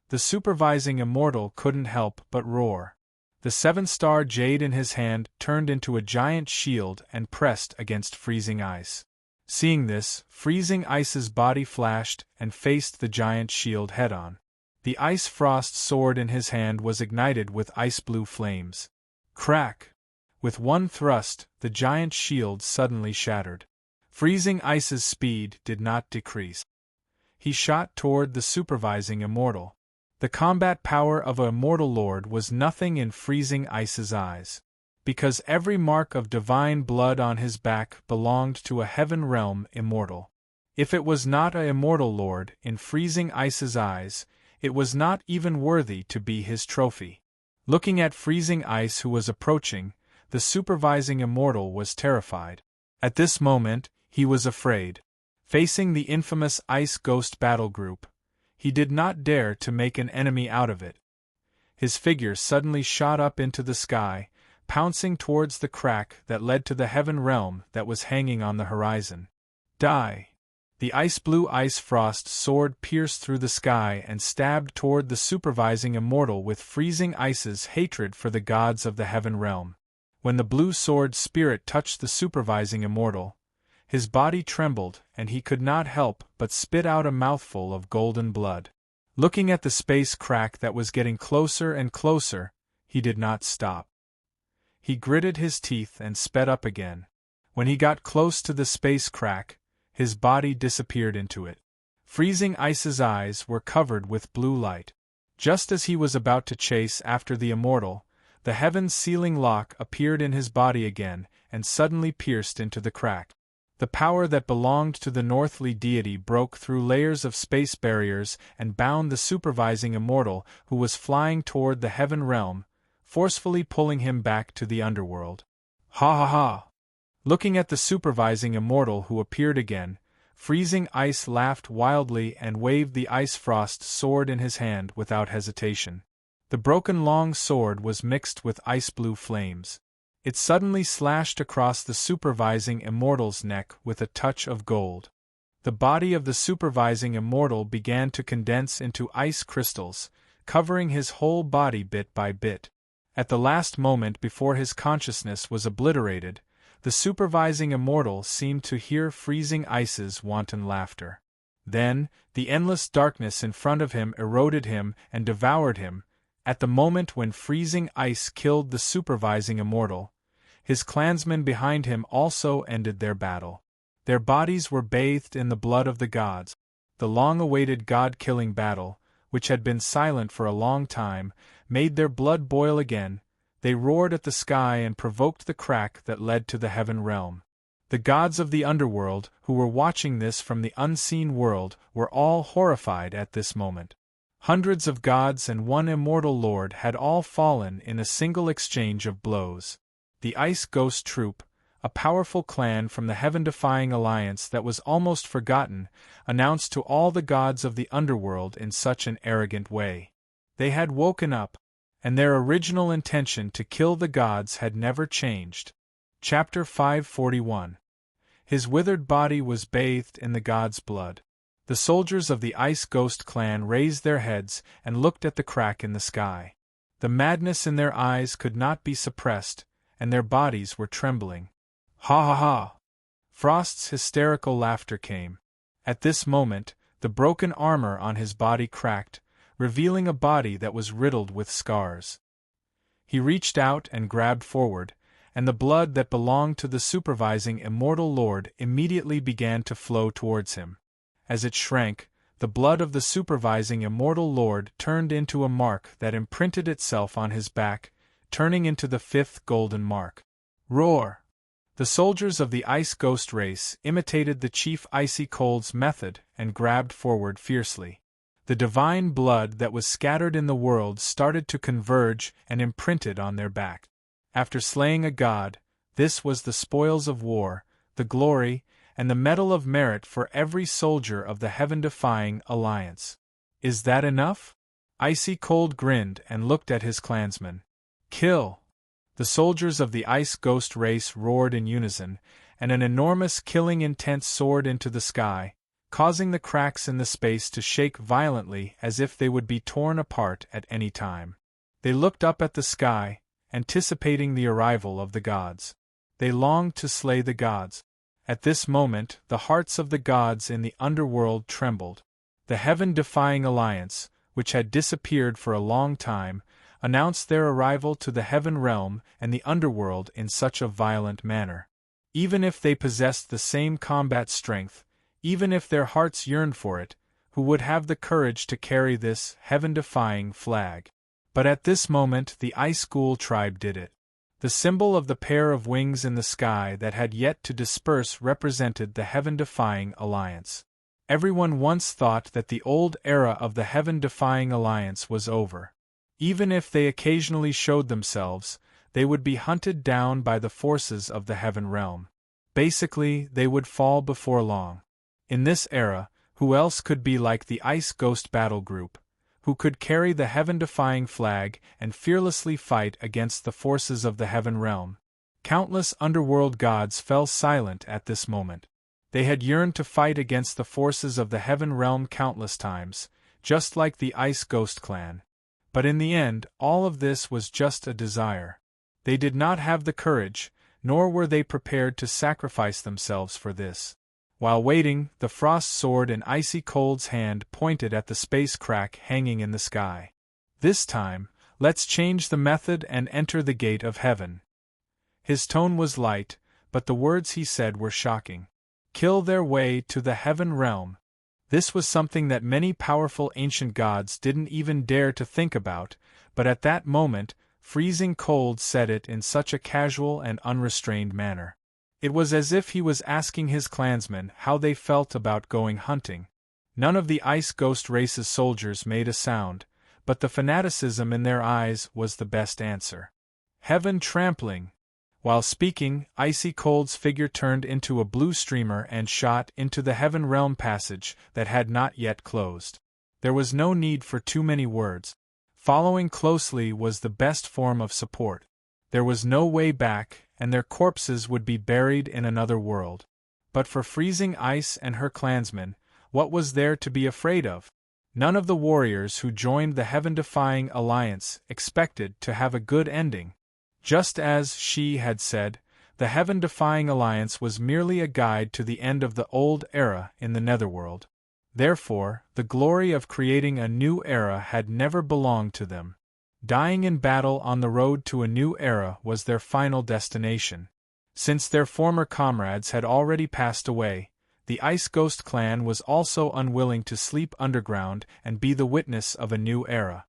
The supervising immortal couldn't help but roar. The seven-star jade in his hand turned into a giant shield and pressed against freezing ice. Seeing this, freezing ice's body flashed and faced the giant shield head-on. The ice frost sword in his hand was ignited with ice-blue flames. Crack! With one thrust, the giant shield suddenly shattered. Freezing ice's speed did not decrease. He shot toward the supervising immortal. The combat power of an immortal lord was nothing in freezing ice's eyes. Because every mark of divine blood on his back belonged to a heaven realm immortal. If it was not a immortal lord, in freezing ice's eyes, it was not even worthy to be his trophy. Looking at freezing ice who was approaching, the supervising immortal was terrified. At this moment, he was afraid. Facing the infamous ice ghost battle group, he did not dare to make an enemy out of it. His figure suddenly shot up into the sky, pouncing towards the crack that led to the heaven realm that was hanging on the horizon. Die! The ice-blue ice frost sword pierced through the sky and stabbed toward the supervising immortal with freezing ice's hatred for the gods of the heaven realm. When the blue sword spirit touched the supervising immortal, his body trembled and he could not help but spit out a mouthful of golden blood. Looking at the space crack that was getting closer and closer, he did not stop. He gritted his teeth and sped up again. When he got close to the space crack, his body disappeared into it. Freezing ice's eyes were covered with blue light. Just as he was about to chase after the immortal, the heaven's sealing lock appeared in his body again and suddenly pierced into the crack. The power that belonged to the northly deity broke through layers of space barriers and bound the supervising immortal who was flying toward the heaven realm, forcefully pulling him back to the underworld. Ha ha ha! Looking at the supervising immortal who appeared again, freezing ice laughed wildly and waved the ice frost sword in his hand without hesitation. The broken long sword was mixed with ice-blue flames. It suddenly slashed across the supervising immortal's neck with a touch of gold. The body of the supervising immortal began to condense into ice crystals, covering his whole body bit by bit. At the last moment before his consciousness was obliterated, the supervising immortal seemed to hear freezing ice's wanton laughter. Then, the endless darkness in front of him eroded him and devoured him. At the moment when freezing ice killed the supervising immortal, his clansmen behind him also ended their battle. Their bodies were bathed in the blood of the gods. The long-awaited god-killing battle, which had been silent for a long time, made their blood boil again. They roared at the sky and provoked the crack that led to the heaven realm. The gods of the underworld, who were watching this from the unseen world, were all horrified at this moment. Hundreds of gods and one immortal lord had all fallen in a single exchange of blows. The Ice Ghost Troop, a powerful clan from the heaven-defying alliance that was almost forgotten, announced to all the gods of the underworld in such an arrogant way. They had woken up, and their original intention to kill the gods had never changed. Chapter 541. His withered body was bathed in the god's blood. The soldiers of the Ice Ghost clan raised their heads and looked at the crack in the sky. The madness in their eyes could not be suppressed, and their bodies were trembling. Ha ha ha! Frost's hysterical laughter came. At this moment, the broken armor on his body cracked, revealing a body that was riddled with scars. He reached out and grabbed forward, and the blood that belonged to the supervising immortal lord immediately began to flow towards him. As it shrank, the blood of the supervising immortal lord turned into a mark that imprinted itself on his back, turning into the fifth golden mark. Roar! The soldiers of the Ice Ghost race imitated the Chief Icy Cold's method and grabbed forward fiercely. The divine blood that was scattered in the world started to converge and imprinted on their back. After slaying a god, this was the spoils of war, the glory, and the medal of merit for every soldier of the heaven-defying alliance. Is that enough? Icy Cold grinned and looked at his clansmen. Kill! The soldiers of the Ice Ghost race roared in unison, and an enormous killing intent soared into the sky, causing the cracks in the space to shake violently as if they would be torn apart at any time. They looked up at the sky, anticipating the arrival of the gods. They longed to slay the gods. At this moment, the hearts of the gods in the underworld trembled. The heaven-defying alliance, which had disappeared for a long time, announced their arrival to the heaven realm and the underworld in such a violent manner. Even if they possessed the same combat strength, even if their hearts yearned for it, who would have the courage to carry this heaven-defying flag? But at this moment the Ice Ghoul tribe did it. The symbol of the pair of wings in the sky that had yet to disperse represented the heaven-defying alliance. Everyone once thought that the old era of the heaven-defying alliance was over. Even if they occasionally showed themselves, they would be hunted down by the forces of the heaven realm. Basically, they would fall before long. In this era, who else could be like the Ice Ghost Battle Group, who could carry the heaven-defying flag and fearlessly fight against the forces of the heaven realm? Countless underworld gods fell silent at this moment. They had yearned to fight against the forces of the heaven realm countless times, just like the Ice Ghost clan. But in the end, all of this was just a desire. They did not have the courage, nor were they prepared to sacrifice themselves for this. While waiting, the frost sword in Icy Cold's hand pointed at the space crack hanging in the sky. This time, let's change the method and enter the gate of heaven. His tone was light, but the words he said were shocking. Kill their way to the heaven realm. This was something that many powerful ancient gods didn't even dare to think about, but at that moment, Freezing Cold said it in such a casual and unrestrained manner. It was as if he was asking his clansmen how they felt about going hunting. None of the Ice Ghost race's soldiers made a sound, but the fanaticism in their eyes was the best answer. Heaven trampling. While speaking, Icy Cold's figure turned into a blue streamer and shot into the heaven realm passage that had not yet closed. There was no need for too many words. Following closely was the best form of support. There was no way back, and their corpses would be buried in another world. But for Freezing Ice and her clansmen, what was there to be afraid of? None of the warriors who joined the heaven-defying alliance expected to have a good ending. Just as she had said, the heaven-defying alliance was merely a guide to the end of the old era in the netherworld. Therefore, the glory of creating a new era had never belonged to them. Dying in battle on the road to a new era was their final destination. Since their former comrades had already passed away, the Ice Ghost clan was also unwilling to sleep underground and be the witness of a new era.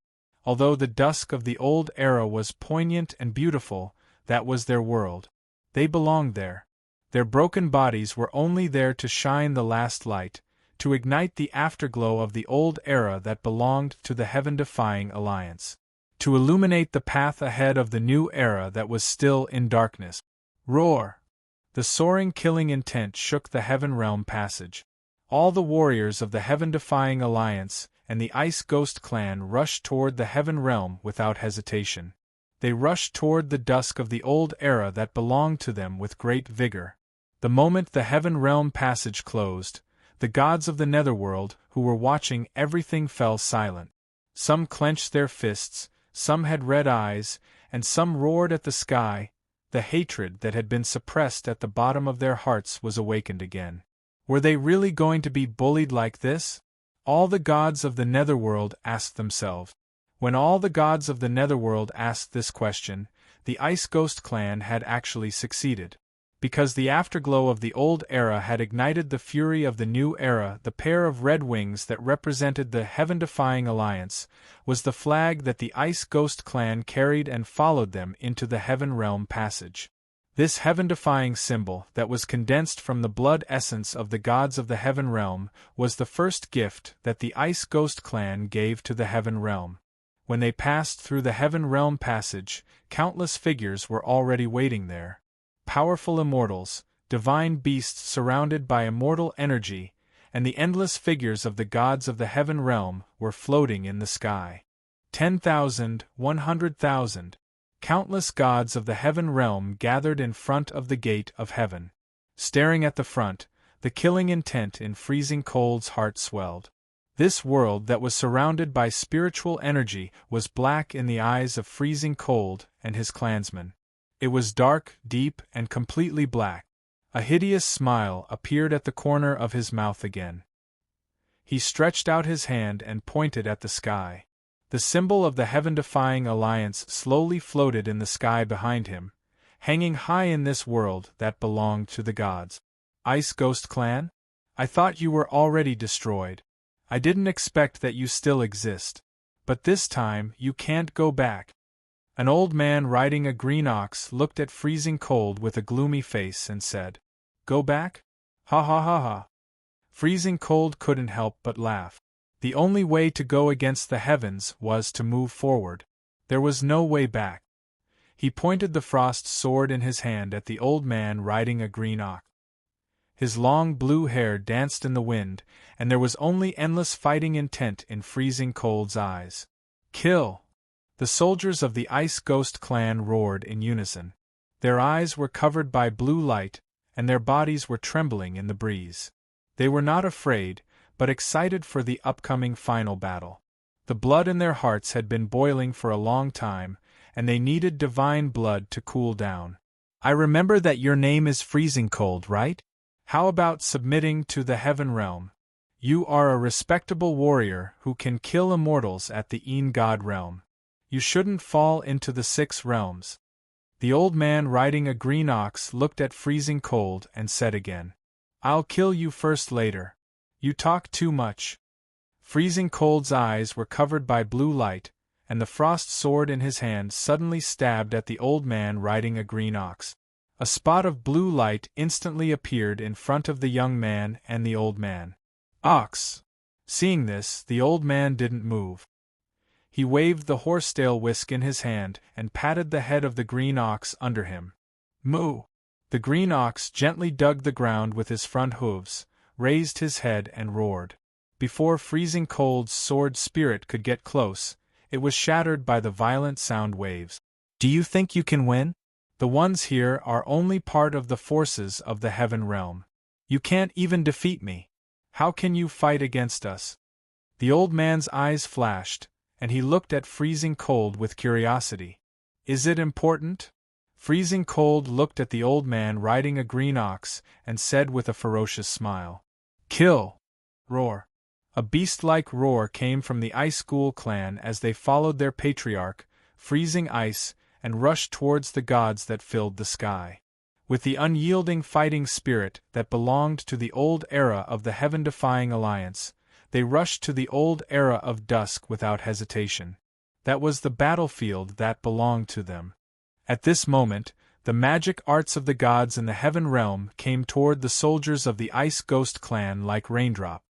Although the dusk of the old era was poignant and beautiful, that was their world. They belonged there. Their broken bodies were only there to shine the last light, to ignite the afterglow of the old era that belonged to the heaven-defying alliance, to illuminate the path ahead of the new era that was still in darkness. Roar! The soaring killing intent shook the heaven realm passage. All the warriors of the heaven-defying alliance and the Ice Ghost clan rushed toward the heaven realm without hesitation. They rushed toward the dusk of the old era that belonged to them with great vigor. The moment the heaven realm passage closed, the gods of the netherworld, who were watching everything, fell silent. Some clenched their fists, some had red eyes, and some roared at the sky. The hatred that had been suppressed at the bottom of their hearts was awakened again. Were they really going to be bullied like this? All the gods of the netherworld asked themselves. When all the gods of the netherworld asked this question, the Ice Ghost clan had actually succeeded. Because the afterglow of the old era had ignited the fury of the new era, the pair of red wings that represented the heaven-defying alliance was the flag that the Ice Ghost clan carried and followed them into the heaven realm passage. This heaven-defying symbol, that was condensed from the blood essence of the gods of the heaven realm, was the first gift that the Ice Ghost clan gave to the heaven realm. When they passed through the heaven realm passage, countless figures were already waiting there. Powerful immortals, divine beasts surrounded by immortal energy, and the endless figures of the gods of the heaven realm were floating in the sky. 10,000, 100,000. Countless gods of the heaven realm gathered in front of the gate of heaven. Staring at the front, the killing intent in Freezing Cold's heart swelled. This world that was surrounded by spiritual energy was black in the eyes of Freezing Cold and his clansmen. It was dark, deep, and completely black. A hideous smile appeared at the corner of his mouth again. He stretched out his hand and pointed at the sky. The symbol of the heaven-defying alliance slowly floated in the sky behind him, hanging high in this world that belonged to the gods. Ice Ghost Clan? I thought you were already destroyed. I didn't expect that you still exist. But this time, you can't go back. An old man riding a green ox looked at Freezing Cold with a gloomy face and said, "Go back? Ha ha ha ha." Freezing Cold couldn't help but laugh. The only way to go against the heavens was to move forward. There was no way back. He pointed the frost sword in his hand at the old man riding a green ox. His long blue hair danced in the wind, and there was only endless fighting intent in Freezing Cold's eyes. Kill! The soldiers of the Ice Ghost Clan roared in unison. Their eyes were covered by blue light, and their bodies were trembling in the breeze. They were not afraid, but excited for the upcoming final battle. The blood in their hearts had been boiling for a long time, and they needed divine blood to cool down. I remember that your name is Freezing Cold, right? How about submitting to the Heaven Realm? You are a respectable warrior who can kill immortals at the God Realm. You shouldn't fall into the 6 realms. The old man riding a green ox looked at Freezing Cold and said again, "I'll kill you first later. You talk too much." Freezing Cold's eyes were covered by blue light, and the frost sword in his hand suddenly stabbed at the old man riding a green ox. A spot of blue light instantly appeared in front of the young man and the old man. Ox! Seeing this, the old man didn't move. He waved the horsetail whisk in his hand and patted the head of the green ox under him. Moo! The green ox gently dug the ground with his front hooves, raised his head and roared. Before Freezing Cold's sword spirit could get close, it was shattered by the violent sound waves. Do you think you can win? The ones here are only part of the forces of the Heaven Realm. You can't even defeat me. How can you fight against us? The old man's eyes flashed, and he looked at Freezing Cold with curiosity. Is it important? Freezing Cold looked at the old man riding a green ox and said with a ferocious smile, "Kill!" Roar! A beast-like roar came from the Ice Ghoul clan as they followed their patriarch, Freezing Ice, and rushed towards the gods that filled the sky. With the unyielding fighting spirit that belonged to the old era of the heaven-defying alliance, they rushed to the old era of dusk without hesitation. That was the battlefield that belonged to them. At this moment, the magic arts of the gods in the Heaven Realm came toward the soldiers of the Ice Ghost clan like raindrop.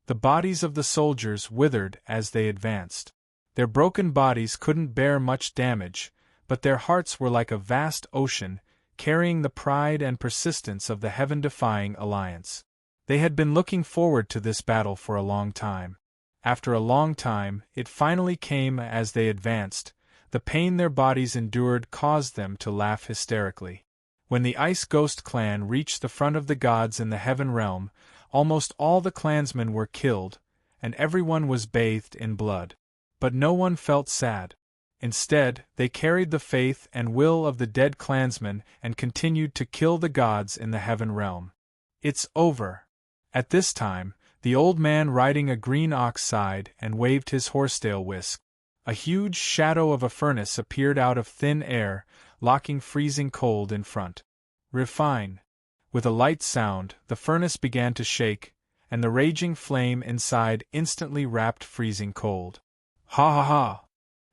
The bodies of the soldiers withered as they advanced. Their broken bodies couldn't bear much damage, but their hearts were like a vast ocean, carrying the pride and persistence of the heaven-defying alliance. They had been looking forward to this battle for a long time. After a long time, it finally came as they advanced. The pain their bodies endured caused them to laugh hysterically. When the Ice Ghost clan reached the front of the gods in the Heaven Realm, almost all the clansmen were killed, and everyone was bathed in blood. But no one felt sad. Instead, they carried the faith and will of the dead clansmen and continued to kill the gods in the Heaven Realm. It's over. At this time, the old man riding a green ox sighed and waved his horsetail whisk. A huge shadow of a furnace appeared out of thin air, locking Freezing Cold in front. Refine. With a light sound, the furnace began to shake, and the raging flame inside instantly wrapped Freezing Cold. Ha ha ha!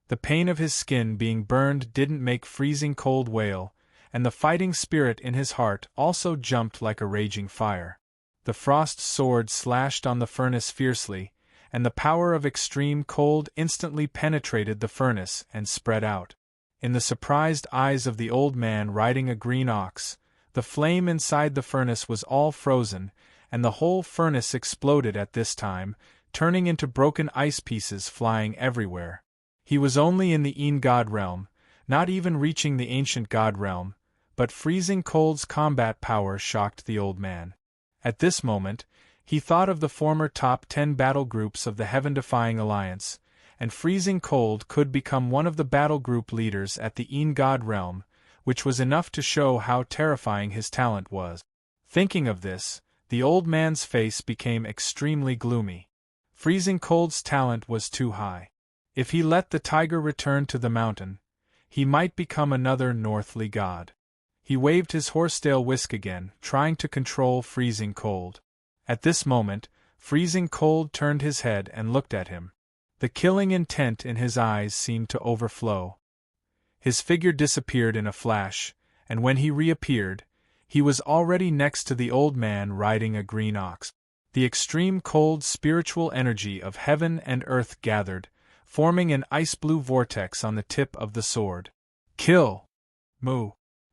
The pain of his skin being burned didn't make Freezing Cold wail, and the fighting spirit in his heart also jumped like a raging fire. The frost sword slashed on the furnace fiercely, and the power of extreme cold instantly penetrated the furnace and spread out. In the surprised eyes of the old man riding a green ox, the flame inside the furnace was all frozen, and the whole furnace exploded at this time, turning into broken ice pieces flying everywhere. He was only in the God Realm, not even reaching the ancient God Realm, but freezing cold's combat power shocked the old man. At this moment, he thought of the former top 10 battle groups of the heaven-defying alliance, and freezing cold could become one of the battle group leaders at the God realm, which was enough to show how terrifying his talent was. Thinking of this, the old man's face became extremely gloomy. Freezing cold's talent was too high. If he let the tiger return to the mountain, he might become another Northly god. He waved his horsetail whisk again, trying to control freezing cold. At this moment, freezing cold turned his head and looked at him. The killing intent in his eyes seemed to overflow. His figure disappeared in a flash, and when he reappeared, he was already next to the old man riding a green ox. The extreme cold spiritual energy of heaven and earth gathered, forming an ice-blue vortex on the tip of the sword. Kill! Moo!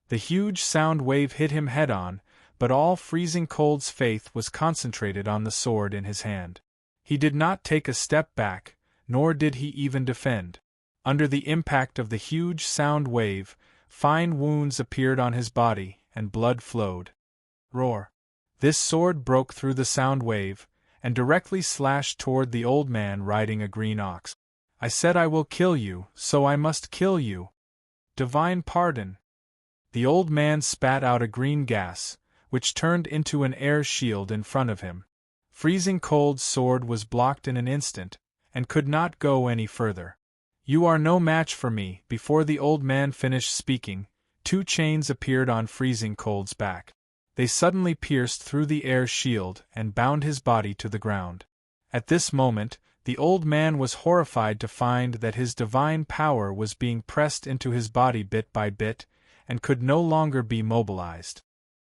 The huge sound wave hit him head-on, but all freezing cold's faith was concentrated on the sword in his hand. He did not take a step back, nor did he even defend. Under the impact of the huge sound wave, fine wounds appeared on his body, and blood flowed. Roar! This sword broke through the sound wave, and directly slashed toward the old man riding a green ox. I said I will kill you, so I must kill you. Divine pardon! The old man spat out a green gas, which turned into an air shield in front of him. Freezing cold's sword was blocked in an instant, and could not go any further. You are no match for me. Before the old man finished speaking, 2 chains appeared on freezing cold's back. They suddenly pierced through the air shield and bound his body to the ground. At this moment, the old man was horrified to find that his divine power was being pressed into his body bit by bit, and could no longer be mobilized.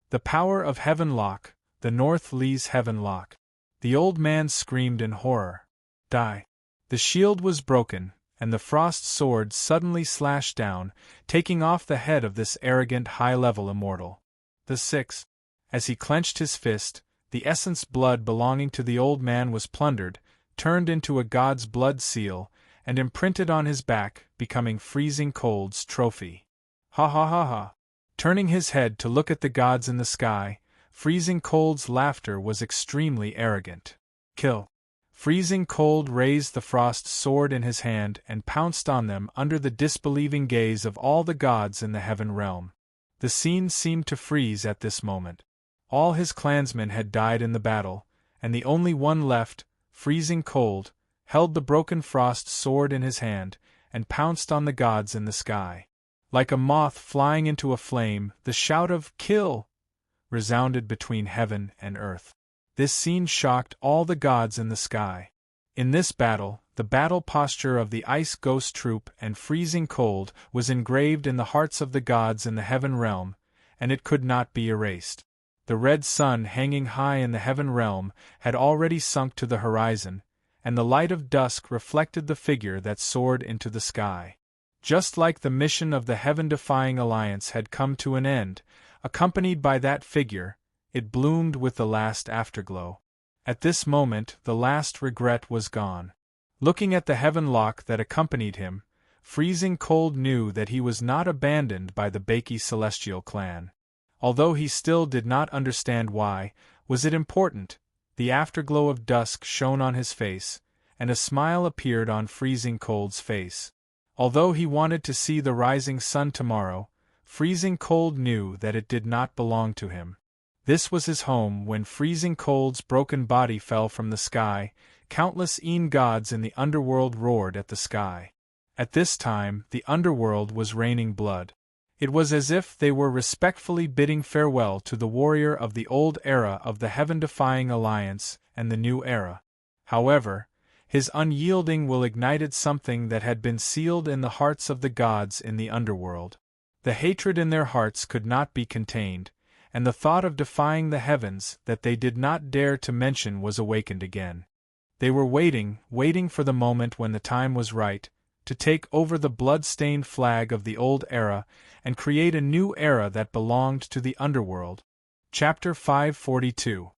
The power of Heaven Lock, the North Lee's Heaven Lock. The old man screamed in horror. Die! The shield was broken, and the frost sword suddenly slashed down, taking off the head of this arrogant high-level immortal. The 6. As he clenched his fist, the essence blood belonging to the old man was plundered, turned into a god's blood seal, and imprinted on his back, becoming freezing cold's trophy. Ha ha ha ha! Turning his head to look at the gods in the sky, freezing cold's laughter was extremely arrogant. Kill! Freezing cold raised the frost sword in his hand and pounced on them under the disbelieving gaze of all the gods in the heaven realm. The scene seemed to freeze at this moment. All his clansmen had died in the battle, and the only one left, freezing cold, held the broken frost sword in his hand, and pounced on the gods in the sky. Like a moth flying into a flame, the shout of "Kill!" resounded between heaven and earth. This scene shocked all the gods in the sky. In this battle, the battle posture of the Ice Ghost Troop and freezing cold was engraved in the hearts of the gods in the heaven realm, and it could not be erased. The red sun hanging high in the heaven realm had already sunk to the horizon, and the light of dusk reflected the figure that soared into the sky. Just like the mission of the heaven-defying alliance had come to an end, accompanied by that figure, it bloomed with the last afterglow. At this moment the last regret was gone. Looking at the heaven lock that accompanied him, freezing cold knew that he was not abandoned by the Bakey celestial clan. Although he still did not understand why, was it important, the afterglow of dusk shone on his face, and a smile appeared on freezing cold's face. Although he wanted to see the rising sun tomorrow, freezing cold knew that it did not belong to him. This was his home when freezing cold's broken body fell from the sky. Countless gods in the underworld roared at the sky. At this time, the underworld was raining blood. It was as if they were respectfully bidding farewell to the warrior of the old era of the heaven-defying alliance and the new era. However, his unyielding will ignited something that had been sealed in the hearts of the gods in the underworld. The hatred in their hearts could not be contained, and the thought of defying the heavens that they did not dare to mention was awakened again. They were waiting for the moment when the time was right, to take over the blood-stained flag of the old era and create a new era that belonged to the underworld. Chapter 542.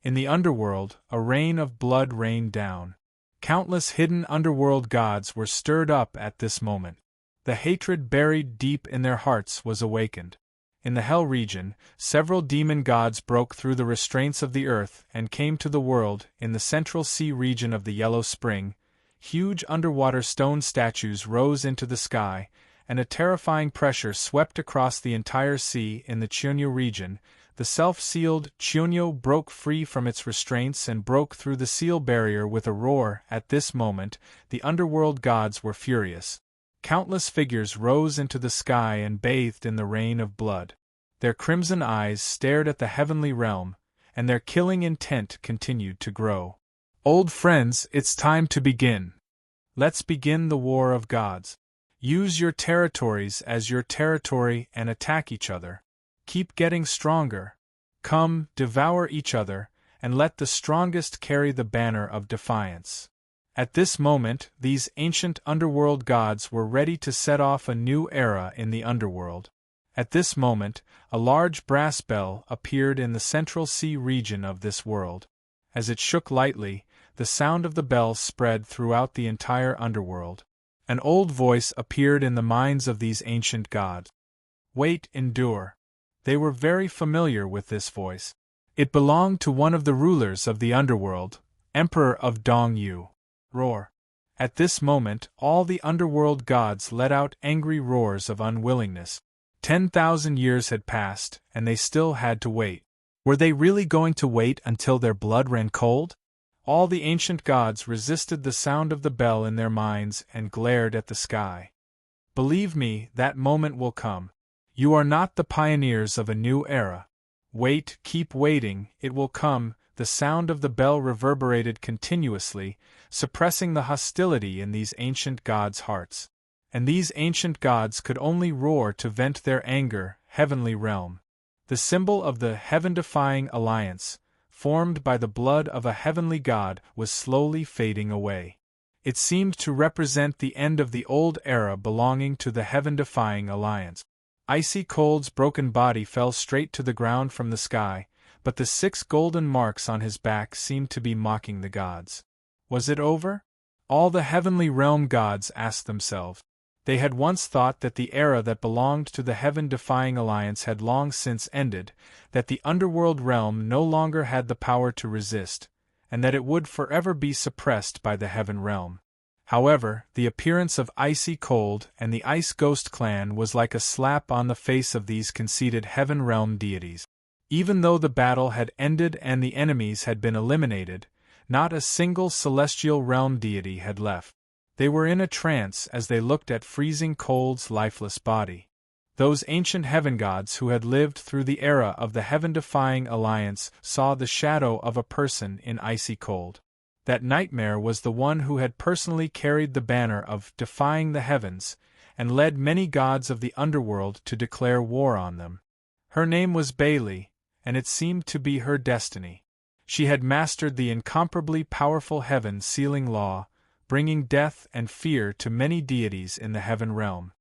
In the underworld, a rain of blood rained down. Countless hidden underworld gods were stirred up at this moment. The hatred buried deep in their hearts was awakened. In the Hell region, several demon gods broke through the restraints of the earth and came to the world. In the Central Sea region of the Yellow Spring, huge underwater stone statues rose into the sky, and a terrifying pressure swept across the entire sea. In the Chionyo region, the self-sealed Chionyo broke free from its restraints and broke through the seal barrier with a roar. At this moment, the underworld gods were furious. Countless figures rose into the sky and bathed in the rain of blood. Their crimson eyes stared at the heavenly realm, and their killing intent continued to grow. Old friends, it's time to begin. Let's begin the war of gods. Use your territories as your territory and attack each other. Keep getting stronger. Come, devour each other, and let the strongest carry the banner of defiance. At this moment, these ancient underworld gods were ready to set off a new era in the underworld. At this moment, a large brass bell appeared in the Central Sea region of this world. As it shook lightly, the sound of the bell spread throughout the entire underworld. An old voice appeared in the minds of these ancient gods. Wait, endure. They were very familiar with this voice. It belonged to one of the rulers of the underworld, Emperor of Dongyu. Roar. At this moment, all the underworld gods let out angry roars of unwillingness. 10,000 years had passed, and they still had to wait. Were they really going to wait until their blood ran cold? All the ancient gods resisted the sound of the bell in their minds and glared at the sky. Believe me, that moment will come. You are not the pioneers of a new era. Wait, keep waiting, it will come. The sound of the bell reverberated continuously, suppressing the hostility in these ancient gods' hearts. And these ancient gods could only roar to vent their anger. Heavenly realm. The symbol of the heaven-defying alliance, formed by the blood of a heavenly god, was slowly fading away. It seemed to represent the end of the old era belonging to the heaven-defying alliance. Icy Cold's broken body fell straight to the ground from the sky, but the 6 golden marks on his back seemed to be mocking the gods. Was it over? All the heavenly realm gods asked themselves. They had once thought that the era that belonged to the heaven-defying alliance had long since ended, that the underworld realm no longer had the power to resist, and that it would forever be suppressed by the heaven realm. However, the appearance of Icy Cold and the Ice Ghost clan was like a slap on the face of these conceited heaven realm deities. Even though the battle had ended and the enemies had been eliminated, not a single celestial realm deity had left. They were in a trance as they looked at Freezing Cold's lifeless body. Those ancient heaven gods who had lived through the era of the heaven-defying alliance saw the shadow of a person in Icy Cold. That nightmare was the one who had personally carried the banner of defying the heavens, and led many gods of the underworld to declare war on them. Her name was Bailey, and it seemed to be her destiny. She had mastered the incomparably powerful heaven-sealing law, bringing death and fear to many deities in the heaven realm.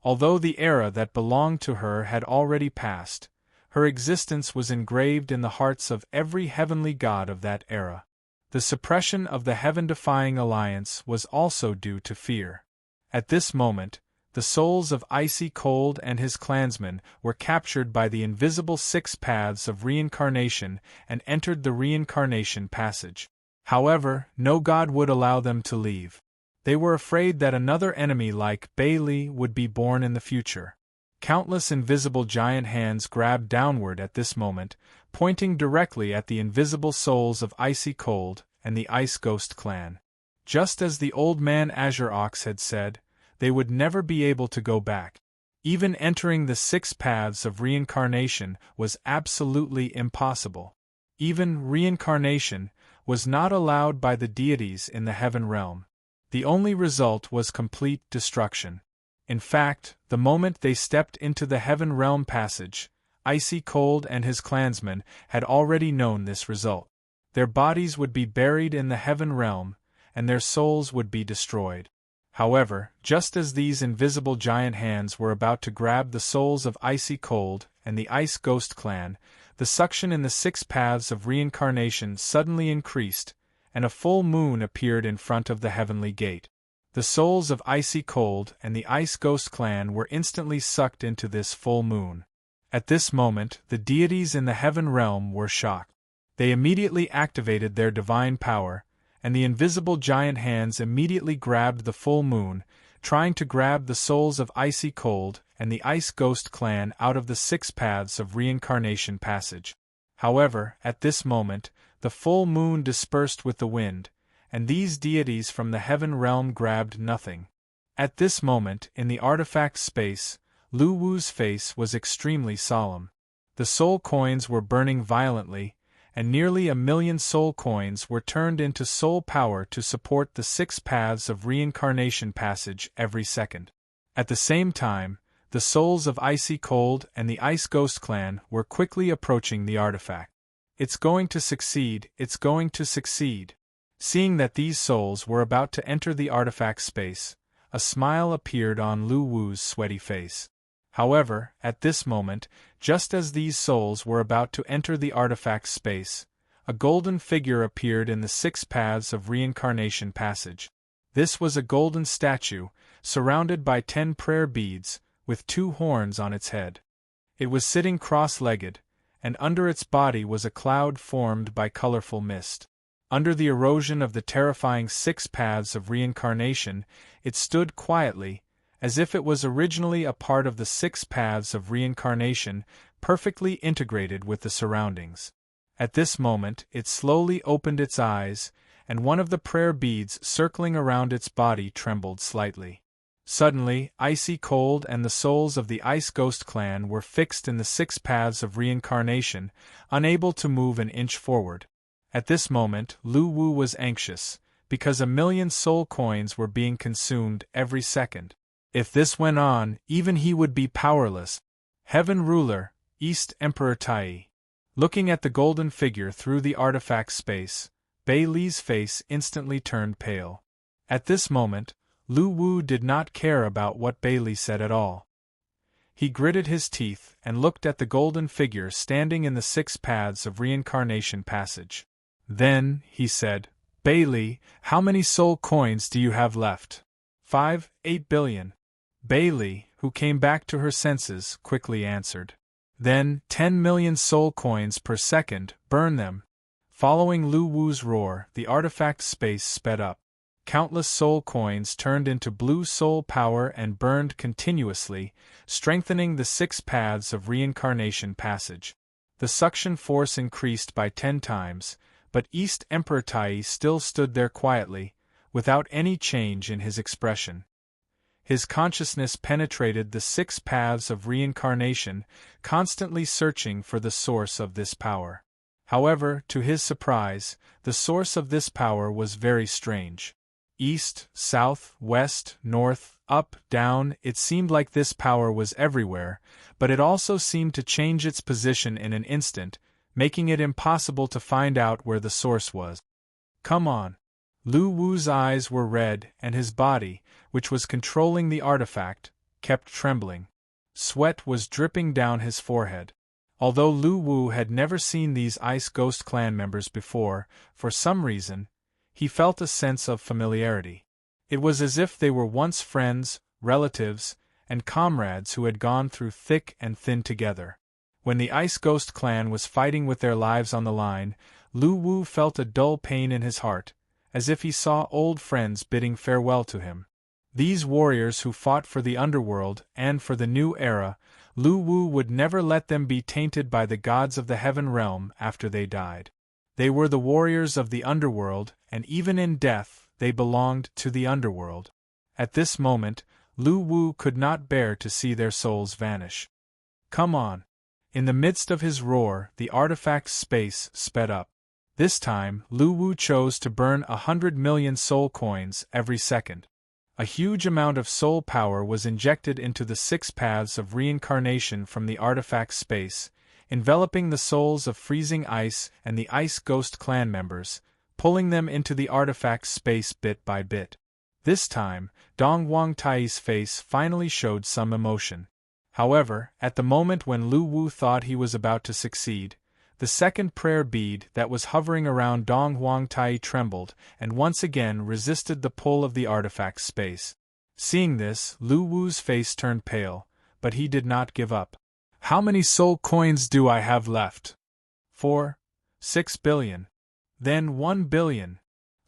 Although the era that belonged to her had already passed, her existence was engraved in the hearts of every heavenly god of that era. The suppression of the heaven-defying alliance was also due to fear. At this moment, the souls of Icy Cold and his clansmen were captured by the invisible 6 paths of reincarnation and entered the reincarnation passage. However, no god would allow them to leave. They were afraid that another enemy like Bailey would be born in the future. Countless invisible giant hands grabbed downward at this moment, pointing directly at the invisible souls of Icy Cold and the Ice Ghost clan. Just as the old man Azure Ox had said, they would never be able to go back. Even entering the 6 paths of reincarnation was absolutely impossible. Even reincarnation was not allowed by the deities in the heaven realm. The only result was complete destruction. In fact, the moment they stepped into the heaven realm passage, Icy Cold and his clansmen had already known this result. Their bodies would be buried in the heaven realm, and their souls would be destroyed. However, just as these invisible giant hands were about to grab the souls of Icy Cold and the Ice Ghost clan, the suction in the 6 paths of reincarnation suddenly increased, and a full moon appeared in front of the heavenly gate. The souls of Icy Cold and the Ice Ghost clan were instantly sucked into this full moon. At this moment, the deities in the heaven realm were shocked. They immediately activated their divine power, and the invisible giant hands immediately grabbed the full moon, trying to grab the souls of Icy Cold and the Ice Ghost clan out of the 6 paths of reincarnation passage. However, at this moment, the full moon dispersed with the wind, and these deities from the heaven realm grabbed nothing. At this moment, in the artifact space, Lu Wu's face was extremely solemn. The soul coins were burning violently, and nearly 1,000,000 soul coins were turned into soul power to support the 6 paths of reincarnation passage every second. At the same time, the souls of Icy Cold and the Ice Ghost clan were quickly approaching the artifact. It's going to succeed, it's going to succeed. Seeing that these souls were about to enter the artifact space, a smile appeared on Lu Wu's sweaty face. However, at this moment, just as these souls were about to enter the artifact space, a golden figure appeared in the 6 paths of reincarnation passage. This was a golden statue, surrounded by 10 prayer beads, with 2 horns on its head. It was sitting cross-legged, and under its body was a cloud formed by colorful mist. Under the erosion of the terrifying 6 paths of reincarnation, it stood quietly, as if it was originally a part of the 6 paths of reincarnation, perfectly integrated with the surroundings. At this moment, it slowly opened its eyes, and one of the prayer beads circling around its body trembled slightly. Suddenly, Icy Cold and the souls of the Ice Ghost clan were fixed in the 6 paths of reincarnation, unable to move an inch forward. At this moment, Lu Wu was anxious, because 1,000,000 soul coins were being consumed every second. If this went on, even he would be powerless. Heaven Ruler, East Emperor Tai. Looking at the golden figure through the artifact space, Bei Li's face instantly turned pale. At this moment, Lu Wu did not care about what Bei Li said at all. He gritted his teeth and looked at the golden figure standing in the 6 paths of reincarnation passage. Then, he said, Bei Li, how many soul coins do you have left? 8 billion. Bei Li, who came back to her senses, quickly answered. Then, 10,000,000 soul coins per second, burn them. Following Lu Wu's roar, the artifact space sped up. Countless soul coins turned into blue soul power and burned continuously, strengthening the 6 paths of reincarnation passage. The suction force increased by 10 times, but East Emperor Tai still stood there quietly, without any change in his expression. His consciousness penetrated the 6 paths of reincarnation, constantly searching for the source of this power. However, to his surprise, the source of this power was very strange. East, south, west, north, up, down, it seemed like this power was everywhere, but it also seemed to change its position in an instant, making it impossible to find out where the source was. Come on. Lu Wu's eyes were red, and his body, which was controlling the artifact, kept trembling. Sweat was dripping down his forehead. Although Lu Wu had never seen these Ice Ghost clan members before, for some reason, he felt a sense of familiarity. It was as if they were once friends, relatives, and comrades who had gone through thick and thin together. When the Ice Ghost clan was fighting with their lives on the line, Lu Wu felt a dull pain in his heart, as if he saw old friends bidding farewell to him. These warriors who fought for the underworld and for the new era, Lu Wu would never let them be tainted by the gods of the heaven realm after they died. They were the warriors of the underworld, and even in death, they belonged to the underworld. At this moment, Lu Wu could not bear to see their souls vanish. Come on. In the midst of his roar, the artifact's space sped up. This time, Lu Wu chose to burn 100,000,000 soul coins every second. A huge amount of soul power was injected into the 6 paths of reincarnation from the artifact space, enveloping the souls of Freezing Ice and the Ice Ghost clan members, pulling them into the artifact space bit by bit. This time, Dong Wang Tai's face finally showed some emotion. However, at the moment when Lu Wu thought he was about to succeed, the second prayer bead that was hovering around Dong Huang Tai trembled and once again resisted the pull of the artifact space. Seeing this, Lu Wu's face turned pale, but he did not give up. How many soul coins do I have left? 4, 6 billion. Then 1 billion.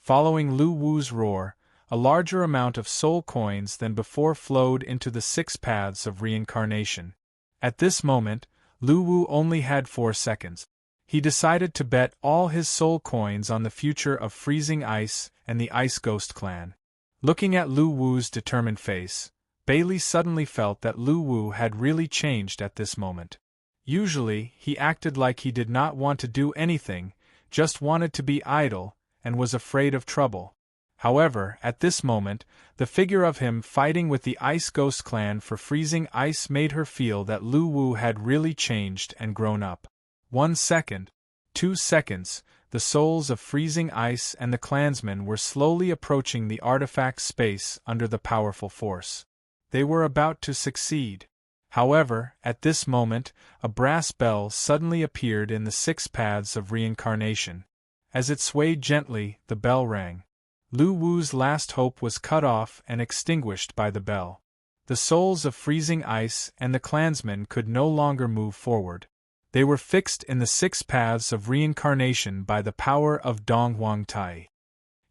Following Lu Wu's roar, a larger amount of soul coins than before flowed into the 6 paths of reincarnation. At this moment, Lu Wu only had 4 seconds. He decided to bet all his soul coins on the future of Freezing Ice and the Ice Ghost clan. Looking at Lu Wu's determined face, Bailey suddenly felt that Lu Wu had really changed at this moment. Usually, he acted like he did not want to do anything, just wanted to be idle, and was afraid of trouble. However, at this moment, the figure of him fighting with the Ice Ghost clan for Freezing Ice made her feel that Lu Wu had really changed and grown up. 1 second, 2 seconds, the souls of Freezing Ice and the clansmen were slowly approaching the artifact space under the powerful force. They were about to succeed. However, at this moment, a brass bell suddenly appeared in the 6 paths of reincarnation. As it swayed gently, the bell rang. Lu Wu's last hope was cut off and extinguished by the bell. The souls of Freezing Ice and the clansmen could no longer move forward. They were fixed in the 6 paths of reincarnation by the power of Dong Huang Tai.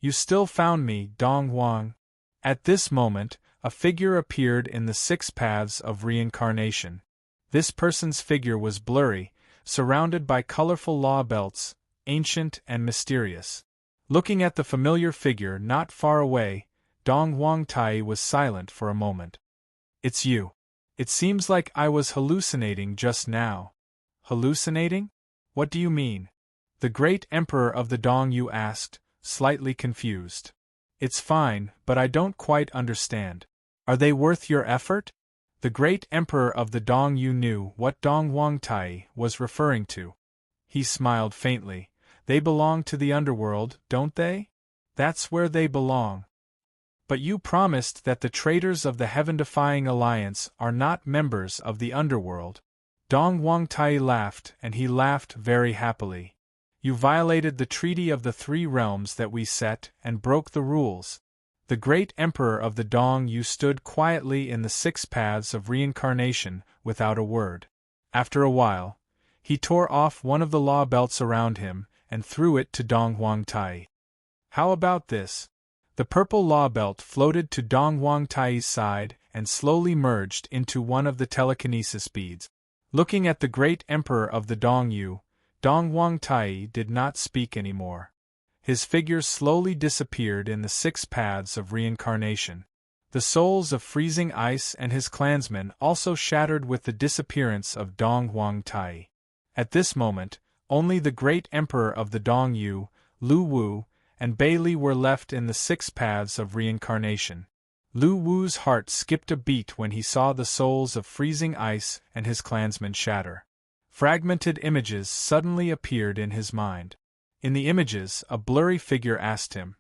You still found me, Dong Huang. At this moment, a figure appeared in the 6 paths of reincarnation. This person's figure was blurry, surrounded by colorful law belts, ancient and mysterious. Looking at the familiar figure not far away, Dong Huang Tai was silent for a moment. It's you. It seems like I was hallucinating just now. Hallucinating? What do you mean? The great emperor of the Dong Yu asked, slightly confused. It's fine, but I don't quite understand. Are they worth your effort? The great emperor of the Dong Yu knew what Dong Huang Tai was referring to. He smiled faintly. They belong to the underworld, don't they? That's where they belong. But you promised that the traitors of the Heaven-defying Alliance are not members of the underworld. Dong Huang Tai laughed, and he laughed very happily. You violated the treaty of the 3 realms that we set and broke the rules. The great emperor of the Dong Yu stood quietly in the 6 paths of reincarnation without a word. After a while, he tore off one of the law belts around him and threw it to Dong Huang Tai. How about this? The purple law belt floated to Dong Huang Tai's side and slowly merged into one of the telekinesis beads. Looking at the great emperor of the Dong Yu, Dong Huang Tai did not speak anymore. His figure slowly disappeared in the 6 paths of reincarnation. The souls of Freezing Ice and his clansmen also shattered with the disappearance of Dong Huang Tai. At this moment, only the great emperor of the Dong Yu, Lu Wu, and Bailey were left in the 6 paths of reincarnation. Lu Wu's heart skipped a beat when he saw the souls of Freezing Ice and his clansmen shatter. Fragmented images suddenly appeared in his mind. In the images, a blurry figure asked him,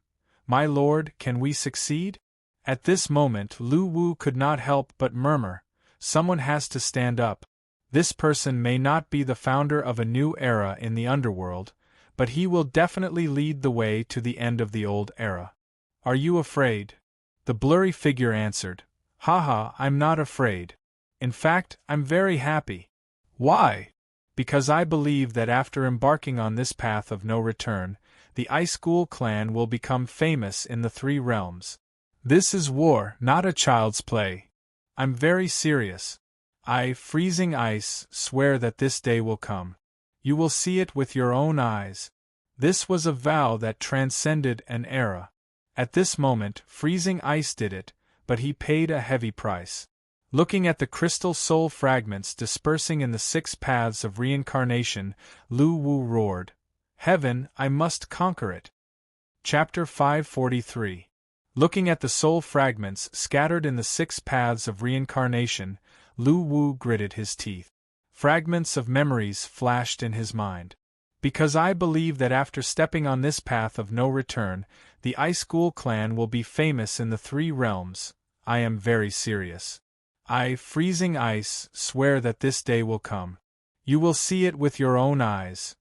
"My lord, can we succeed?" At this moment Lu Wu could not help but murmur, "Someone has to stand up. This person may not be the founder of a new era in the underworld, but he will definitely lead the way to the end of the old era. Are you afraid?" The blurry figure answered, "Haha, I'm not afraid. In fact, I'm very happy." "Why?" "Because I believe that after embarking on this path of no return, the Ice Ghoul clan will become famous in the 3 realms. This is war, not a child's play. I'm very serious. I, Freezing Ice, swear that this day will come. You will see it with your own eyes. This was a vow that transcended an era. At this moment, Freezing Ice did it, but he paid a heavy price." Looking at the crystal soul fragments dispersing in the 6 paths of reincarnation, Lu Wu roared, "Heaven, I must conquer it." Chapter 543. Looking at the soul fragments scattered in the 6 paths of reincarnation, Lu Wu gritted his teeth. Fragments of memories flashed in his mind. "Because I believe that after stepping on this path of no return, the Ice Ghoul clan will be famous in the 3 realms, I am very serious. I, Freezing Ice, swear that this day will come. You will see it with your own eyes."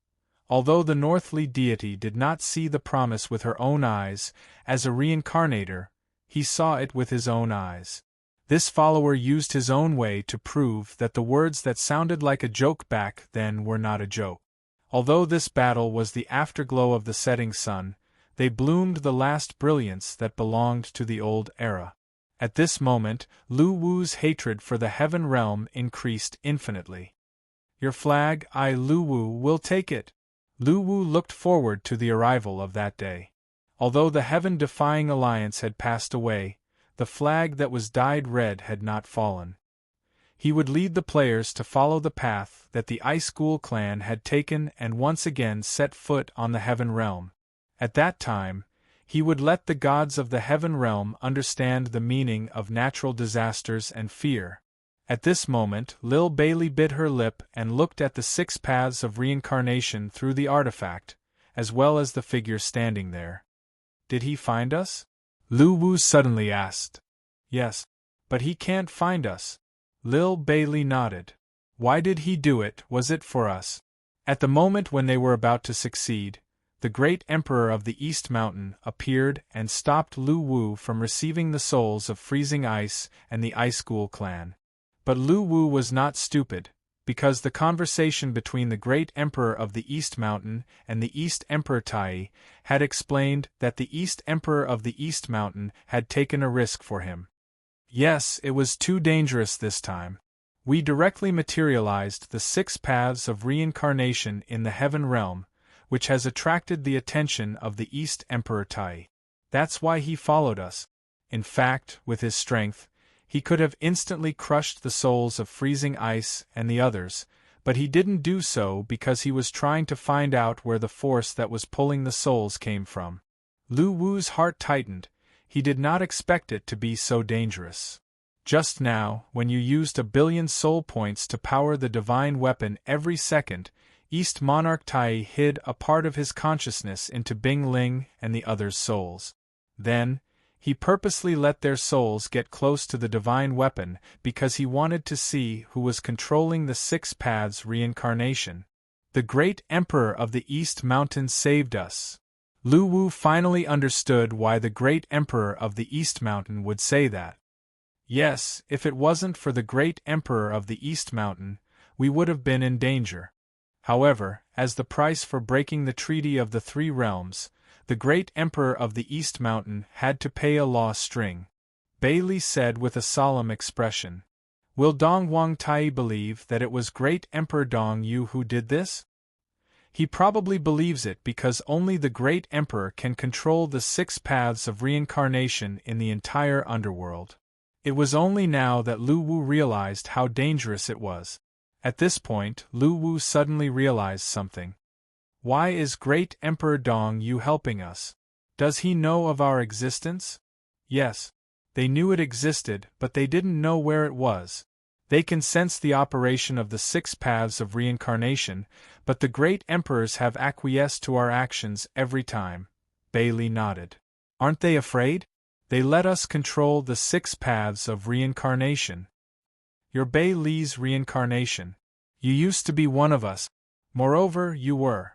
Although the Northly deity did not see the promise with her own eyes, as a reincarnator, he saw it with his own eyes. This follower used his own way to prove that the words that sounded like a joke back then were not a joke. Although this battle was the afterglow of the setting sun, they bloomed the last brilliance that belonged to the old era. At this moment, Lu Wu's hatred for the heaven realm increased infinitely. Your flag, I Lu Wu will take it. Lu Wu looked forward to the arrival of that day. Although the heaven-defying alliance had passed away, the flag that was dyed red had not fallen. He would lead the players to follow the path that the Ice School clan had taken and once again set foot on the heaven realm. At that time, he would let the gods of the heaven realm understand the meaning of natural disasters and fear. At this moment, Lil Bailey bit her lip and looked at the 6 paths of reincarnation through the artifact, as well as the figure standing there. Did he find us? Lu Wu suddenly asked. Yes, but he can't find us. Lil Bailey nodded. Why did he do it? Was it for us? At the moment when they were about to succeed, the great emperor of the East Mountain appeared and stopped Lu Wu from receiving the souls of Freezing Ice and the Ice School clan. But Lu Wu was not stupid, because the conversation between the great emperor of the East Mountain and the East Emperor Tai had explained that the East Emperor of the East Mountain had taken a risk for him. Yes, it was too dangerous this time. We directly materialized the 6 paths of reincarnation in the heaven realm, which has attracted the attention of the East Emperor Tai. That's why he followed us. In fact, with his strength, he could have instantly crushed the souls of Freezing Ice and the others, but he didn't do so because he was trying to find out where the force that was pulling the souls came from. Lu Wu's heart tightened. He did not expect it to be so dangerous. Just now, when you used 1 billion soul points to power the divine weapon every second, East Monarch Tai hid a part of his consciousness into Bing Ling and the others' souls. Then, he purposely let their souls get close to the divine weapon because he wanted to see who was controlling the 6 paths reincarnation. The great emperor of the East Mountain saved us. Lu Wu finally understood why the great emperor of the East Mountain would say that. Yes, if it wasn't for the great emperor of the East Mountain, we would have been in danger. However, as the price for breaking the Treaty of the 3 Realms, the great emperor of the East Mountain had to pay a law string. Bailey said with a solemn expression. Will Dong Wang Tai believe that it was great Emperor Dong Yu who did this? He probably believes it because only the great emperor can control the 6 paths of reincarnation in the entire underworld. It was only now that Lu Wu realized how dangerous it was. At this point, Lu Wu suddenly realized something. Why is Great Emperor Dong Yu helping us? Does he know of our existence? Yes. They knew it existed, but they didn't know where it was. They can sense the operation of the 6 paths of reincarnation, but the great emperors have acquiesced to our actions every time. Bailey nodded. Aren't they afraid? They let us control the 6 paths of reincarnation. You're Bailey's reincarnation. You used to be one of us. Moreover, you were.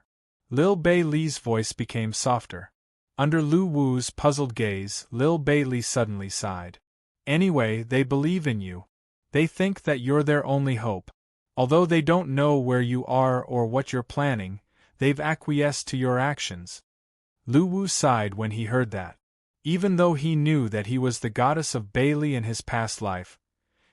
Lil Bailey's voice became softer. Under Lu Wu's puzzled gaze, Lil Bailey suddenly sighed. Anyway, they believe in you. They think that you're their only hope. Although they don't know where you are or what you're planning, they've acquiesced to your actions. Lu Wu sighed when he heard that. Even though he knew that he was the goddess of Bailey in his past life,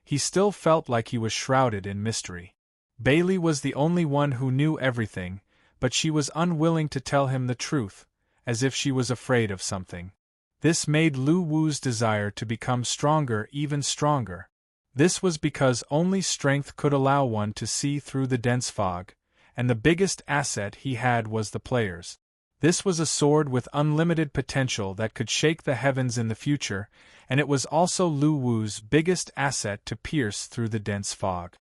he still felt like he was shrouded in mystery. Bailey was the only one who knew everything, but she was unwilling to tell him the truth, as if she was afraid of something. This made Lu Wu's desire to become stronger even stronger. This was because only strength could allow one to see through the dense fog, and the biggest asset he had was the players. This was a sword with unlimited potential that could shake the heavens in the future, and it was also Lu Wu's biggest asset to pierce through the dense fog.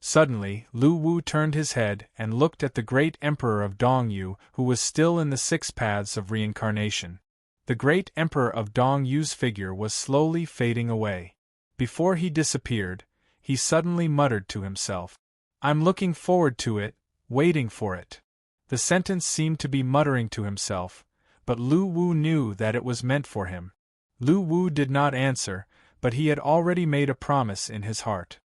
Suddenly, Lu Wu turned his head and looked at the great emperor of Dong Yu, who was still in the 6 paths of reincarnation. The great emperor of Dong Yu's figure was slowly fading away. Before he disappeared, he suddenly muttered to himself, "I'm looking forward to it, waiting for it." The sentence seemed to be muttering to himself, but Lu Wu knew that it was meant for him. Lu Wu did not answer, but he had already made a promise in his heart.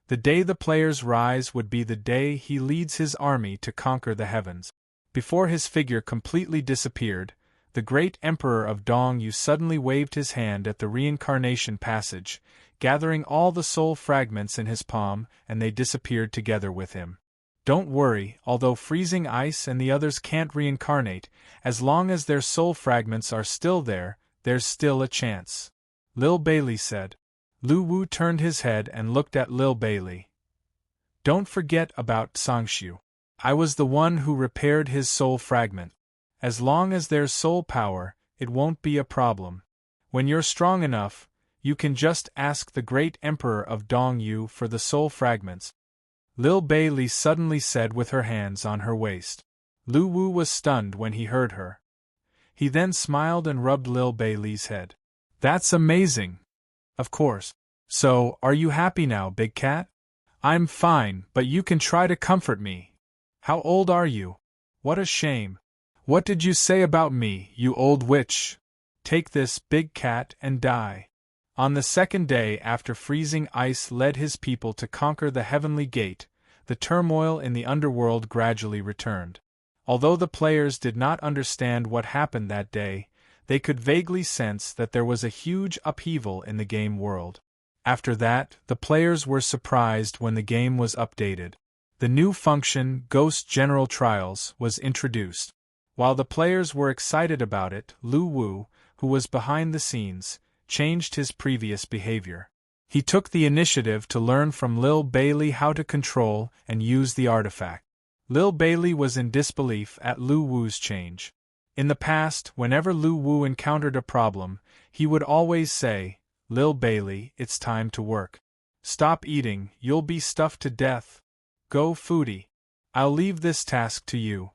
The day the players rise would be the day he leads his army to conquer the heavens. Before his figure completely disappeared, the great Emperor of Dongyu suddenly waved his hand at the reincarnation passage, gathering all the soul fragments in his palm, and they disappeared together with him. Don't worry, although freezing ice and the others can't reincarnate, as long as their soul fragments are still there, there's still a chance, Lil Bailey said. Lu Wu turned his head and looked at Lil Bailey. Don't forget about Sangshu. I was the one who repaired his soul fragment. As long as there's soul power, it won't be a problem. When you're strong enough, you can just ask the great Emperor of Dongyu for the soul fragments, Lil Bailey suddenly said with her hands on her waist. Lu Wu was stunned when he heard her. He then smiled and rubbed Lil Bailey's head. That's amazing! Of course. So, are you happy now, Big Cat? I'm fine, but you can try to comfort me. How old are you? What a shame. What did you say about me, you old witch? Take this, Big Cat, and die. On the second day after freezing ice led his people to conquer the heavenly gate, the turmoil in the underworld gradually returned. Although the players did not understand what happened that day, they could vaguely sense that there was a huge upheaval in the game world. After that, the players were surprised when the game was updated. The new function, Ghost General Trials, was introduced. While the players were excited about it, Lu Wu, who was behind the scenes, changed his previous behavior. He took the initiative to learn from Lil Bailey how to control and use the artifact. Lil Bailey was in disbelief at Lu Wu's change. In the past, whenever Lu Wu encountered a problem, he would always say, Lil Bailey, it's time to work. Stop eating, you'll be stuffed to death. Go foodie. I'll leave this task to you.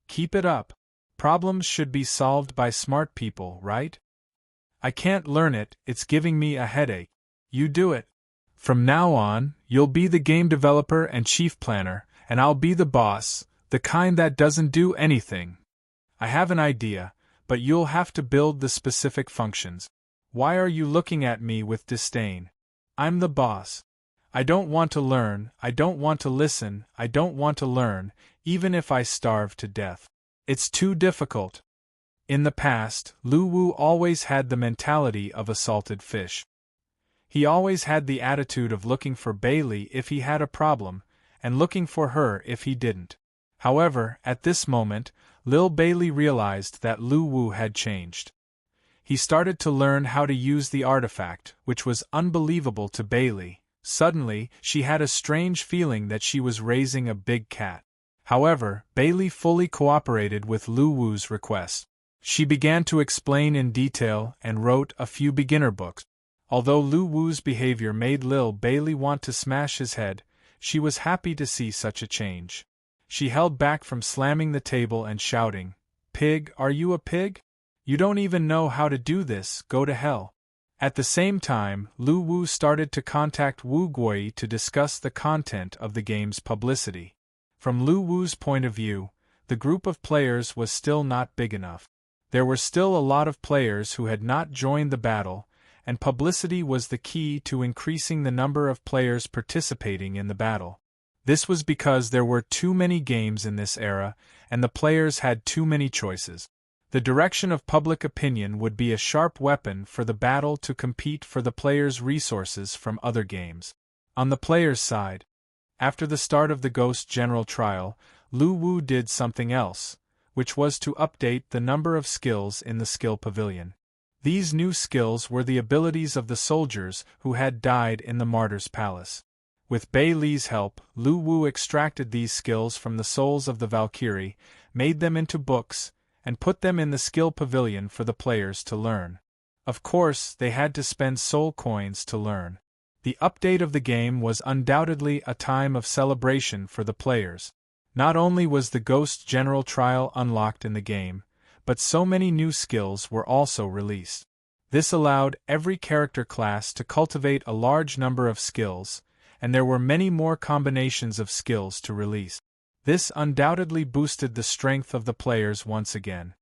Keep it up. Problems should be solved by smart people, right? I can't learn it, it's giving me a headache. You do it. From now on, you'll be the game developer and chief planner, and I'll be the boss, the kind that doesn't do anything. I have an idea, but you'll have to build the specific functions. Why are you looking at me with disdain? I'm the boss. I don't want to learn, I don't want to listen, I don't want to learn, even if I starve to death. It's too difficult. In the past, Lu Wu always had the mentality of a salted fish. He always had the attitude of looking for Bailey if he had a problem, and looking for her if he didn't. However, at this moment, Lil Bailey realized that Lu Wu had changed. He started to learn how to use the artifact, which was unbelievable to Bailey. Suddenly, she had a strange feeling that she was raising a big cat. However, Bailey fully cooperated with Lu Wu's request. She began to explain in detail and wrote a few beginner books. Although Lu Wu's behavior made Lil Bailey want to smash his head, she was happy to see such a change. She held back from slamming the table and shouting, "Pig, are you a pig? You don't even know how to do this, go to hell." At the same time, Lu Wu started to contact Wu Guoyi to discuss the content of the game's publicity. From Lu Wu's point of view, the group of players was still not big enough. There were still a lot of players who had not joined the battle, and publicity was the key to increasing the number of players participating in the battle. This was because there were too many games in this era, and the players had too many choices. The direction of public opinion would be a sharp weapon for the battle to compete for the players' resources from other games. On the players' side, after the start of the Ghost General Trial, Lu Wu did something else, which was to update the number of skills in the skill pavilion. These new skills were the abilities of the soldiers who had died in the Martyr's Palace. With Bailey's help, Lu Wu extracted these skills from the souls of the Valkyrie, made them into books, and put them in the skill pavilion for the players to learn. Of course, they had to spend soul coins to learn. The update of the game was undoubtedly a time of celebration for the players. Not only was the Ghost General Trial unlocked in the game, but so many new skills were also released. This allowed every character class to cultivate a large number of skills, and there were many more combinations of skills to release. This undoubtedly boosted the strength of the players once again.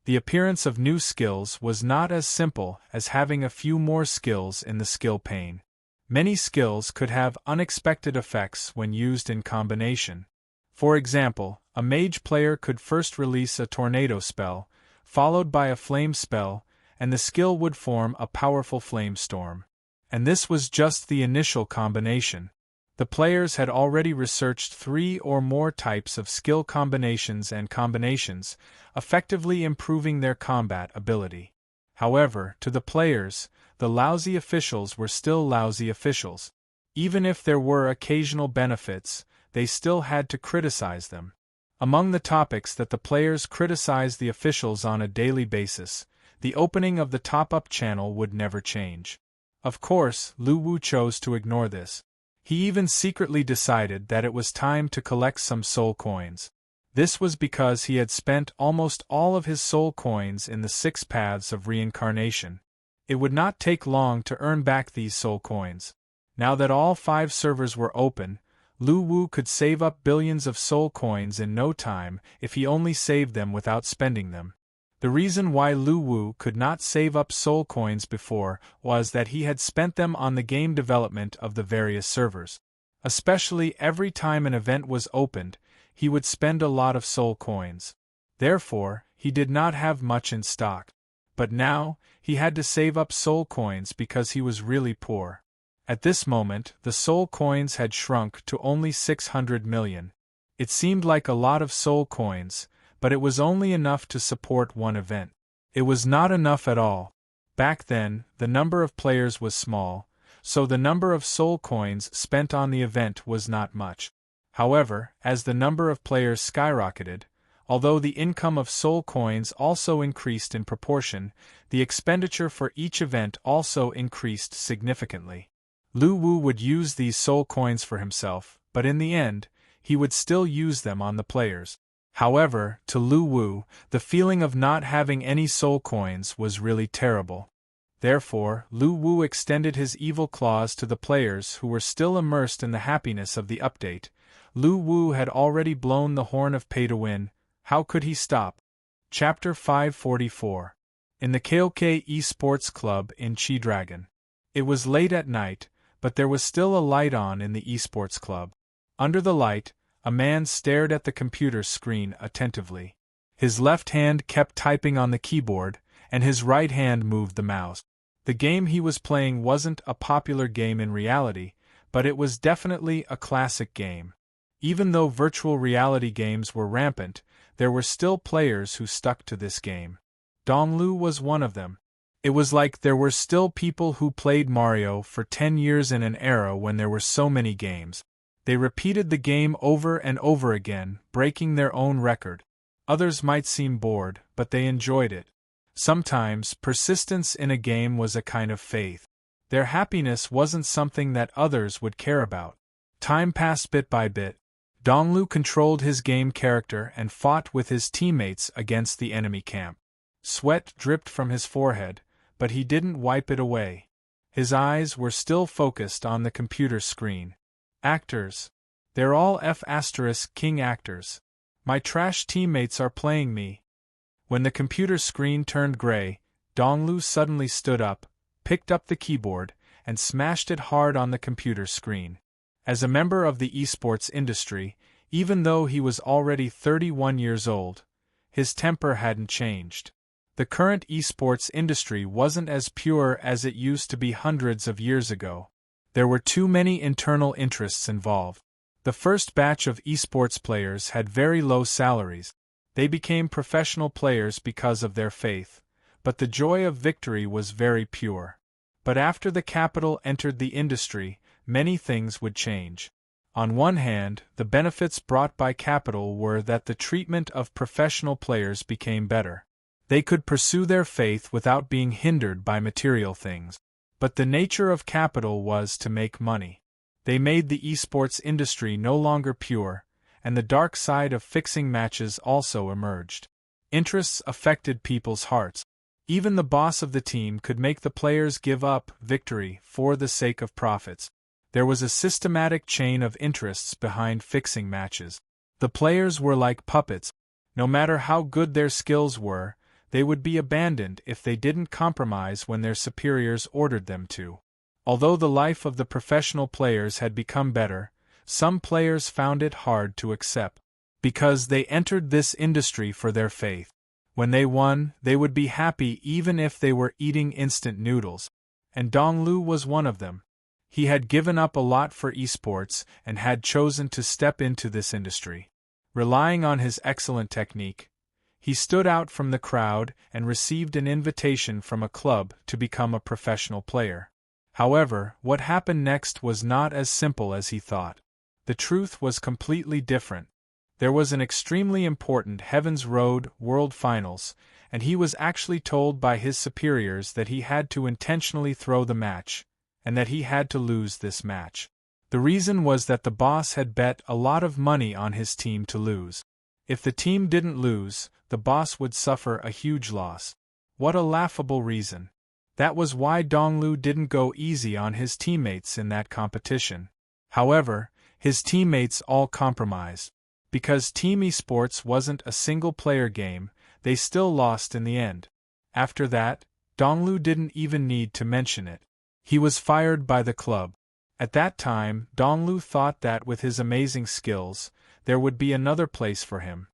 The appearance of new skills was not as simple as having a few more skills in the skill pane. Many skills could have unexpected effects when used in combination. For example, a mage player could first release a tornado spell, followed by a flame spell, and the skill would form a powerful flame storm. And this was just the initial combination. The players had already researched 3 or more types of skill combinations and combinations, effectively improving their combat ability. However, to the players, the lousy officials were still lousy officials. Even if there were occasional benefits, they still had to criticize them. Among the topics that the players criticized the officials on a daily basis, the opening of the top-up channel would never change. Of course, Lu Wu chose to ignore this. He even secretly decided that it was time to collect some soul coins. This was because he had spent almost all of his soul coins in the 6 paths of reincarnation. It would not take long to earn back these soul coins. Now that all 5 servers were open, Lu Wu could save up billions of soul coins in no time if he only saved them without spending them. The reason why Lu Wu could not save up soul coins before was that he had spent them on the game development of the various servers. Especially every time an event was opened, he would spend a lot of soul coins. Therefore, he did not have much in stock. But now, he had to save up soul coins because he was really poor. At this moment, the soul coins had shrunk to only 600 million. It seemed like a lot of soul coins, but it was only enough to support one event. It was not enough at all. Back then, the number of players was small, so the number of soul coins spent on the event was not much. However, as the number of players skyrocketed, although the income of soul coins also increased in proportion, the expenditure for each event also increased significantly. Lu Wu would use these soul coins for himself, but in the end, he would still use them on the players. However, to Lu Wu, the feeling of not having any soul coins was really terrible. Therefore, Lu Wu extended his evil claws to the players who were still immersed in the happiness of the update. Lu Wu had already blown the horn of pay-to-win. How could he stop? Chapter 544. In the Kaokei Esports Club in Chi Dragon. It was late at night, but there was still a light on in the esports club. Under the light, a man stared at the computer screen attentively. His left hand kept typing on the keyboard, and his right hand moved the mouse. The game he was playing wasn't a popular game in reality, but it was definitely a classic game. Even though virtual reality games were rampant, there were still players who stuck to this game. Donglu was one of them. It was like there were still people who played Mario for 10 years in an era when there were so many games. They repeated the game over and over again, breaking their own record. Others might seem bored, but they enjoyed it. Sometimes, persistence in a game was a kind of faith. Their happiness wasn't something that others would care about. Time passed bit by bit. Donglu controlled his game character and fought with his teammates against the enemy camp. Sweat dripped from his forehead, but he didn't wipe it away. His eyes were still focused on the computer screen. Actors. They're all F***king actors. My trash teammates are playing me. When the computer screen turned gray, Donglu suddenly stood up, picked up the keyboard, and smashed it hard on the computer screen. As a member of the esports industry, even though he was already 31 years old, his temper hadn't changed. The current esports industry wasn't as pure as it used to be hundreds of years ago. There were too many internal interests involved. The first batch of esports players had very low salaries. They became professional players because of their faith, but the joy of victory was very pure. But after the capital entered the industry, many things would change. On one hand, the benefits brought by capital were that the treatment of professional players became better. They could pursue their faith without being hindered by material things. But the nature of capital was to make money. They made the esports industry no longer pure, and the dark side of fixing matches also emerged. Interests affected people's hearts. Even the boss of the team could make the players give up victory for the sake of profits. There was a systematic chain of interests behind fixing matches. The players were like puppets. No matter how good their skills were, They would be abandoned if they didn't compromise when their superiors ordered them to. Although the life of the professional players had become better, some players found it hard to accept. Because they entered this industry for their faith. When they won, they would be happy even if they were eating instant noodles. And Donglu was one of them. He had given up a lot for esports and had chosen to step into this industry. Relying on his excellent technique, he stood out from the crowd and received an invitation from a club to become a professional player. However, what happened next was not as simple as he thought. The truth was completely different. There was an extremely important Heaven's Road World Finals, and he was actually told by his superiors that he had to intentionally throw the match, and that he had to lose this match. The reason was that the boss had bet a lot of money on his team to lose. If the team didn't lose, the boss would suffer a huge loss. What a laughable reason. That was why Donglu didn't go easy on his teammates in that competition. However, his teammates all compromised. Because Team Esports wasn't a single-player game, they still lost in the end. After that, Donglu didn't even need to mention it. He was fired by the club. At that time, Donglu thought that with his amazing skills, there would be another place for him.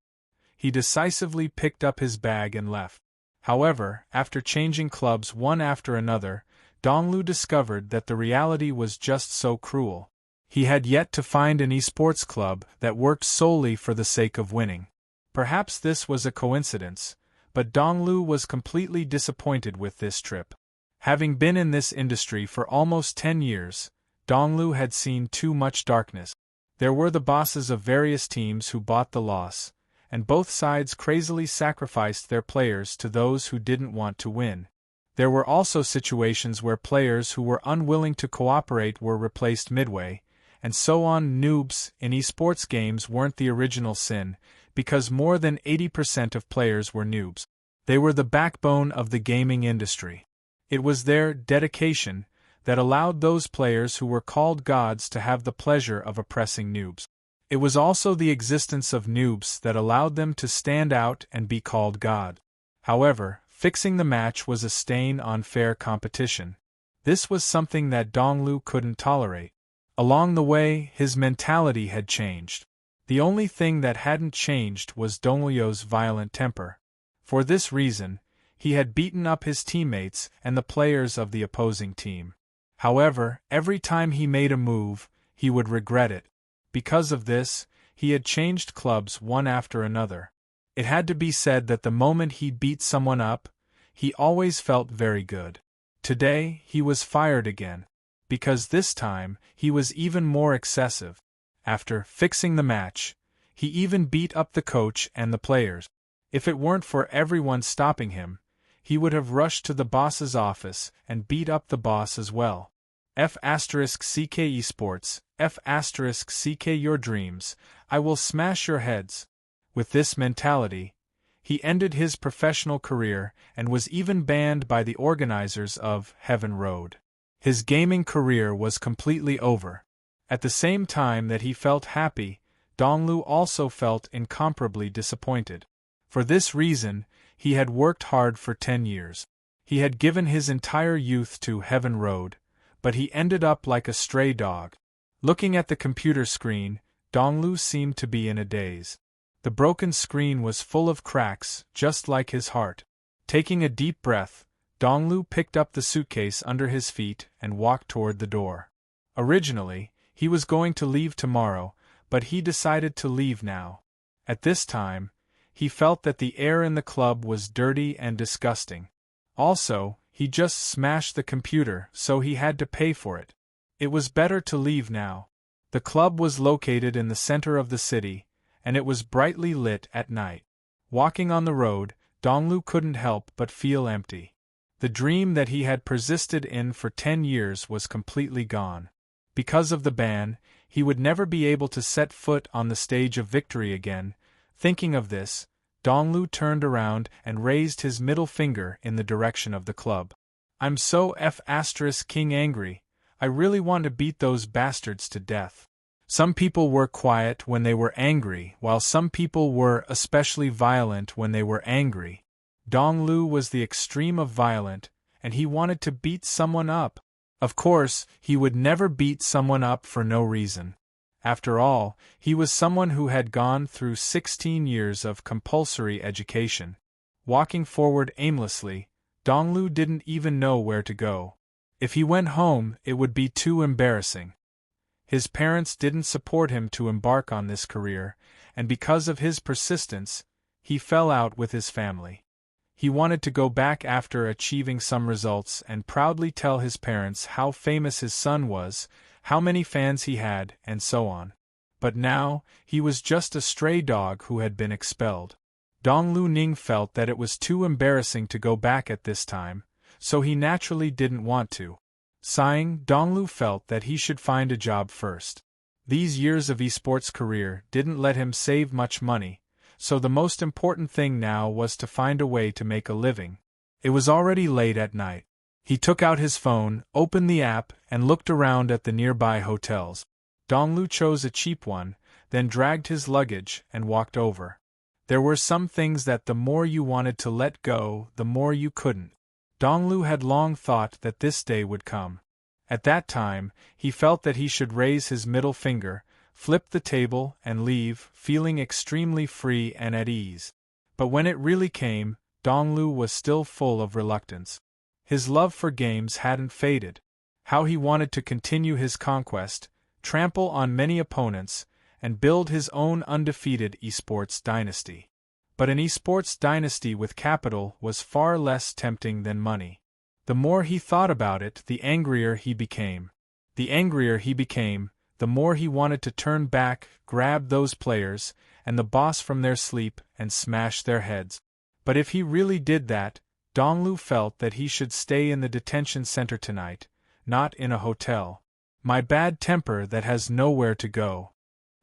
He decisively picked up his bag and left. However, after changing clubs one after another, Donglu discovered that the reality was just so cruel. He had yet to find an esports club that worked solely for the sake of winning. Perhaps this was a coincidence, but Donglu was completely disappointed with this trip. Having been in this industry for almost 10 years, Donglu had seen too much darkness. There were the bosses of various teams who bought the loss, and both sides crazily sacrificed their players to those who didn't want to win. There were also situations where players who were unwilling to cooperate were replaced midway, and so on. Noobs in esports games weren't the original sin, because more than 80% of players were noobs. They were the backbone of the gaming industry. It was their dedication that allowed those players who were called gods to have the pleasure of oppressing noobs. It was also the existence of noobs that allowed them to stand out and be called god. However, fixing the match was a stain on fair competition. This was something that Donglu couldn't tolerate. Along the way, his mentality had changed. The only thing that hadn't changed was Donglu's violent temper. For this reason, he had beaten up his teammates and the players of the opposing team. However, every time he made a move, he would regret it. Because of this, he had changed clubs one after another. It had to be said that the moment he beat someone up, he always felt very good. Today, he was fired again. Because this time, he was even more excessive. After fixing the match, he even beat up the coach and the players. If it weren't for everyone stopping him, he would have rushed to the boss's office and beat up the boss as well. F***ck esports, F***ck your dreams, I will smash your heads. With this mentality, he ended his professional career and was even banned by the organizers of Heaven Road. His gaming career was completely over. At the same time that he felt happy, Donglu also felt incomparably disappointed. For this reason, he had worked hard for 10 years. He had given his entire youth to Heaven Road, but he ended up like a stray dog. Looking at the computer screen, Donglu seemed to be in a daze. The broken screen was full of cracks, just like his heart. Taking a deep breath, Donglu picked up the suitcase under his feet and walked toward the door. Originally, he was going to leave tomorrow, but he decided to leave now. At this time, he felt that the air in the club was dirty and disgusting. Also, he just smashed the computer, so he had to pay for it. It was better to leave now. The club was located in the center of the city, and it was brightly lit at night. Walking on the road, Donglu couldn't help but feel empty. The dream that he had persisted in for 10 years was completely gone. Because of the ban, he would never be able to set foot on the stage of victory again. Thinking of this, Donglu turned around and raised his middle finger in the direction of the club. I'm so F***king angry, I really want to beat those bastards to death. Some people were quiet when they were angry, while some people were especially violent when they were angry. Donglu was the extreme of violent, and he wanted to beat someone up. Of course, he would never beat someone up for no reason. After all, he was someone who had gone through 16 years of compulsory education. Walking forward aimlessly, Donglu didn't even know where to go. If he went home, it would be too embarrassing. His parents didn't support him to embark on this career, and because of his persistence, he fell out with his family. He wanted to go back after achieving some results and proudly tell his parents how famous his son was, how many fans he had, and so on. But now, he was just a stray dog who had been expelled. Donglu Ning felt that it was too embarrassing to go back at this time, so he naturally didn't want to. Sighing, Donglu felt that he should find a job first. These years of esports career didn't let him save much money, so the most important thing now was to find a way to make a living. It was already late at night. He took out his phone, opened the app, and looked around at the nearby hotels. Donglu chose a cheap one, then dragged his luggage and walked over. There were some things that the more you wanted to let go, the more you couldn't. Donglu had long thought that this day would come. At that time, he felt that he should raise his middle finger, flip the table, and leave, feeling extremely free and at ease. But when it really came, Donglu was still full of reluctance. His love for games hadn't faded. How he wanted to continue his conquest, trample on many opponents, and build his own undefeated esports dynasty. But an esports dynasty with capital was far less tempting than money. The more he thought about it, the angrier he became. The angrier he became, the more he wanted to turn back, grab those players, and the boss from their sleep, and smash their heads. But if he really did that, Donglu felt that he should stay in the detention center tonight, not in a hotel. My bad temper that has nowhere to go.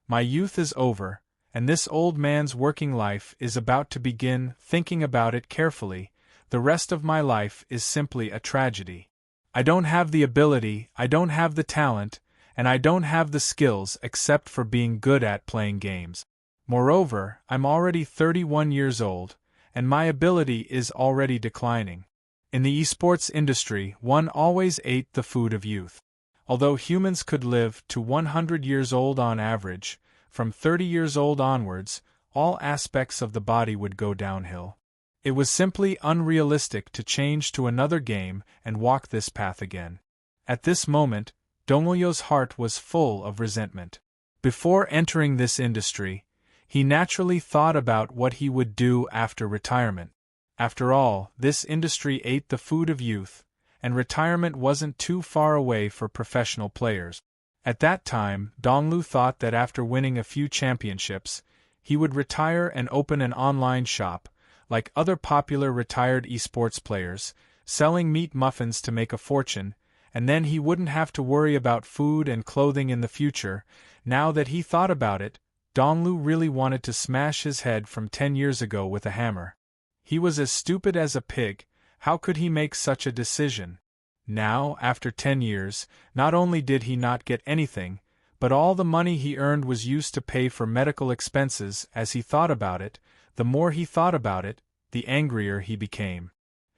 My youth is over, and this old man's working life is about to begin. Thinking about it carefully, the rest of my life is simply a tragedy. I don't have the ability, I don't have the talent, and I don't have the skills except for being good at playing games. Moreover, I'm already 31 years old, and my ability is already declining. In the esports industry, one always ate the food of youth. Although humans could live to 100 years old on average, from 30 years old onwards, all aspects of the body would go downhill. It was simply unrealistic to change to another game and walk this path again. At this moment, Donglu's heart was full of resentment. Before entering this industry, he naturally thought about what he would do after retirement. After all, this industry ate the food of youth, and retirement wasn't too far away for professional players. At that time, Donglu thought that after winning a few championships, he would retire and open an online shop, like other popular retired esports players, selling meat muffins to make a fortune, and then he wouldn't have to worry about food and clothing in the future. Now that he thought about it, Donglu really wanted to smash his head from 10 years ago with a hammer. He was as stupid as a pig. How could he make such a decision? Now, after 10 years, not only did he not get anything, but all the money he earned was used to pay for medical expenses. As he thought about it, the more he thought about it, the angrier he became.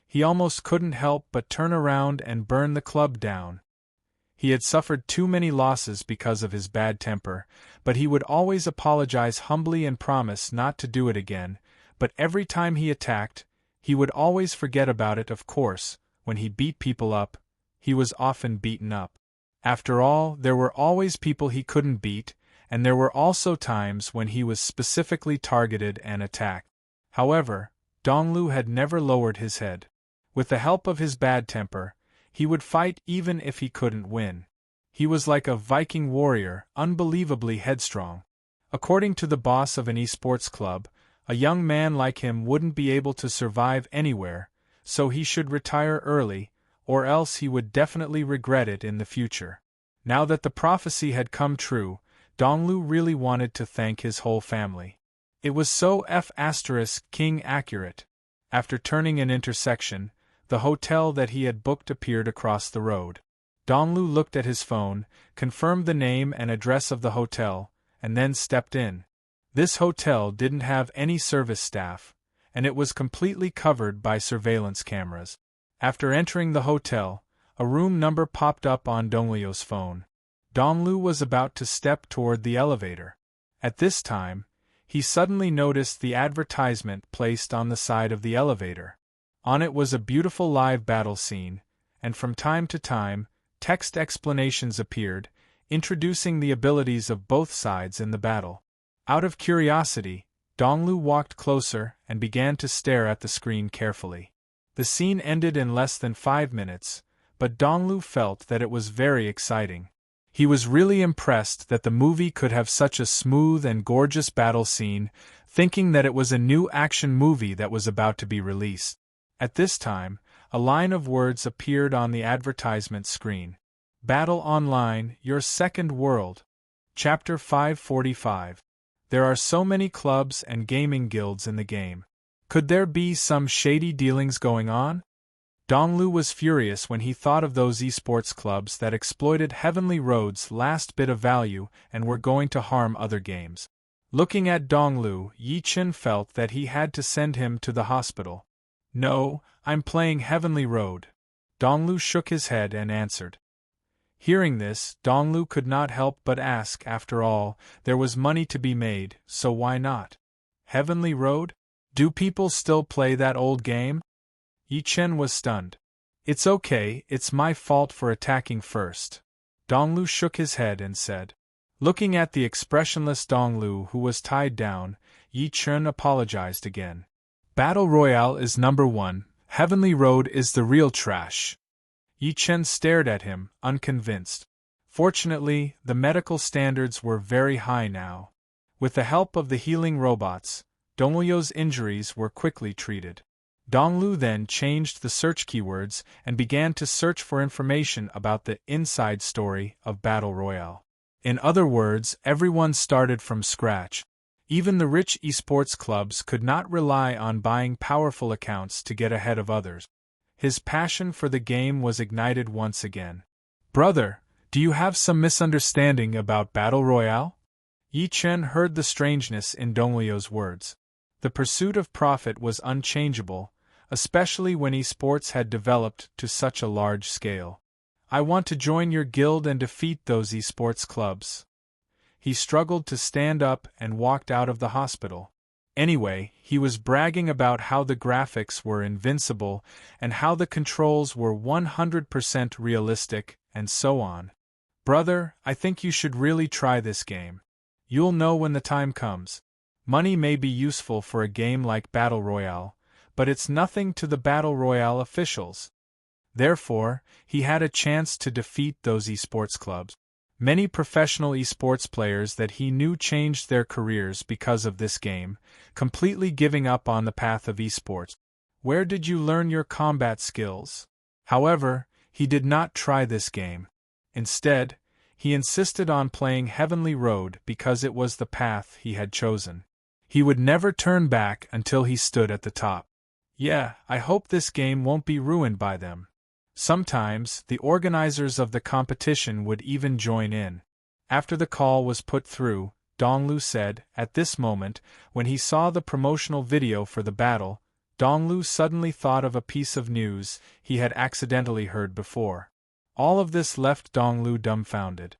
He almost couldn't help but turn around and burn the club down. He had suffered too many losses because of his bad temper, but he would always apologize humbly and promise not to do it again. But every time he attacked, he would always forget about it. Of course, when he beat people up, he was often beaten up. After all, there were always people he couldn't beat, and there were also times when he was specifically targeted and attacked. However, Donglu had never lowered his head. With the help of his bad temper, he would fight even if he couldn't win. He was like a Viking warrior, unbelievably headstrong. According to the boss of an esports club, a young man like him wouldn't be able to survive anywhere, so he should retire early, or else he would definitely regret it in the future. Now that the prophecy had come true, Donglu really wanted to thank his whole family. It was so King accurate. After turning an intersection, the hotel that he had booked appeared across the road. Donglu looked at his phone, confirmed the name and address of the hotel, and then stepped in. This hotel didn't have any service staff, and it was completely covered by surveillance cameras. After entering the hotel, a room number popped up on Donglio's phone. Donglu was about to step toward the elevator. At this time, he suddenly noticed the advertisement placed on the side of the elevator. On it was a beautiful live battle scene, and from time to time, text explanations appeared, introducing the abilities of both sides in the battle. Out of curiosity, Donglu walked closer and began to stare at the screen carefully. The scene ended in less than 5 minutes, but Donglu felt that it was very exciting. He was really impressed that the movie could have such a smooth and gorgeous battle scene, thinking that it was a new action movie that was about to be released. At this time, a line of words appeared on the advertisement screen. Battle Online, Your Second World. Chapter 545. There are so many clubs and gaming guilds in the game. Could there be some shady dealings going on? Donglu was furious when he thought of those esports clubs that exploited Heavenly Road's last bit of value and were going to harm other games. Looking at Donglu, Yi Chen felt that he had to send him to the hospital. No, I'm playing Heavenly Road. Donglu shook his head and answered. Hearing this, Donglu could not help but ask, after all, there was money to be made, so why not? Heavenly Road? Do people still play that old game? Yi Chen was stunned. It's okay, it's my fault for attacking first. Donglu shook his head and said. Looking at the expressionless Donglu who was tied down, Yi Chen apologized again. Battle Royale is number 1, Heavenly Road is the real trash. Yi Chen stared at him, unconvinced. Fortunately, the medical standards were very high now. With the help of the healing robots, Donglio's injuries were quickly treated. Donglu then changed the search keywords and began to search for information about the inside story of Battle Royale. In other words, everyone started from scratch. Even the rich esports clubs could not rely on buying powerful accounts to get ahead of others. His passion for the game was ignited once again. Brother, do you have some misunderstanding about Battle Royale? Yi Chen heard the strangeness in Donglio's words. The pursuit of profit was unchangeable, especially when esports had developed to such a large scale. I want to join your guild and defeat those esports clubs. He struggled to stand up and walked out of the hospital. Anyway, he was bragging about how the graphics were invincible and how the controls were 100% realistic, and so on. Brother, I think you should really try this game. You'll know when the time comes. Money may be useful for a game like Battle Royale, but it's nothing to the Battle Royale officials. Therefore, he had a chance to defeat those esports clubs. Many professional esports players that he knew changed their careers because of this game, completely giving up on the path of esports. Where did you learn your combat skills? However, he did not try this game. Instead, he insisted on playing Heavenly Road because it was the path he had chosen. He would never turn back until he stood at the top. Yeah, I hope this game won't be ruined by them. Sometimes, the organizers of the competition would even join in. After the call was put through, Donglu said, at this moment, when he saw the promotional video for the battle, Donglu suddenly thought of a piece of news he had accidentally heard before. All of this left Donglu dumbfounded.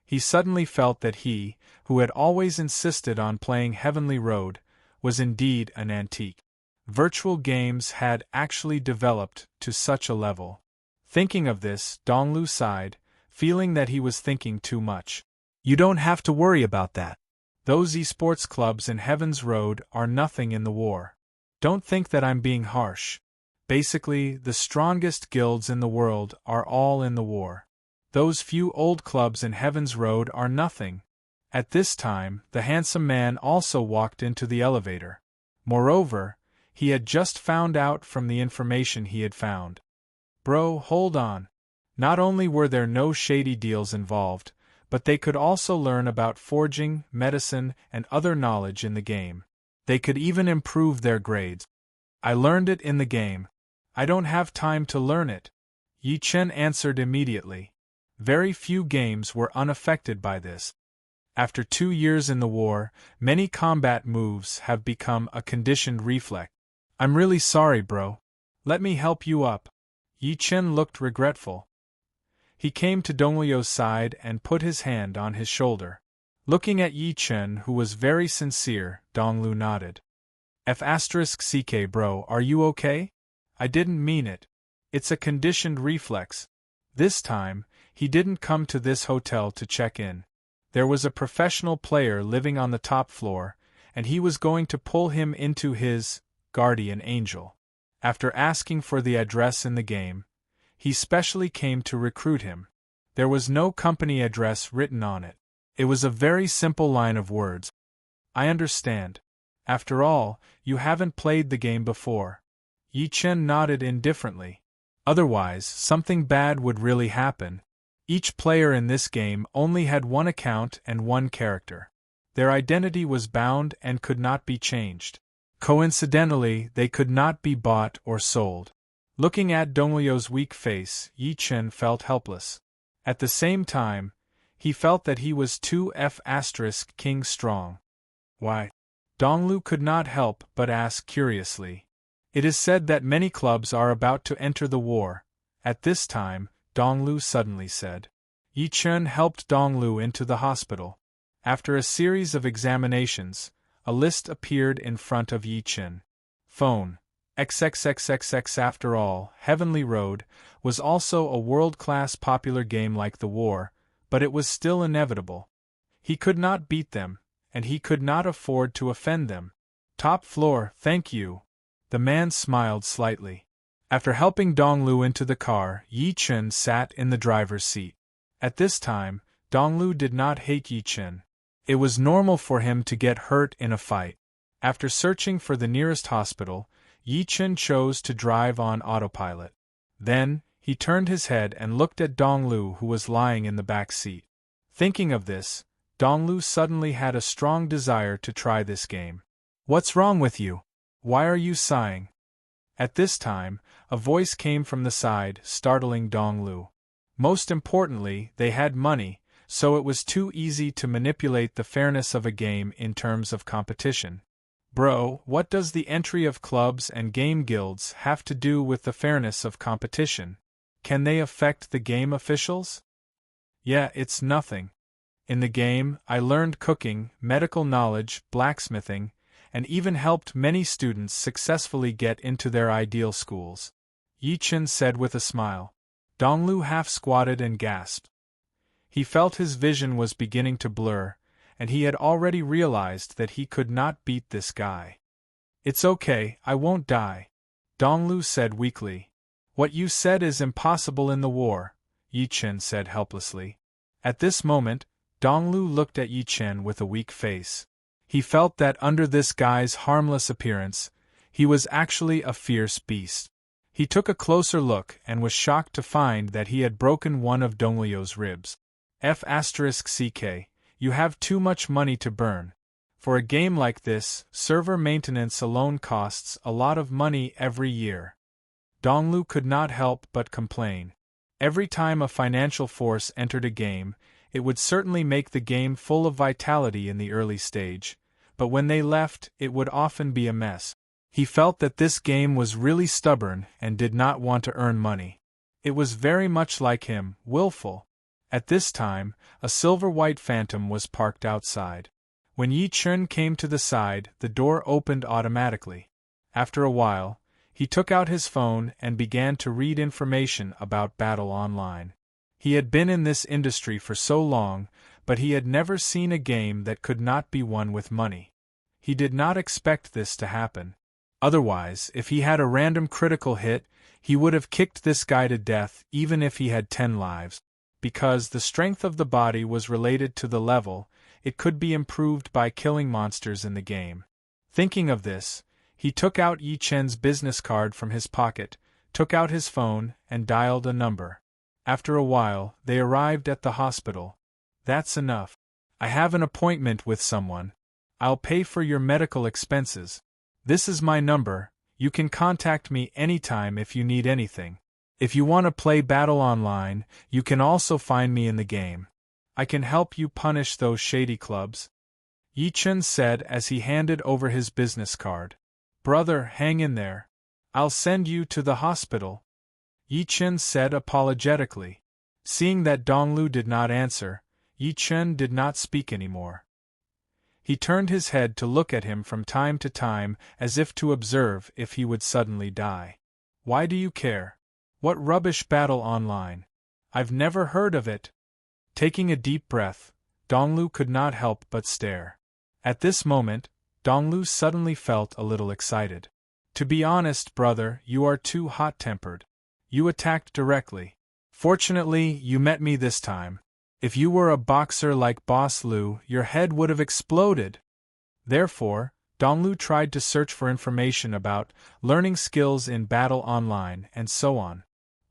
He suddenly felt that he, who had always insisted on playing Heavenly Road, was indeed an antique. Virtual games had actually developed to such a level. Thinking of this, Donglu sighed, feeling that he was thinking too much. You don't have to worry about that. Those esports clubs in Heaven's Road are nothing in the war. Don't think that I'm being harsh. Basically, the strongest guilds in the world are all in the war. Those few old clubs in Heaven's Road are nothing. At this time, the handsome man also walked into the elevator. Moreover, he had just found out from the information he had found. Bro, hold on. Not only were there no shady deals involved, but they could also learn about forging, medicine, and other knowledge in the game. They could even improve their grades. I learned it in the game. I don't have time to learn it. Yi Chen answered immediately. Very few games were unaffected by this. After 2 years in the war, many combat moves have become a conditioned reflex. I'm really sorry, bro. Let me help you up. Yi Chen looked regretful. He came to Donglio's side and put his hand on his shoulder. Looking at Yi Chen, who was very sincere, Donglu nodded. F***ck bro, are you okay? I didn't mean it. It's a conditioned reflex. This time, he didn't come to this hotel to check in. There was a professional player living on the top floor, and he was going to pull him into his guardian angel. After asking for the address in the game, he specially came to recruit him. There was no company address written on it. It was a very simple line of words. I understand. After all, you haven't played the game before. Yi Chen nodded indifferently. Otherwise, something bad would really happen. Each player in this game only had one account and one character. Their identity was bound and could not be changed. Coincidentally, they could not be bought or sold. Looking at Donglio's weak face, Yi Chen felt helpless. At the same time, he felt that he was too F***king strong. Why? Donglu could not help but ask curiously. It is said that many clubs are about to enter the war. At this time, Donglu suddenly said. Yi Chen helped Donglu into the hospital. After a series of examinations, a list appeared in front of Yi Chen. Phone. XXXXX. After all, Heavenly Road was also a world-class popular game like the war, but it was still inevitable. He could not beat them, and he could not afford to offend them. Top floor, thank you. The man smiled slightly. After helping Donglu into the car, Yi Chen sat in the driver's seat. At this time, Donglu did not hate Yi Chen. It was normal for him to get hurt in a fight. After searching for the nearest hospital, Yi Chen chose to drive on autopilot. Then, he turned his head and looked at Donglu, who was lying in the back seat. Thinking of this, Donglu suddenly had a strong desire to try this game. What's wrong with you? Why are you sighing? At this time, a voice came from the side, startling Donglu. Most importantly, they had money, so it was too easy to manipulate the fairness of a game in terms of competition. Bro, what does the entry of clubs and game guilds have to do with the fairness of competition? Can they affect the game officials? Yeah, it's nothing. In the game, I learned cooking, medical knowledge, blacksmithing, and even helped many students successfully get into their ideal schools. Yi Chen said with a smile. Donglu half squatted and gasped. He felt his vision was beginning to blur, and he had already realized that he could not beat this guy. It's okay, I won't die. Donglu said weakly. What you said is impossible in the war, Yi Chen said helplessly. At this moment, Donglu looked at Yi Chen with a weak face. He felt that under this guy's harmless appearance, he was actually a fierce beast. He took a closer look and was shocked to find that he had broken one of Donglio's ribs. F***ck, you have too much money to burn. For a game like this, server maintenance alone costs a lot of money every year. Donglu could not help but complain. Every time a financial force entered a game, it would certainly make the game full of vitality in the early stage, but when they left, it would often be a mess. He felt that this game was really stubborn and did not want to earn money. It was very much like him, willful. At this time, a silver-white phantom was parked outside. When Yi Chen came to the side, the door opened automatically. After a while, he took out his phone and began to read information about Battle Online. He had been in this industry for so long, but he had never seen a game that could not be won with money. He did not expect this to happen. Otherwise, if he had a random critical hit, he would have kicked this guy to death even if he had 10 lives. Because the strength of the body was related to the level, it could be improved by killing monsters in the game. Thinking of this, he took out Yi Chen's business card from his pocket, took out his phone, and dialed a number. After a while, they arrived at the hospital. That's enough. I have an appointment with someone. I'll pay for your medical expenses. This is my number. You can contact me anytime if you need anything. If you want to play Battle Online, you can also find me in the game. I can help you punish those shady clubs, Yi Chen said as he handed over his business card. Brother, hang in there. I'll send you to the hospital, Yi Chen said apologetically. Seeing that Donglu did not answer, Yi Chen did not speak anymore. He turned his head to look at him from time to time as if to observe if he would suddenly die. Why do you care? What rubbish battle online? I've never heard of it. Taking a deep breath, Donglu could not help but stare. At this moment, Donglu suddenly felt a little excited. To be honest, brother, you are too hot-tempered. You attacked directly. Fortunately, you met me this time. If you were a boxer like Boss Lu, your head would have exploded. Therefore, Donglu tried to search for information about learning skills in battle online and so on.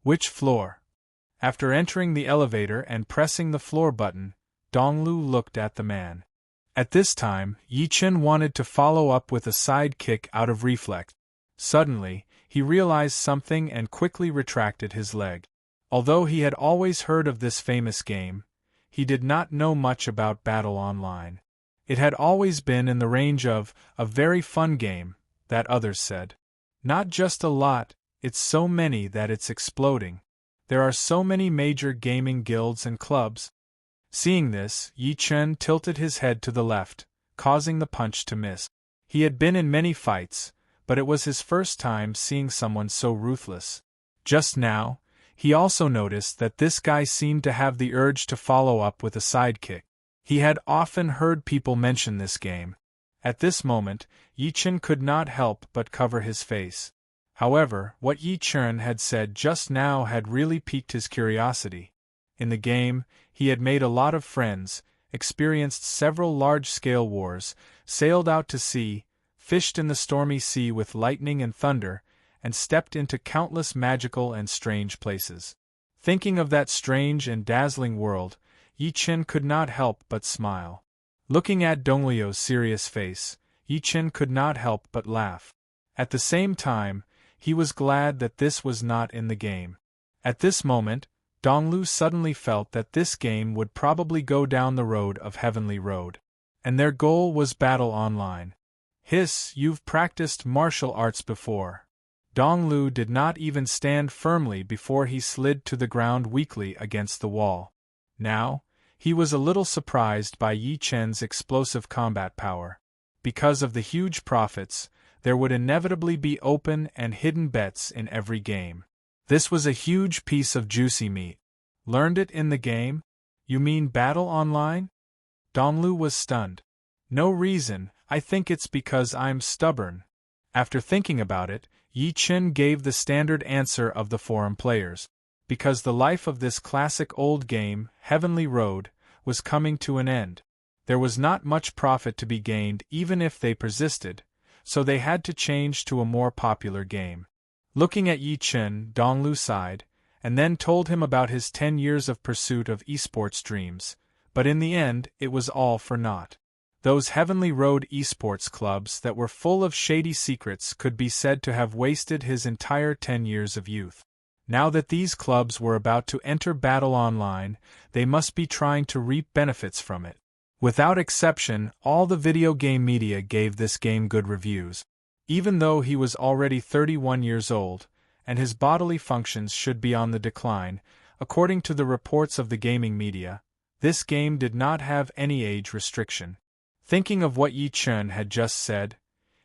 Which floor? After entering the elevator and pressing the floor button, Donglu looked at the man. At this time, Yi Chen wanted to follow up with a side kick out of reflex. Suddenly, he realized something and quickly retracted his leg. Although he had always heard of this famous game, he did not know much about battle online. It had always been in the range of a very fun game, that others said. Not just a lot, it's so many that it's exploding. There are so many major gaming guilds and clubs. Seeing this, Yi Chen tilted his head to the left, causing the punch to miss. He had been in many fights, but it was his first time seeing someone so ruthless. Just now, he also noticed that this guy seemed to have the urge to follow up with a sidekick. He had often heard people mention this game. At this moment, Yi Chen could not help but cover his face. However, what Yi Chen had said just now had really piqued his curiosity. In the game, he had made a lot of friends, experienced several large-scale wars, sailed out to sea, fished in the stormy sea with lightning and thunder, and stepped into countless magical and strange places. Thinking of that strange and dazzling world, Yi Chen could not help but smile. Looking at Donglio's serious face, Yi Chen could not help but laugh. At the same time, he was glad that this was not in the game. At this moment, Donglu suddenly felt that this game would probably go down the road of Heavenly Road. And their goal was battle online. Hiss, you've practiced martial arts before. Donglu did not even stand firmly before he slid to the ground weakly against the wall. Now, he was a little surprised by Yi Chen's explosive combat power. Because of the huge profits, there would inevitably be open and hidden bets in every game. This was a huge piece of juicy meat. Learned it in the game? You mean battle online? Donglu was stunned. No reason, I think it's because I'm stubborn. After thinking about it, Yi Chen gave the standard answer of the forum players. Because the life of this classic old game, Heavenly Road, was coming to an end. There was not much profit to be gained even if they persisted, so they had to change to a more popular game. Looking at Yi Chen, Donglu sighed, and then told him about his 10 years of pursuit of esports dreams, but in the end it was all for naught. Those Heavenly Road esports clubs that were full of shady secrets could be said to have wasted his entire 10 years of youth. Now that these clubs were about to enter battle online, they must be trying to reap benefits from it. Without exception, all the video game media gave this game good reviews. Even though he was already 31 years old, and his bodily functions should be on the decline, according to the reports of the gaming media, this game did not have any age restriction. Thinking of what Yi Chen had just said,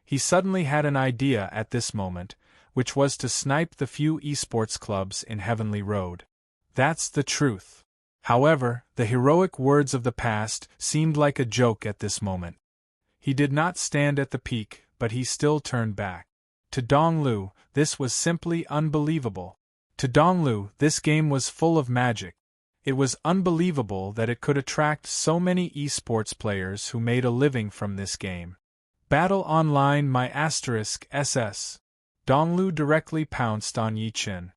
he suddenly had an idea at this moment, which was to snipe the few esports clubs in Heavenly Road. That's the truth. However, the heroic words of the past seemed like a joke at this moment. He did not stand at the peak, but he still turned back. To Donglu, this was simply unbelievable. To Donglu, this game was full of magic. It was unbelievable that it could attract so many esports players who made a living from this game. Battle online my *SS. Donglu directly pounced on Yi Chen.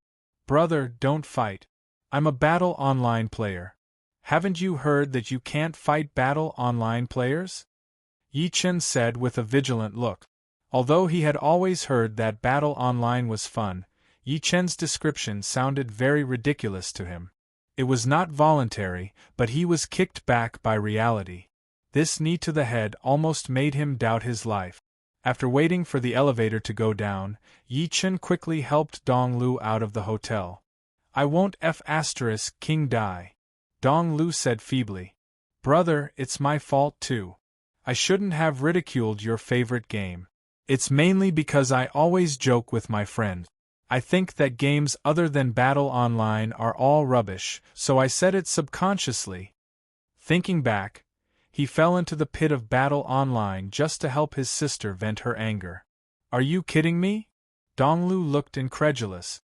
Brother, don't fight. I'm a battle online player. Haven't you heard that you can't fight battle online players? Yi Chen said with a vigilant look. Although he had always heard that battle online was fun, Yi Chen's description sounded very ridiculous to him. It was not voluntary, but he was kicked back by reality. This knee to the head almost made him doubt his life. After waiting for the elevator to go down, Yi Chen quickly helped Dong Lu out of the hotel. "I won't King die," Dong Lu said feebly. "Brother, it's my fault too. I shouldn't have ridiculed your favorite game. It's mainly because I always joke with my friends. I think that games other than Battle Online are all rubbish, so I said it subconsciously." Thinking back, he fell into the pit of Battle Online just to help his sister vent her anger. "Are you kidding me?" Donglu looked incredulous.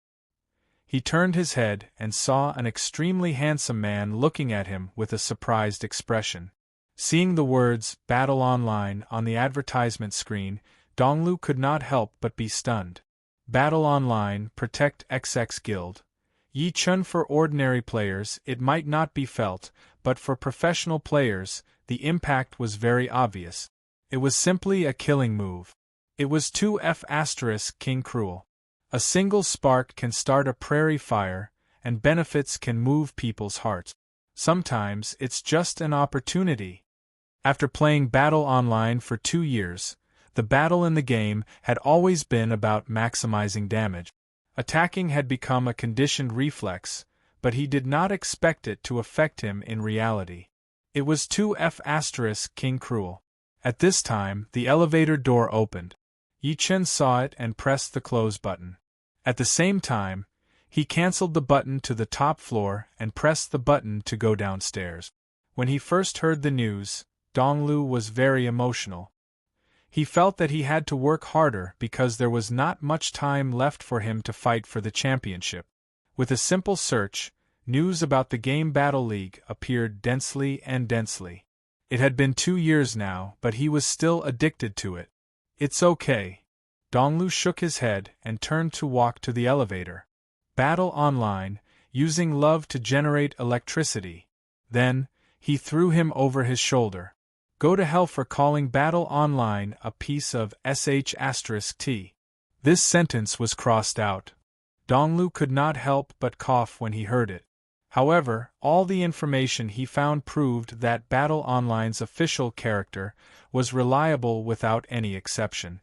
He turned his head and saw an extremely handsome man looking at him with a surprised expression. Seeing the words Battle Online on the advertisement screen, Donglu could not help but be stunned. Battle Online, Protect XX Guild. Yi Chun. For ordinary players, it might not be felt, but for professional players, the impact was very obvious. It was simply a killing move. It was 2F** King Cruel. A single spark can start a prairie fire, and benefits can move people's hearts. Sometimes it's just an opportunity. After playing Battle Online for 2 years, the battle in the game had always been about maximizing damage. Attacking had become a conditioned reflex, but he did not expect it to affect him in reality. It was 2F** King Cruel. At this time, the elevator door opened. Yi Chen saw it and pressed the close button. At the same time, he cancelled the button to the top floor and pressed the button to go downstairs. When he first heard the news, Donglu was very emotional. He felt that he had to work harder because there was not much time left for him to fight for the championship. With a simple search, news about the game Battle League appeared densely and densely. It had been 2 years now, but he was still addicted to it. "It's okay." Donglu shook his head and turned to walk to the elevator. Battle Online, using love to generate electricity. Then, he threw him over his shoulder. "Go to hell for calling Battle Online a piece of sh*t. This sentence was crossed out. Donglu could not help but cough when he heard it. However, all the information he found proved that Battle Online's official character was reliable without any exception.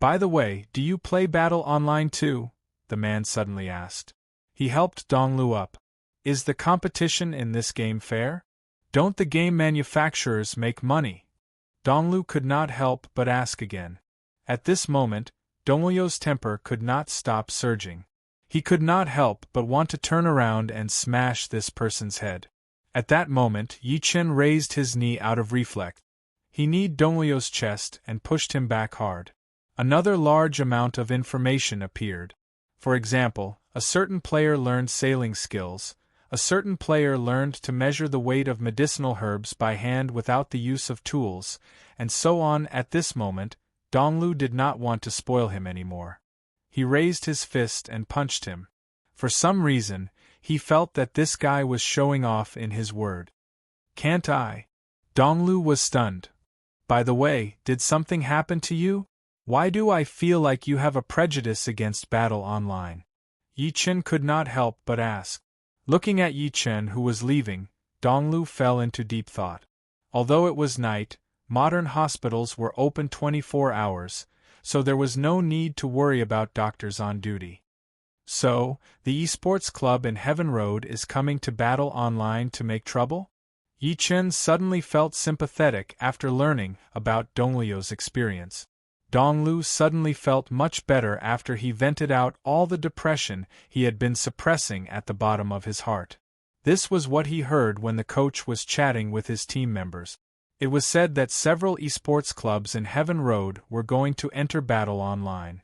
"By the way, do you play Battle Online too?" the man suddenly asked. He helped Donglu up. "Is the competition in this game fair? Don't the game manufacturers make money?" Donglu could not help but ask again. At this moment, Donglu's temper could not stop surging. He could not help but want to turn around and smash this person's head. At that moment, Yi Chen raised his knee out of reflex. He kneed Donglu's chest and pushed him back hard. Another large amount of information appeared. For example, a certain player learned sailing skills, a certain player learned to measure the weight of medicinal herbs by hand without the use of tools, and so on. At this moment, Donglu did not want to spoil him anymore. He raised his fist and punched him. For some reason, he felt that this guy was showing off in his word. "Can't I?" Donglu was stunned. "By the way, did something happen to you? Why do I feel like you have a prejudice against Battle Online?" Yi Chen could not help but ask. Looking at Yi Chen, who was leaving, Donglu fell into deep thought. Although it was night, modern hospitals were open 24 hours, so there was no need to worry about doctors on duty. So, the esports club in Heaven Road is coming to Battle Online to make trouble? Yi Chen suddenly felt sympathetic after learning about Donglu's experience. Donglu suddenly felt much better after he vented out all the depression he had been suppressing at the bottom of his heart. This was what he heard when the coach was chatting with his team members. It was said that several esports clubs in Heaven Road were going to enter Battle Online.